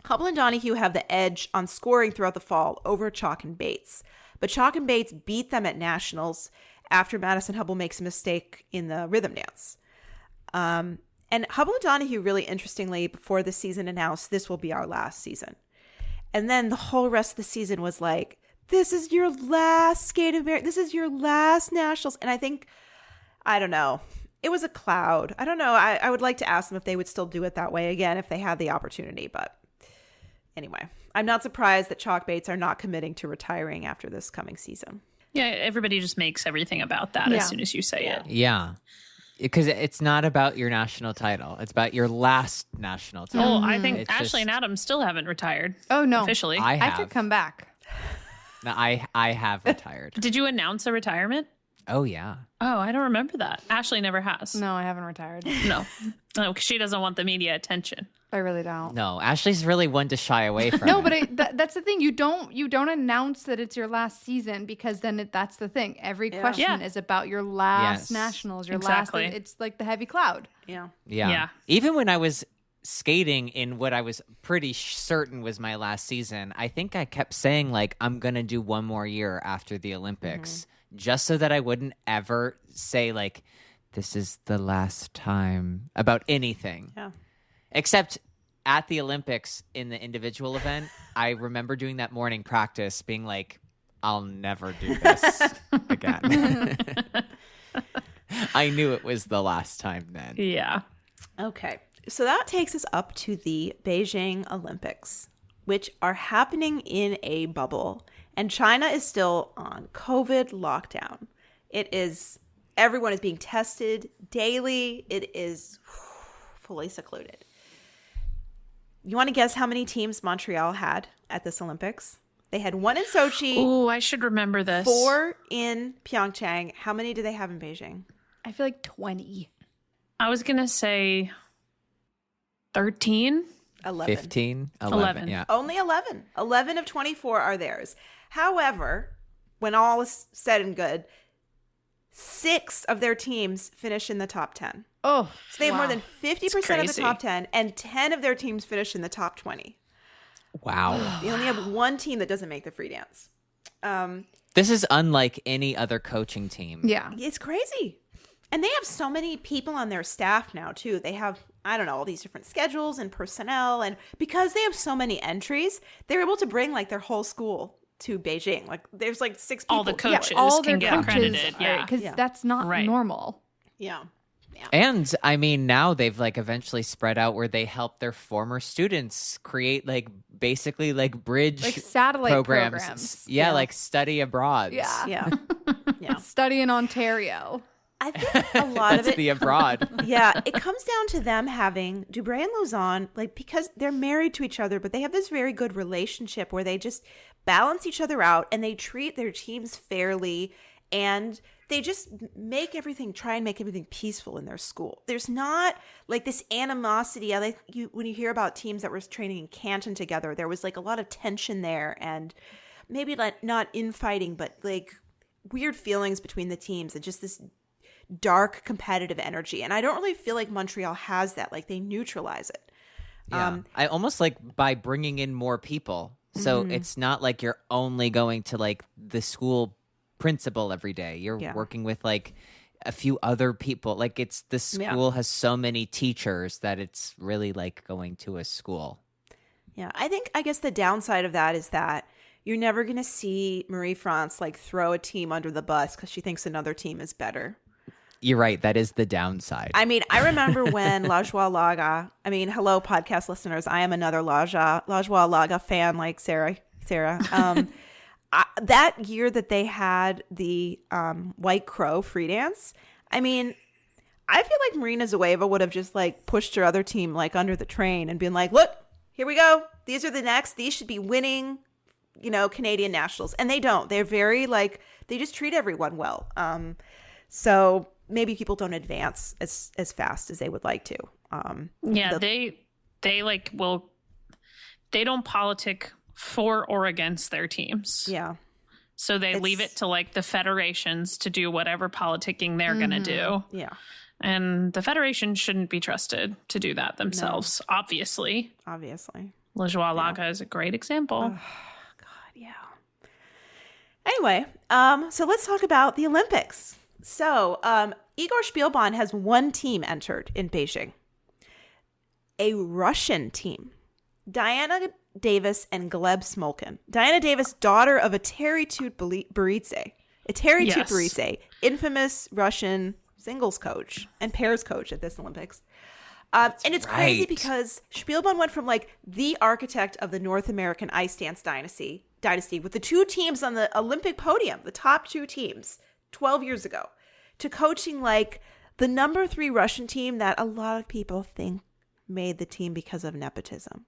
Hubble and Donahue have the edge on scoring throughout the fall over Chalk and Bates. But Chalk and Bates beat them at nationals after Madison Hubble makes a mistake in the rhythm dance. And Hubble and Donahue really interestingly, before the season announced, this will be our last season. And then the whole rest of the season was like, this is your last skate America. This is your last nationals. And I think, I don't know, it was a cloud. I don't know. I would like to ask them if they would still do it that way again if they had the opportunity. But anyway, I'm not surprised that Chalk Bates are not committing to retiring after this coming season. Yeah, everybody just makes everything about that Yeah. as soon as you say it. Yeah. Because it's not about your national title. It's about your last national title. Oh, I think It's Ashley just- and Adam still haven't retired. Oh no, Officially. I I have. could come back. No, I have retired. Did you announce a retirement? Oh, yeah. Oh, I don't remember that. Ashley never has. No, I haven't retired. No, because she doesn't want the media attention. I really don't. No, Ashley's really one to shy away from. No, it. but that's the thing. You don't announce that it's your last season because then that's the thing. Every question Yeah. is about your last Yes. nationals. Your Exactly. last. It's like the heavy cloud. Yeah. Yeah. Yeah. Even when I was skating in what I was pretty certain was my last season, I think I kept saying, like, I'm going to do one more year after the Olympics, just so that I wouldn't ever say, like, this is the last time about anything. Yeah. Except at the Olympics in the individual event, I remember doing that morning practice being like, I'll never do this again. I knew it was the last time then. Yeah. Okay. So that takes us up to the Beijing Olympics, which are happening in a bubble. And China is still on COVID lockdown. Everyone is being tested daily. It is fully secluded. You want to guess how many teams Montreal had at this Olympics? They had 1 in Sochi, Oh, I should remember this. 4 in Pyeongchang. How many do they have in Beijing? I feel like 20. I was going to say 13. 11. 15? 11. Yeah. Only 11. 11 of 24 are theirs. However, when all is said and good, 6 of their teams finish in the top 10. Oh, So they have more than 50% of the crazy. top 10, and 10 of their teams finish in the top 20. Wow. They only have one team that doesn't make the free dance. This is unlike any other coaching team. Yeah. It's crazy. And they have so many people on their staff now, too. They have, I don't know, all these different schedules and personnel. And because they have so many entries, they're able to bring like their whole school to Beijing. Like there's like 6 people. All the coaches all can their get coaches accredited. Yeah. because Yeah. that's not Right. normal. Yeah. And I mean, now they've like eventually spread out where they help their former students create like basically like bridge Like satellite programs. programs. Yeah, Yeah. like study abroad. Yeah. Yeah. Yeah. Study in Ontario. I think a lot That's of it. the abroad. Yeah, it comes down to them having Dubreuil and Lausanne, like, because they're married to each other, but they have this very good relationship where they just balance each other out and they treat their teams fairly, and they just try and make everything peaceful in their school. There's not like this animosity. When you hear about teams that were training in Canton together, there was like a lot of tension there, and maybe like not infighting, but like weird feelings between the teams and just this dark competitive energy. And I don't really feel like Montreal has that. Like, they neutralize it. Yeah. I almost like by bringing in more people. So it's not like you're only going to like the school principal every day. You're working with like a few other people. Like, it's the school has so many teachers that it's really like going to a school. Yeah. I guess the downside of that is that you're never going to see Marie-France like throw a team under the bus because she thinks another team is better. You're right. That is the downside. I mean, I remember when La Joie Laga, hello, podcast listeners. I am another La Joie Laga fan like Sarah. That year that they had the White Crow free dance, I mean, I feel like Marina Zueva would have just like pushed her other team like under the train and been like, look, here we go. These are the next. These should be winning, Canadian nationals. And they don't. They're very like, they just treat everyone well. So maybe people don't advance as fast as they would like to. They don't politic for or against their teams. Yeah. So they leave it to like the federations to do whatever politicking they're going to do. Yeah. And the federation shouldn't be trusted to do that themselves, obviously. La Joie Laga is a great example. Yeah. Anyway, so let's talk about the Olympics. So, Igor Spielban has one team entered in Beijing. A Russian team. Diana Davis and Gleb Smolkin. Diana Davis, daughter of Eteri Tut-Beridze. Eteri Tut-Beridze, infamous Russian singles coach and pairs coach at this Olympics. And it's crazy because Spielban went from like the architect of the North American ice dance dynasty with the two teams on the Olympic podium, the top two teams, 12 years ago, to coaching like the number 3 Russian team that a lot of people think made the team because of nepotism.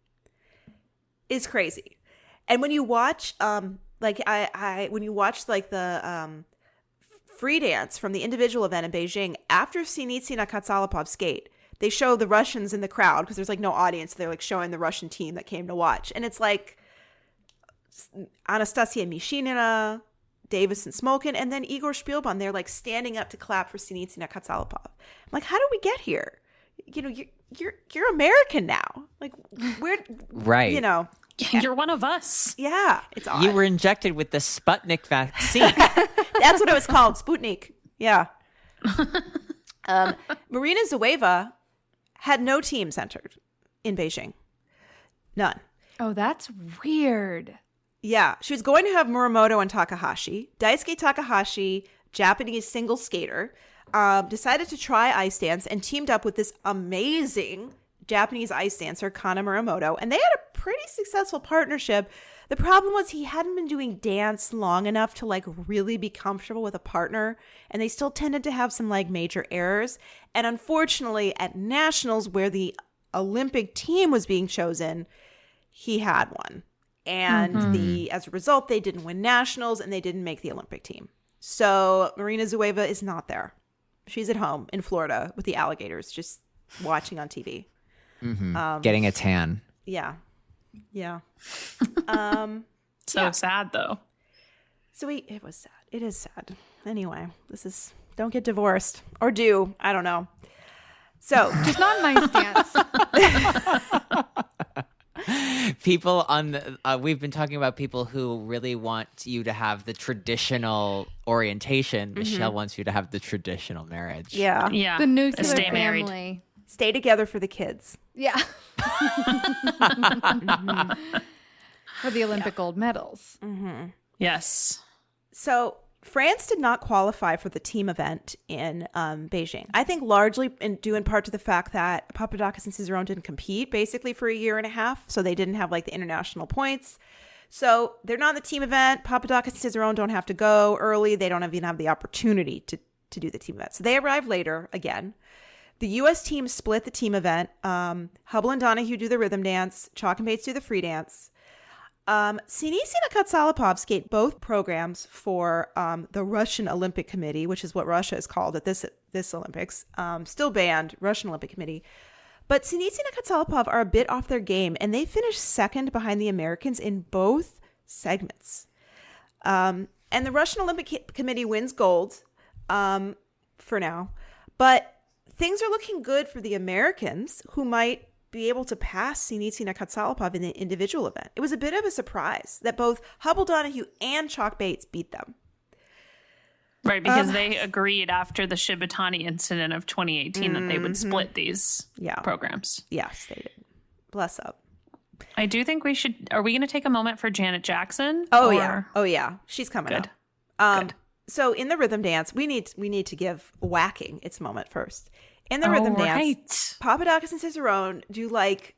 Is crazy. And when you watch when you watch like the free dance from the individual event in Beijing, after Sinitsina Katsalapov skate, they show the Russians in the crowd because there's like no audience. They're like showing the Russian team that came to watch. And it's like Anastasia Mishinina, Davis and Smolkin, and then Igor Spielban. They're like standing up to clap for Sinitsina Katsalapov. I'm like, how did we get here? You're American now. Like, we're right. You're one of us. Yeah, it's odd. You were injected with the Sputnik vaccine. That's what it was called, Sputnik. Yeah. Marina Zueva had no teams entered in Beijing. None. Oh, that's weird. Yeah. She was going to have Muramoto and Takahashi. Daisuke Takahashi, Japanese single skater, decided to try ice dance and teamed up with this amazing Japanese ice dancer, Kana Muramoto. And they had a pretty successful partnership. The problem was he hadn't been doing dance long enough to like really be comfortable with a partner. And they still tended to have some like major errors. And unfortunately at nationals where the Olympic team was being chosen, he had one. And as a result, they didn't win nationals and they didn't make the Olympic team. So Marina Zueva is not there. She's at home in Florida with the alligators, just watching on TV. Getting a tan. Yeah. Sad though. It was sad. It is sad. Anyway, don't get divorced or do. I don't know. So Just not in my stance. People we've been talking about people who really want you to have the traditional orientation. Michelle wants you to have the traditional marriage. yeah. Yeah. The nuclear Stay family. married. Stay together for the kids. Yeah. For the Olympic gold medals. Yes. So France did not qualify for the team event in Beijing. I think largely due in part to the fact that Papadakis and Cizeron didn't compete basically for a year and a half. So they didn't have like the international points. So they're not in the team event. Papadakis and Cizeron don't have to go early. They don't even have the opportunity to do the team event. So they arrived later again. The U.S. team split the team event. Hubble and Donahue do the rhythm dance. Chalk and Bates do the free dance. Sinitsina and Katsalapov skate both programs for the Russian Olympic Committee, which is what Russia is called at this Olympics. Still banned, Russian Olympic Committee. But Sinitsina and Katsalapov are a bit off their game, and they finished second behind the Americans in both segments. And the Russian Olympic Committee wins gold for now. But things are looking good for the Americans, who might be able to pass Sinitsina and Katsalapov in the individual event. It was a bit of a surprise that both Hubble Donahue and Chalk Bates beat them. Right, because they agreed after the Shibatani incident of 2018 that they would split these programs. Yes, they did. Bless up. I do think we should. Are we going to take a moment for Janet Jackson? Oh yeah, she's coming Good. up. Good. So in the rhythm dance, we need to give whacking its moment first. In the rhythm dance, Papadakis and Cicerone do like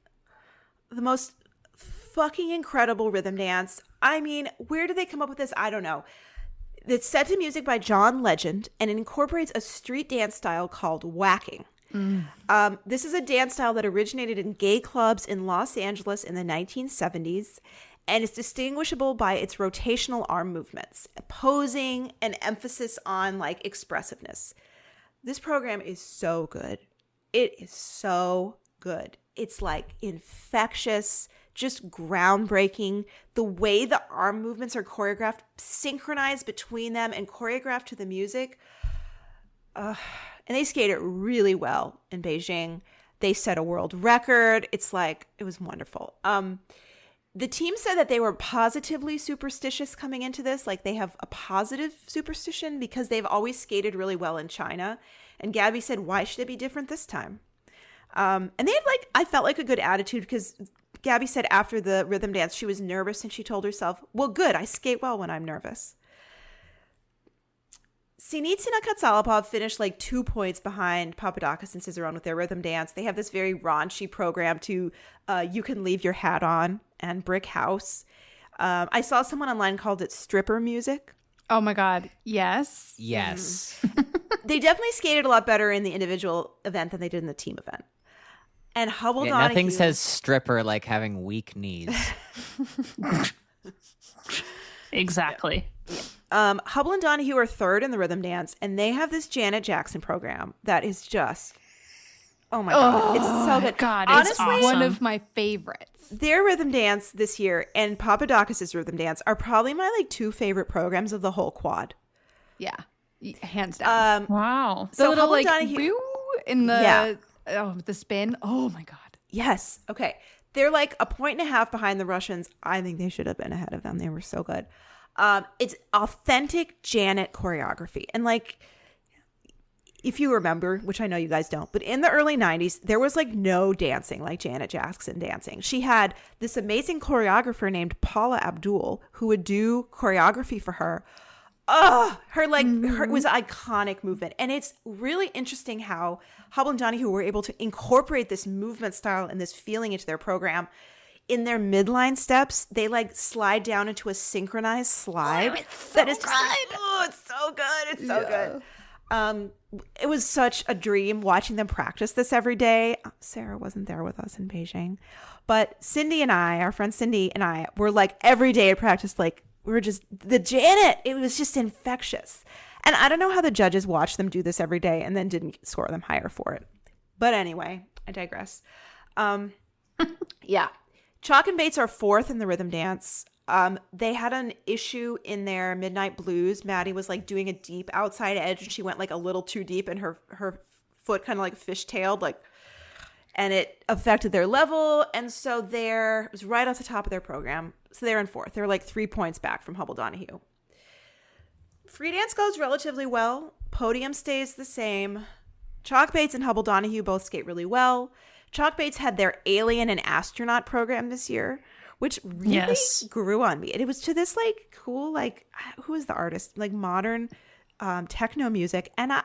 the most fucking incredible rhythm dance. I mean, where did they come up with this? I don't know. It's set to music by John Legend, and it incorporates a street dance style called whacking. This is a dance style that originated in gay clubs in Los Angeles in the 1970s, and it's distinguishable by its rotational arm movements, posing, and emphasis on like expressiveness. This program is so good. It is so good. It's like infectious, just groundbreaking. The way the arm movements are choreographed, synchronized between them and choreographed to the music. And they skated really well in Beijing. They set a world record. It's like, it was wonderful. The team said that they were positively superstitious coming into this. Like they have a positive superstition because they've always skated really well in China. And Gabby said, why should it be different this time? And they had like, I felt like a good attitude because Gabby said after the rhythm dance, she was nervous and she told herself, well, good, I skate well when I'm nervous. Sinitsina Katsalapov finished like 2 points behind Papadakis and Cicerone with their rhythm dance. They have this very raunchy program to You Can Leave Your Hat On and Brick House. I saw someone online called it stripper music. Oh my God. Yes. Yes. They definitely skated a lot better in the individual event than they did in the team event. And Hubble Donahue. Nothing says stripper like having weak knees. Exactly. Hubble and Donahue are third in the rhythm dance, and they have this Janet Jackson program that is just, oh my God, it's so good. God, honestly, it's awesome. One of my favorites. Their rhythm dance this year and Papadakis' rhythm dance are probably my like two favorite programs of the whole quad. Yeah, hands down. Wow. The So little Hubble and like Donahue, woo in the the spin. Oh my God. yes, okay, they're like a point and a half behind the Russians. I think they should have been ahead of them. They were so good. It's authentic Janet choreography. And like, if you remember, which I know you guys don't, but in the early 90s, there was like no dancing like Janet Jackson dancing. She had this amazing choreographer named Paula Abdul who would do choreography for her. Her was an iconic movement. And it's really interesting how Hubble and Donahue were able to incorporate this movement style and this feeling into their program. In their midline steps, they like slide down into a synchronized slide. That is just like, oh, it's so good. It's so good. It was such a dream watching them practice this every day. Sarah wasn't there with us in Beijing, but Cindy and I, our friend Cindy and I, were like every day at practice, like we were just the Janet. It was just infectious. And I don't know how the judges watched them do this every day and then didn't score them higher for it. But anyway, I digress. Yeah. Chalk and Bates are fourth in the rhythm dance. They had an issue in their Midnight Blues. Maddie was like doing a deep outside edge and she went like a little too deep and her foot kind of like fishtailed, like, and it affected their level. And so it was right off the top of their program. So they're in fourth. They're like 3 points back from Hubble Donahue. Free dance goes relatively well. Podium stays the same. Chalk Bates and Hubble Donahue both skate really well. Chalk Bates had their alien and astronaut program this year, which really grew on me. And it was to this like cool, like, who is the artist? Like modern techno music. And I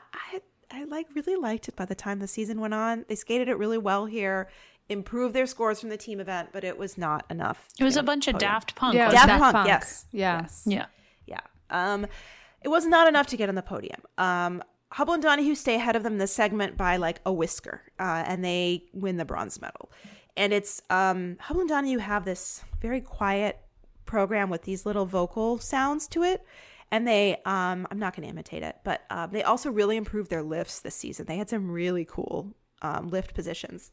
like really liked it by the time the season went on. They skated it really well here, improved their scores from the team event, but it was not enough. It was a bunch of Daft Punk. Yeah, Daft Daft Punk, Punk. yes. Yeah. Yes. Yeah. Yeah. It was not enough to get on the podium. Hubble and Donahue stay ahead of them in the segment by like a whisker, and they win the bronze medal. And it's Hubble and Donahue have this very quiet program with these little vocal sounds to it. And they, I'm not going to imitate it, but they also really improved their lifts this season. They had some really cool lift positions.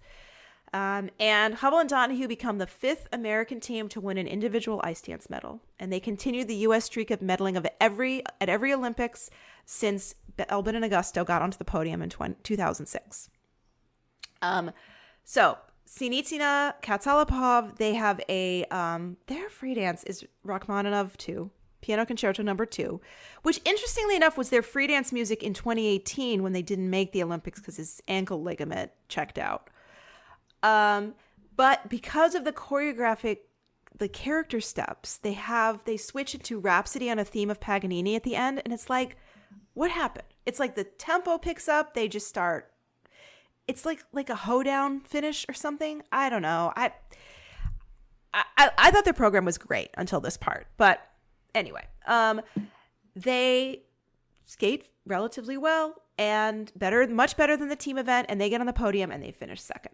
And Hubble and Donahue become the 5th American team to win an individual ice dance medal. And they continue the U.S. streak of medaling at every Olympics since Elbin and Augusto got onto the podium in 2006. So Sinitsina, Katsalapov, they have a, their free dance is Rachmaninoff 2, Piano Concerto No. 2, which interestingly enough was their free dance music in 2018 when they didn't make the Olympics because his ankle ligament checked out. But because of the character steps, they switch it to Rhapsody on a theme of Paganini at the end. And it's like, what happened? It's like the tempo picks up. They just start. It's like a hoedown finish or something. I don't know. I thought their program was great until this part. But anyway, they skate relatively well and much better than the team event. And they get on the podium and they finish second.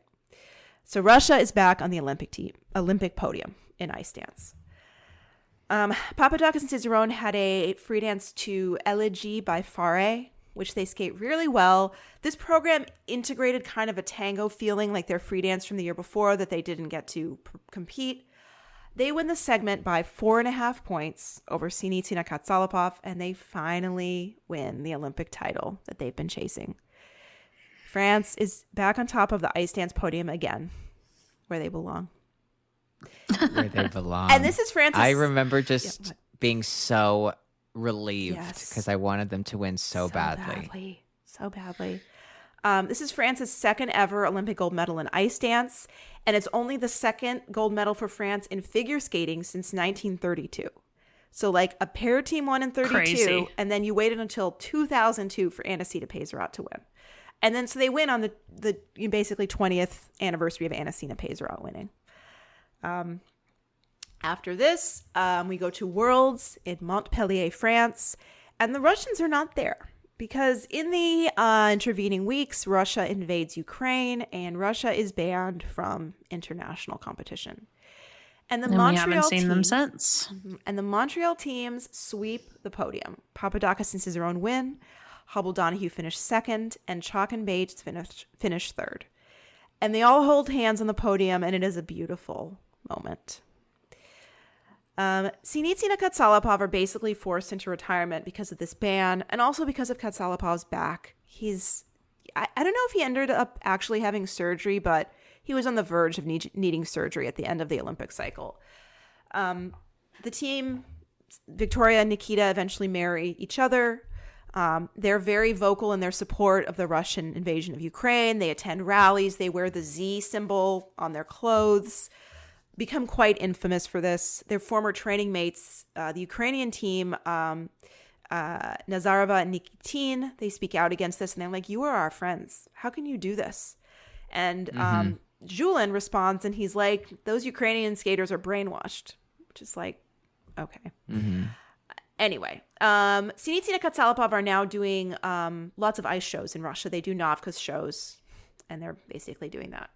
So Russia is back on the Olympic podium in ice dance. Papadakis and Cicerone had a free dance to Elegy by Faré, which they skate really well. This program integrated kind of a tango feeling like their free dance from the year before that they didn't get to compete. They win the segment by 4.5 points over Sinitsina Katsalapov, and they finally win the Olympic title that they've been chasing. France is back on top of the ice dance podium again, where they belong. Where they belong. And this is France's... I remember just being so relieved because I wanted them to win so badly. So badly. This is France's second ever Olympic gold medal in ice dance, and it's only the second gold medal for France in figure skating since 1932. So like a pair team won in 32, Crazy. and then you waited until 2002 for Anasita Peizerat to win. And then so they win on the basically 20th anniversary of Anasina Peizerat winning. After this, we go to Worlds in Montpellier, France. And the Russians are not there because in the intervening weeks, Russia invades Ukraine and Russia is banned from international competition. And we haven't seen them since. And the Montreal teams sweep the podium. Papadakis and Cicerone win. Hubble Donahue finished second, and Chalk and Bates finished third. And they all hold hands on the podium, and it is a beautiful moment. Sinitsina and Katsalapov are basically forced into retirement because of this ban, and also because of Katsalapov's back. I don't know if he ended up actually having surgery, but he was on the verge of needing surgery at the end of the Olympic cycle. The team, Victoria and Nikita, eventually marry each other. They're very vocal in their support of the Russian invasion of Ukraine. They attend rallies. They wear the Z symbol on their clothes, become quite infamous for this. Their former training mates, the Ukrainian team, Nazarova and Nikitin, they speak out against this. And they're like, you are our friends. How can you do this? And Julin responds and he's like, those Ukrainian skaters are brainwashed, which is like, okay. Mm-hmm. Anyway, Sinitsina and Katsalapov are now doing lots of ice shows in Russia. They do Novka shows, and they're basically doing that.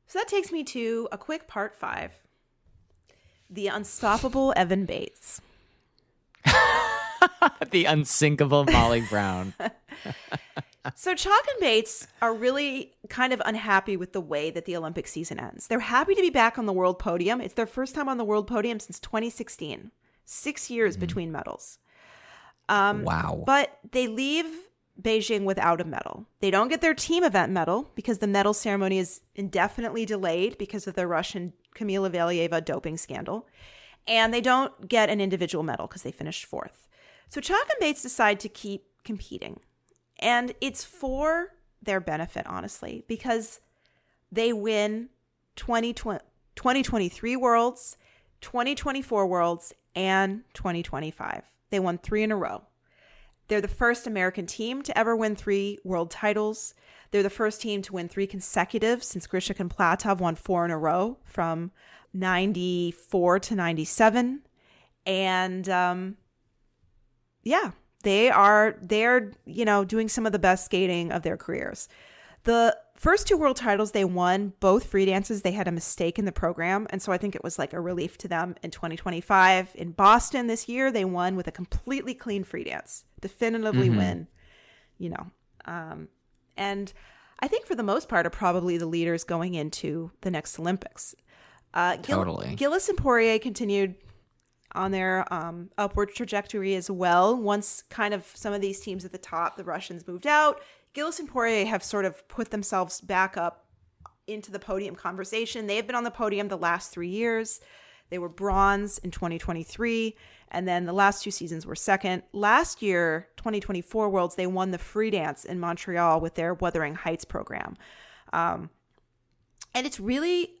So that takes me to a quick part 5. The unstoppable Evan Bates. The unsinkable Molly Brown. So Chalk and Bates are really kind of unhappy with the way that the Olympic season ends. They're happy to be back on the world podium. It's their first time on the world podium since 2016. 6 years between medals. Wow. But they leave Beijing without a medal. They don't get their team event medal because the medal ceremony is indefinitely delayed because of the Russian Kamila Valieva doping scandal. And they don't get an individual medal because they finished 4th. So Chalk and Bates decide to keep competing. And it's for their benefit, honestly, because they win 2023 Worlds, 2024 Worlds, and 2025. They won 3 in a row. They're the first American team to ever win 3 world titles. They're the first team to win 3 consecutive since Grishik and Platov won 4 in a row from 94 to 97. And they're doing some of the best skating of their careers. The first 2 world titles they won, both free dances, they had a mistake in the program. And so I think it was like a relief to them in 2025. In Boston this year, they won with a completely clean free dance, definitively win, and I think for the most part are probably the leaders going into the next Olympics. Totally. Gillis and Poirier continued on their upward trajectory as well. Once kind of some of these teams at the top, the Russians moved out, Gillis and Poirier have sort of put themselves back up into the podium conversation. They have been on the podium the last 3 years. They were bronze in 2023, and then the last 2 seasons were second. Last year, 2024 Worlds, they won the free dance in Montreal with their Wuthering Heights program. And it's really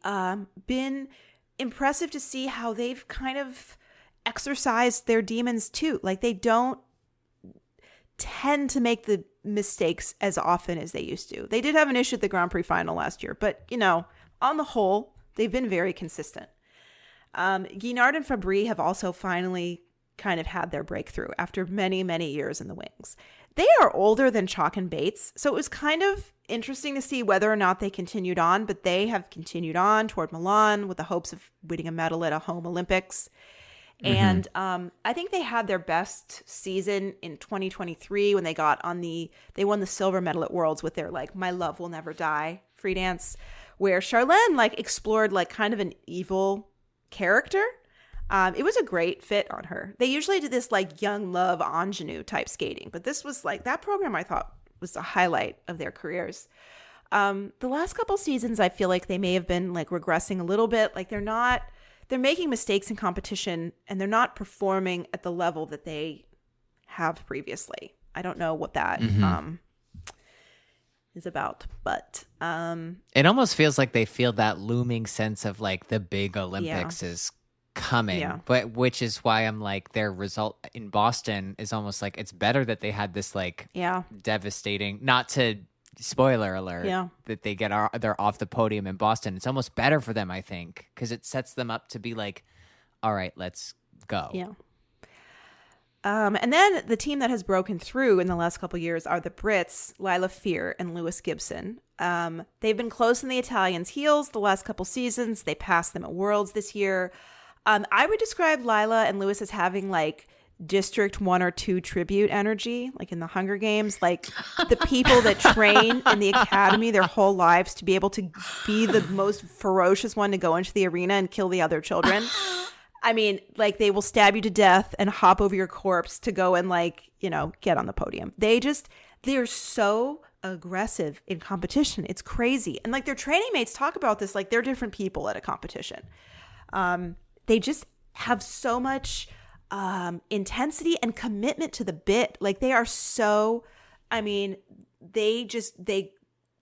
been impressive to see how they've kind of exercised their demons too. Like they don't tend to make the mistakes as often as they used to. They did have an issue at the Grand Prix final last year, but on the whole, they've been very consistent. Guinard and Fabry have also finally kind of had their breakthrough after many, many years in the wings. They are older than Chalk and Bates, so it was kind of interesting to see whether or not they continued on, but they have continued on toward Milan with the hopes of winning a medal at a home Olympics. And I think they had their best season in 2023 when they won the silver medal at Worlds with their like My Love Will Never Die free dance, where Charlene like explored like kind of an evil character. It was a great fit on her. They usually do this like young love ingenue type skating, but this was like that program I thought was the highlight of their careers. The last couple seasons, I feel like they may have been like regressing a little bit. Like they're making mistakes in competition and they're not performing at the level that they have previously. I don't know what that is about, but it almost feels like they feel that looming sense of like the big Olympics is coming, but which is why I'm like their result in Boston is almost like it's better that they had this like devastating, not to spoiler alert, that they they're off the podium in Boston. It's almost better for them, I think, because it sets them up to be like, all right, let's go. And then the team that has broken through in the last couple of years are the Brits, Lila Fear and Lewis Gibson. They've been close in the Italians' heels the last couple seasons. They passed them at Worlds this year. I would describe Lila and Lewis as having like District 1 or 2 tribute energy, like in the Hunger Games, like the people that train in the academy their whole lives to be able to be the most ferocious one to go into the arena and kill the other children. I mean, like they will stab you to death and hop over your corpse to go and like, get on the podium. They're so aggressive in competition. It's crazy. And like their training mates talk about this, like they're different people at a competition. They just have so much intensity and commitment to the bit. Like they are so, they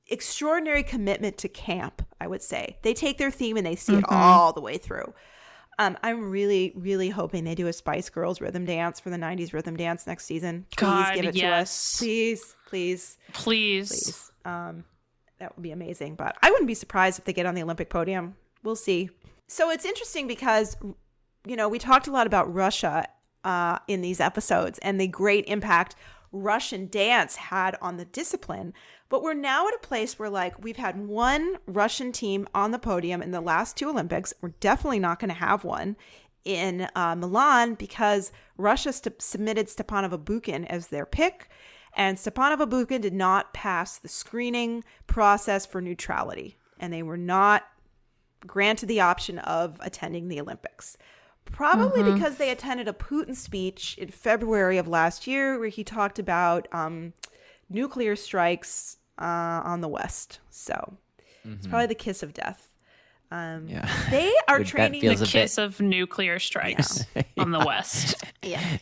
extraordinary commitment to camp, I would say. They take their theme and they see it all the way through. I'm really, really hoping they do a Spice Girls rhythm dance for the 90s rhythm dance next season. Please give it to us. Please. That would be amazing. But I wouldn't be surprised if they get on the Olympic podium. We'll see. So it's interesting because, we talked a lot about Russia in these episodes and the great impact Russian dance had on the discipline. But we're now at a place where like we've had one Russian team on the podium in the last 2 Olympics. We're definitely not going to have one in Milan because Russia submitted Stepanova Bukin as their pick. And Stepanova Bukin did not pass the screening process for neutrality. And they were not granted the option of attending the Olympics. Probably because they attended a Putin speech in February of last year where he talked about nuclear strikes on the West. So it's probably the kiss of death. They are training the kiss of nuclear strikes on the West.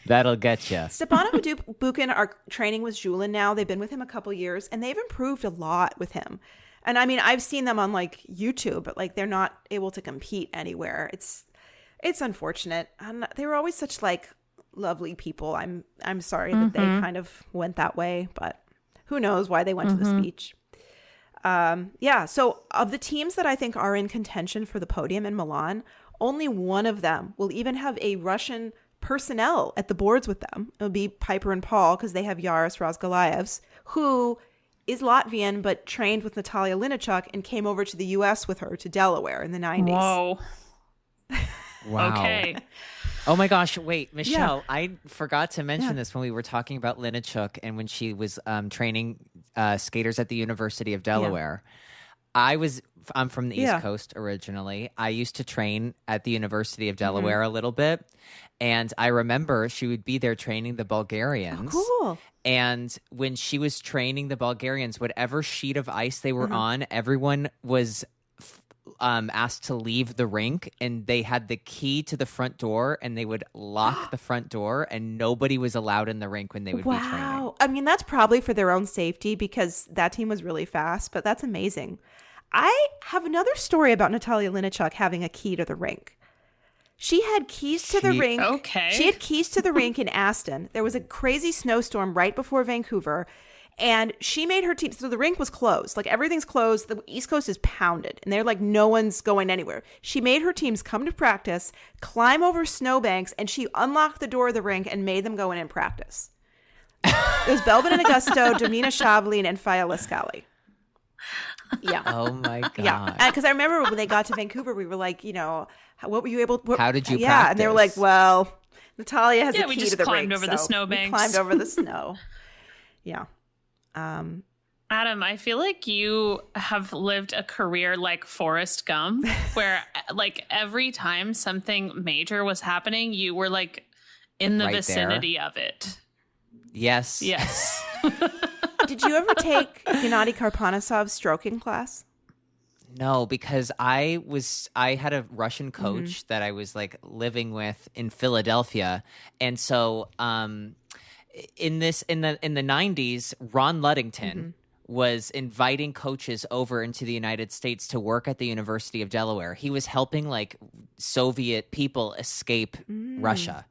That'll get you. Stepanova Bukin are training with Julin now. They've been with him a couple years and they've improved a lot with him. And I mean, I've seen them on like YouTube, but like they're not able to compete anywhere. It's unfortunate. They were always such like lovely people. I'm sorry that they kind of went that way, but who knows why they went to the speech. So of the teams that I think are in contention for the podium in Milan, only one of them will even have a Russian personnel at the boards with them. It would be Piper and Paul, because they have Yaris Razgalaevs, who is Latvian but trained with Natalia Linichuk and came over to the U.S. with her to Delaware in the 90s. Whoa. Wow. Okay. Oh my gosh, wait, Michelle, I forgot to mention this when we were talking about Linichuk and when she was training skaters at the University of Delaware. I'm from the East Coast originally. I used to train at the University of Delaware a little bit. And I remember she would be there training the Bulgarians. Oh, cool. And when she was training the Bulgarians, whatever sheet of ice they were on, everyone was asked to leave the rink, and they had the key to the front door, and they would lock the front door, and nobody was allowed in the rink when they would be training. Wow. I mean, that's probably for their own safety because that team was really fast, but that's amazing. I have another story about Natalia Linichuk having a key to the rink. She had keys to the rink. Okay. She had keys to the rink in Aston. There was a crazy snowstorm right before Vancouver, and she made her team. So the rink was closed. Like, everything's closed. The East Coast is pounded, and they're like, no one's going anywhere. She made her teams come to practice, climb over snowbanks, and she unlocked the door of the rink and made them go in and practice. It was Belbin and Augusto, Domina Shavlin, and Faya Liscali. Yeah. Oh my God. Yeah. Because I remember when they got to Vancouver, we were like, what were you able to... How did you Yeah. And they were like, practice? well, Natalia has a we key just to the climbed rink. over the so snowbanks. we climbed over the snow. Yeah. Adam, I feel like you have lived a career like Forrest Gump, where like every time something major was happening, you were like in the Right vicinity of it. Yes. Yes. Did you ever take Gennady Karpanasov's stroking class? No, because I had a Russian coach that I was like living with in Philadelphia, and so in the 90s, Ron Ludington was inviting coaches over into the United States to work at the University of Delaware. He was helping like Soviet people escape Russia.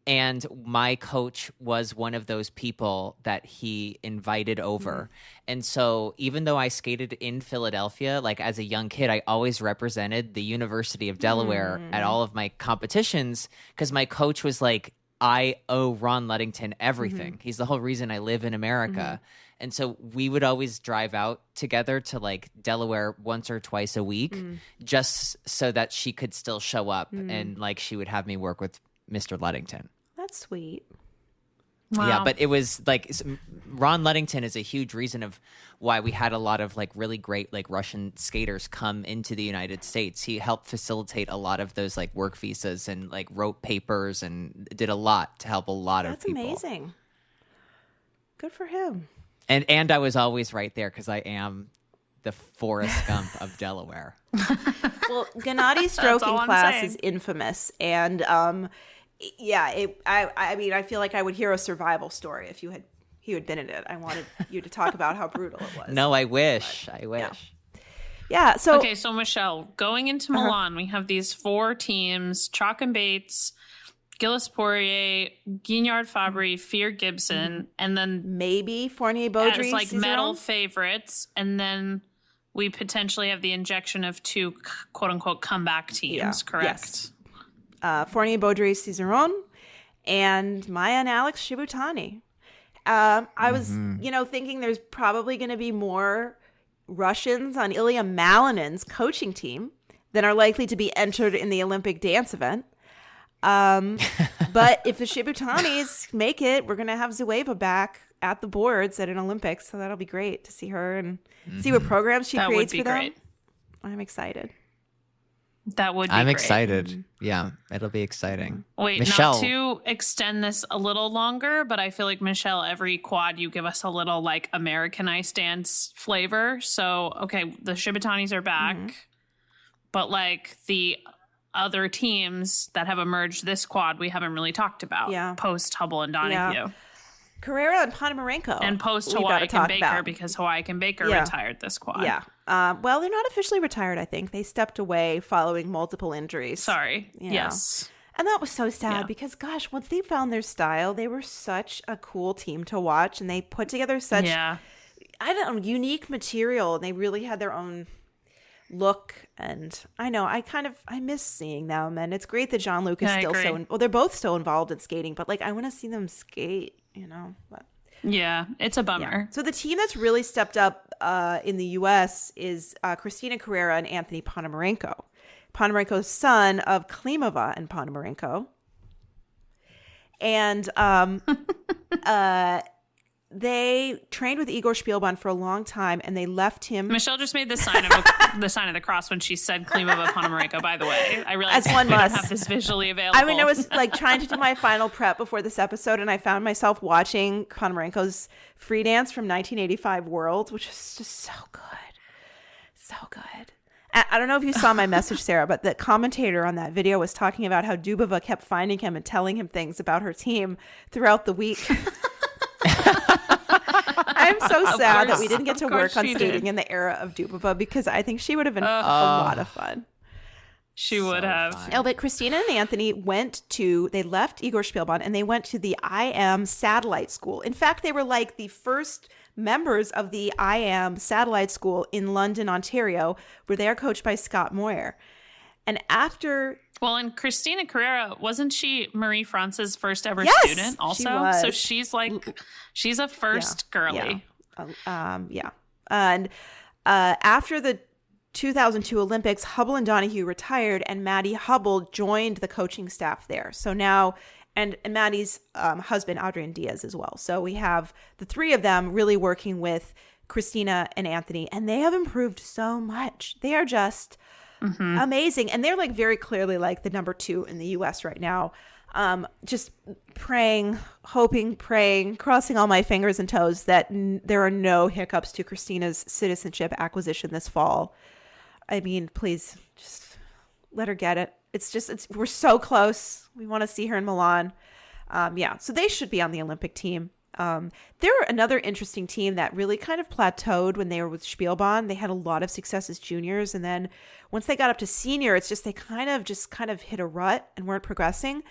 And my coach was one of those people that he invited over. And so even though I skated in Philadelphia, like as a young kid, I always represented the University of Delaware at all of my competitions because my coach was like, I owe Ron Ludington everything. He's the whole reason I live in America. And so we would always drive out together to like Delaware once or twice a week just so that she could still show up and like she would have me work with Mr. Ludington. That's sweet. Wow. Yeah, but it was like Ron Ludington is a huge reason of why we had a lot of like really great like Russian skaters come into the United States. He helped facilitate a lot of those like work visas and like wrote papers and did a lot to help a lot of people. That's amazing. Good for him. And I was always right there because I am the Forrest Gump of Delaware. Well, Gennady's stroking all I'm class saying. is infamous, and I mean, I feel like I would hear a survival story if he had been in it. I wanted you to talk about how brutal it was. No, I wish. I wish. Yeah. So Okay, so Michelle, going into Milan, we have these 4 teams: Chalk and Bates, Gilles Poirier, Guignard Fabry, Fear Gibson, and then maybe Fournier Baudry as like Cizeron? medal favorites, and then we potentially have the injection of 2 quote unquote comeback teams, Yeah, correct? yes. Fournier Baudry Cizeron and Maya and Alex Shibutani. I was, thinking there's probably going to be more Russians on Ilya Malinen's coaching team than are likely to be entered in the Olympic dance event. But if the Shibutanis make it, we're going to have Zueva back at the boards at an Olympics. So that'll be great to see her and see what programs she That would creates be for them. great. I'm excited. That would be I'm great. excited. Yeah, it'll be exciting. Wait, Michelle. not to extend this a little longer, but I feel like, Michelle, every quad you give us a little like American ice dance flavor. So, okay, the Shibutanis are back, but like the other teams that have emerged this quad we haven't really talked about. Yeah. Post Hubble and Donahue. Carrera and Ponomarenko. And post we gotta Hawaii talk Baker about. because Hawaii Baker Yeah. retired this quad. Yeah. Well, they're not officially retired, I think. They stepped away following multiple injuries. Sorry. Yeah. Yes. And that was so sad Yeah. because, gosh, once they found their style, they were such a cool team to watch. And they put together such, Yeah. I don't know, unique material. And they really had their own look. And I know I miss seeing them, and it's great that Jean-Luc is Yeah, I still agree. they're both so involved in skating, but like I want to see them skate, but Yeah, it's a bummer. yeah. So the team that's really stepped up in the U.S. is Christina Carrera and Anthony Ponomarenko. Ponomarenko's son of Klimova and Ponomarenko. And they trained with Igor Spielban for a long time, and they left him. Michelle just made the sign of the sign of the cross when she said Klimova Ponomarenko. By the way, I realized As one we don't must. have this visually available. I mean, I was like trying to do my final prep before this episode, and I found myself watching Ponomarenko's free dance from 1985 Worlds, which is just so good. So good. I don't know if you saw my message, Sarah, but the commentator on that video was talking about how Dubova kept finding him and telling him things about her team throughout the week. I'm so sad that we didn't get to work on skating in the era of Dubova, because I think she would have been a lot of fun. She would have. fun. Oh, but Christina and Anthony they left Igor Spielban and they went to the IM Satellite School. In fact, they were like the first members of the IM Satellite School in London, Ontario, where they are coached by Scott Moyer. And after... Well, and Christina Carrera, wasn't she Marie France's first ever Yes, student also? she was. So she's a first girly. Yeah. And after the 2002 Olympics, Hubble and Donahue retired, and Maddie Hubble joined the coaching staff there. So now, and Maddie's husband, Adrian Diaz, as well. So we have the three of them really working with Christina and Anthony, and they have improved so much. They are just amazing. And they're like very clearly like the number 2 in the US right now. Just praying, hoping, praying, crossing all my fingers and toes that there are no hiccups to Christina's citizenship acquisition this fall. I mean, please just let her get it. We're so close. We want to see her in Milan. So they should be on the Olympic team. They're another interesting team that really kind of plateaued when they were with Spielban. They had a lot of success as juniors, and then once they got up to senior, it's just they kind of hit a rut and weren't progressing.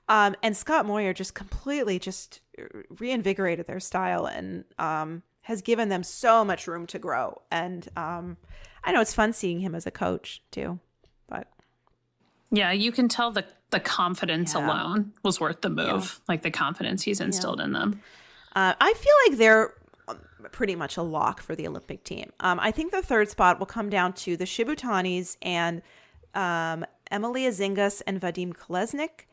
And Scott Moyer just completely just reinvigorated their style and has given them so much room to grow. And I know it's fun seeing him as a coach too, but Yeah, you can tell the confidence alone was worth the move. Like the confidence he's instilled in them. I feel like they're pretty much a lock for the Olympic team. I think the third spot will come down to the Shibutanis and Emilia Zingas and Vadim Kolesnik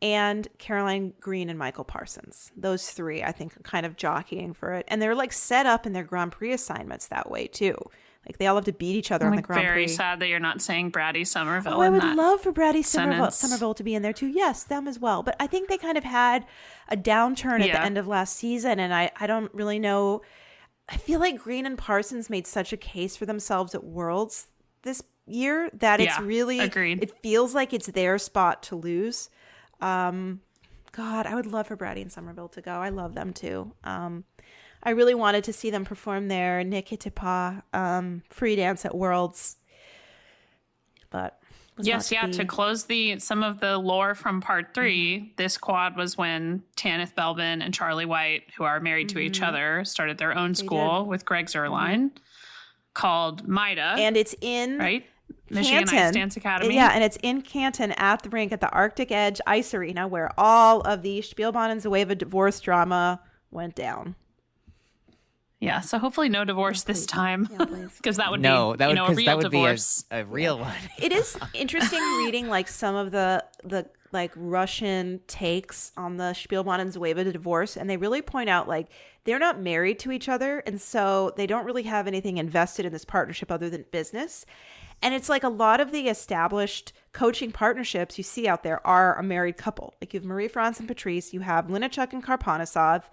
and Caroline Green and Michael Parsons. Those three, I think, are kind of jockeying for it. And they're like set up in their Grand Prix assignments that way too. Like they all have to beat each other on the Grand Very Prix. sad that you're not saying Brady Somerville. Oh, I in would that love for Brady sentence. Somerville to be in there too. Yes, them as well. But I think they kind of had a downturn at the end of last season, and I don't really know. I feel like Green and Parsons made such a case for themselves at Worlds this year that it's really agreed. It feels like it's their spot to lose. God, I would love for Brady and Somerville to go. I love them too. I really wanted to see them perform their Nikitipa free dance at Worlds, but to close some of the lore from part 3, this quad was when Tanith Belbin and Charlie White, who are married to each other, started their own school with Greg Zerline called Maida, and it's in Michigan Canton. Ice Dance Academy. Yeah, and it's in Canton at the rink at the Arctic Edge Ice Arena, where all of the Spielban and Zueva divorce drama went down. Yeah, so hopefully no divorce this time, because that would be that would, a real that would divorce. be a real one. It is interesting reading like some of the like Russian takes on the Spielban and Zueva divorce, and they really point out like they're not married to each other, and so they don't really have anything invested in this partnership other than business. And it's like a lot of the established coaching partnerships you see out there are a married couple. Like you have Marie France and Patrice, you have Linachuk and Karponasov,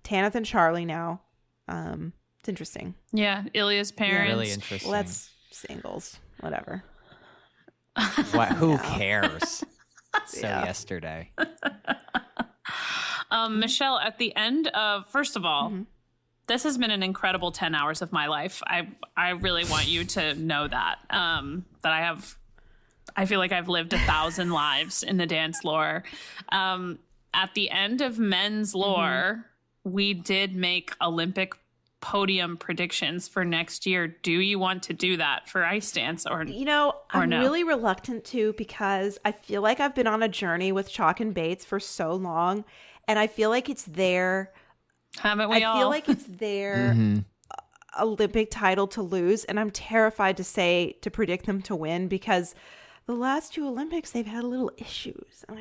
Tanith and Charlie now. It's interesting. Yeah, Ilya's parents. Really interesting. Well, that's singles. Whatever. Who cares? Yesterday. Michelle, at the end of, first of all, this has been an incredible 10 hours of my life. I really want you to know that, I feel like I've lived 1,000 lives in the dance lore. At the end of men's lore, we did make Olympic podium predictions for next year. Do you want to do that for ice dance or I'm no? really reluctant to, because I feel like I've been on a journey with chalk and baits for so long, and I feel like it's their Haven't we all? I feel like it's their Olympic title to lose, and I'm terrified to predict them to win, because the last 2 Olympics they've had little issues, and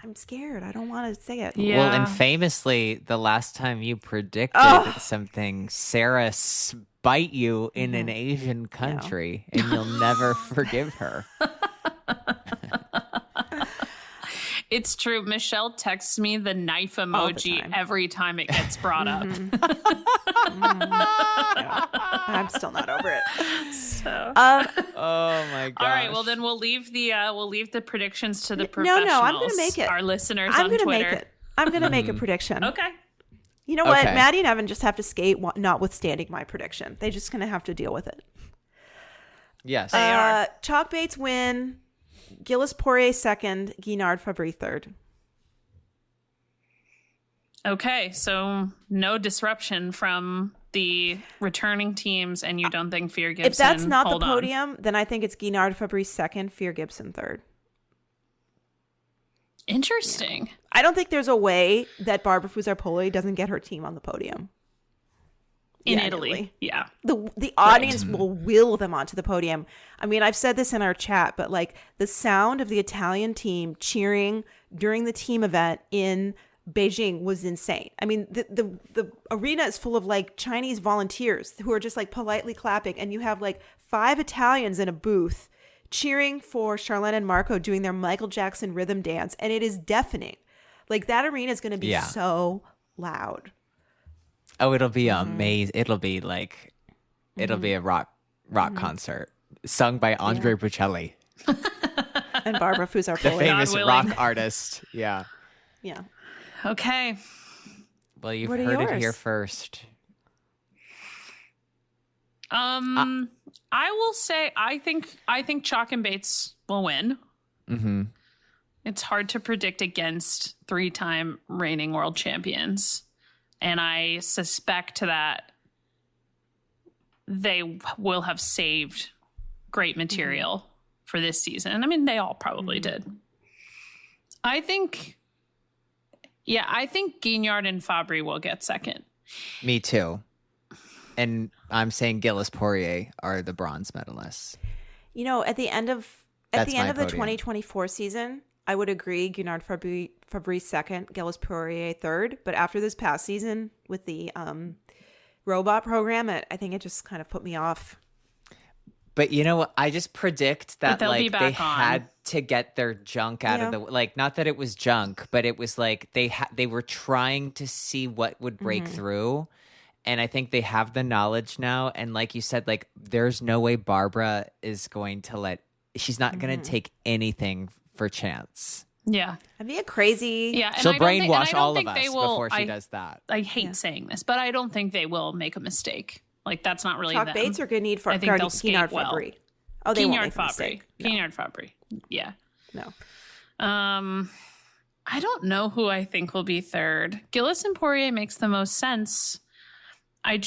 I'm scared. I don't want to say it. Yeah. Well, and famously, the last time you predicted something, Sarah spite you in an Asian country, and you'll never forgive her. It's true. Michelle texts me the knife emoji time. every time it gets brought up. I'm still not over it. So. Oh my gosh. All right. Well, then we'll leave the predictions to the professionals. No, I'm gonna make it. Our listeners I'm on gonna Twitter. make it. I'm gonna make a prediction. Okay. You know what? Okay. Maddie and Evan just have to skate, notwithstanding my prediction. They're just gonna have to deal with it. Yes. are. Chalk Bates win. Gilles Poirier second. Guinard Fabry third. Okay. So no disruption from the returning teams, and you don't think Fear Gibson? If that's not the hold on. podium, then I think it's Guinard Fabry second. Fear Gibson third. Interesting. I don't think there's a way that Barbara Fusar-Poli doesn't get her team on the podium. In Yeah, Italy. Yeah. The audience will will them onto the podium. I mean, I've said this in our chat, but like the sound of the Italian team cheering during the team event in Beijing was insane. I mean, the arena is full of like Chinese volunteers who are just like politely clapping, and you have like 5 Italians in a booth cheering for Charlene and Marco doing their Michael Jackson rhythm dance, and it is deafening. Like that arena is going to be so loud. Oh, it'll be amazing. It'll be like, it'll be a rock concert sung by Andre Bocelli, And Barbara the Fusar-Poli. famous willing. rock artist. Yeah. Yeah. Okay. Well, you've What are heard it yours? here first. I will say I think Chalk and Bates will win. Mm-hmm. It's hard to predict against 3-time reigning world champions. And I suspect that they will have saved great material for this season. I mean, they all probably did. I think Guignard and Fabry will get second. Me too. And I'm saying Gilles Poirier are the bronze medalists. You know, at the end of That's the my podium. 2024 season, I would agree Guinard Fabry second, Gilles Poirier third. But after this past season with the robot program, I think it just kind of put me off. But you know what? I just predict that they'll be like they back on. had to get their junk out of the like. Not that it was junk, but it was like they were trying to see what would break through, and I think they have the knowledge now. And like you said, like there's no way Barbara is going to let. She's not going to take anything for chance. Yeah. I'd be a crazy. Yeah. And She'll I don't think- and I brainwash don't all of think us they will- before she does that. I hate saying this, but I don't think they will make a mistake. Like that's not really Chalk them. Bates or Guinard I think they'll skate Guinard well. Fabry. Oh, they won't Guignard make a Fabry. mistake. No. Guignard Fabry. Yeah. No. I don't know who I think will be third. Gilles and Poirier makes the most sense. I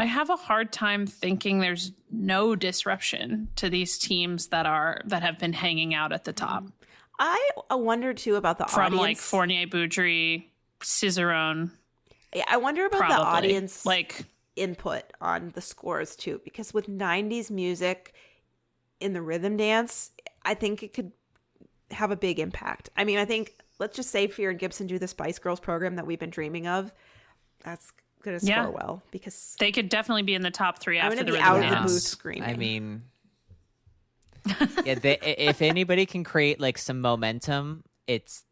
have a hard time thinking there's no disruption to these teams that have been hanging out at the top. I wonder too about the From audience. like Fournier, Boudry, Cicerone. Yeah, I wonder about Probably. the audience Like input on the scores too, because with 90s music in the rhythm dance, I think it could have a big impact. I mean, I think let's just say Fear and Gibson do the Spice Girls program that we've been dreaming of. That's going to score well because they could definitely be in the top 3 I'm after going to the be rhythm out of the dance. booth screaming. I mean, yeah. If anybody can create like some momentum, it's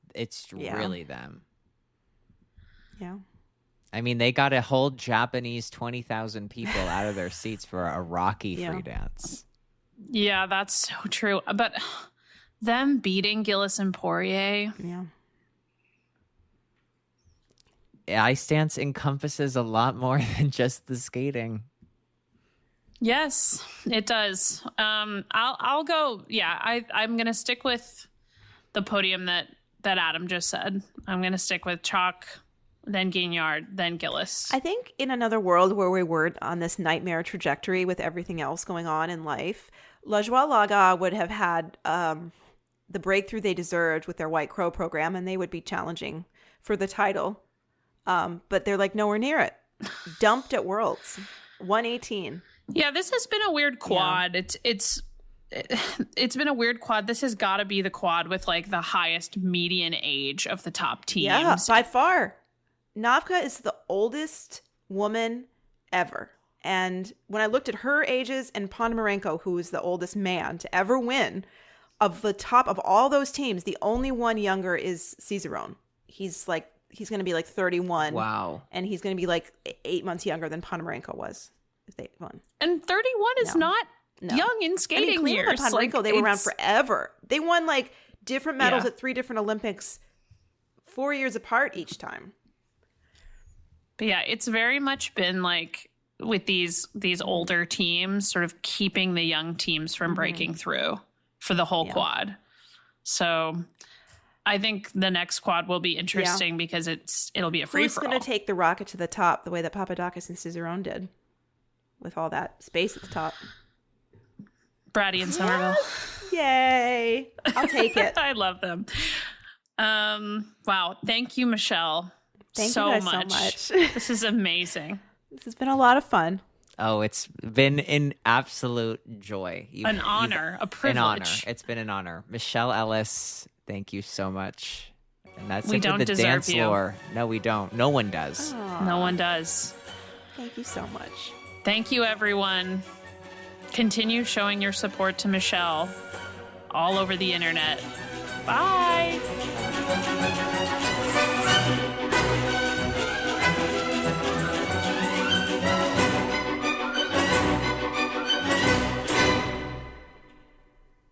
really them. Yeah. I mean, they got a whole Japanese 20,000 people out of their seats for a Rocky free dance. Yeah, that's so true. But them beating Gilles and Poirier. Yeah. Ice dance encompasses a lot more than just the skating. Yes, it does. I'll go. Yeah, I'm gonna stick with the podium that Adam just said. I'm gonna stick with Chalk, then Guignard, then Gillis. I think in another world where we were on this nightmare trajectory with everything else going on in life, La Joie Laga would have had the breakthrough they deserved with their White Crow program, and they would be challenging for the title. But they're like nowhere near it. Dumped at Worlds. 118. Yeah, this has been a weird quad. Yeah. It's been a weird quad. This has got to be the quad with like the highest median age of the top teams. Yeah, by far. Navka is the oldest woman ever. And when I looked at her ages and Ponomarenko, who is the oldest man to ever win, of the top of all those teams, the only one younger is Cicerone. He's going to be like 31. Wow. And he's going to be like 8 months younger than Ponomarenko was if they won. And 31 is not young in skating Klima years. and Ponomarenko, they were around forever. They won like different medals at 3 different Olympics 4 years apart each time. But yeah, it's very much been like with these older teams sort of keeping the young teams from breaking through for the whole quad. So I think the next quad will be interesting because it'll be a free for all. Who's going to take the rocket to the top the way that Papadakis and Cicerone did with all that space at the top? Brady and Somerville. Yay. I'll take it. I love them. Wow. Thank you, Michelle. Thank you guys so much. This is amazing. This has been a lot of fun. Oh, it's been an absolute joy. An honor, a privilege. An honor. It's been an honor. Michelle Ellis, thank you so much. And that's we it don't for the deserve dance you. floor. No, we don't. No one does. Aww. No one does. Thank you so much. Thank you, everyone. Continue showing your support to Michelle all over the internet. Bye.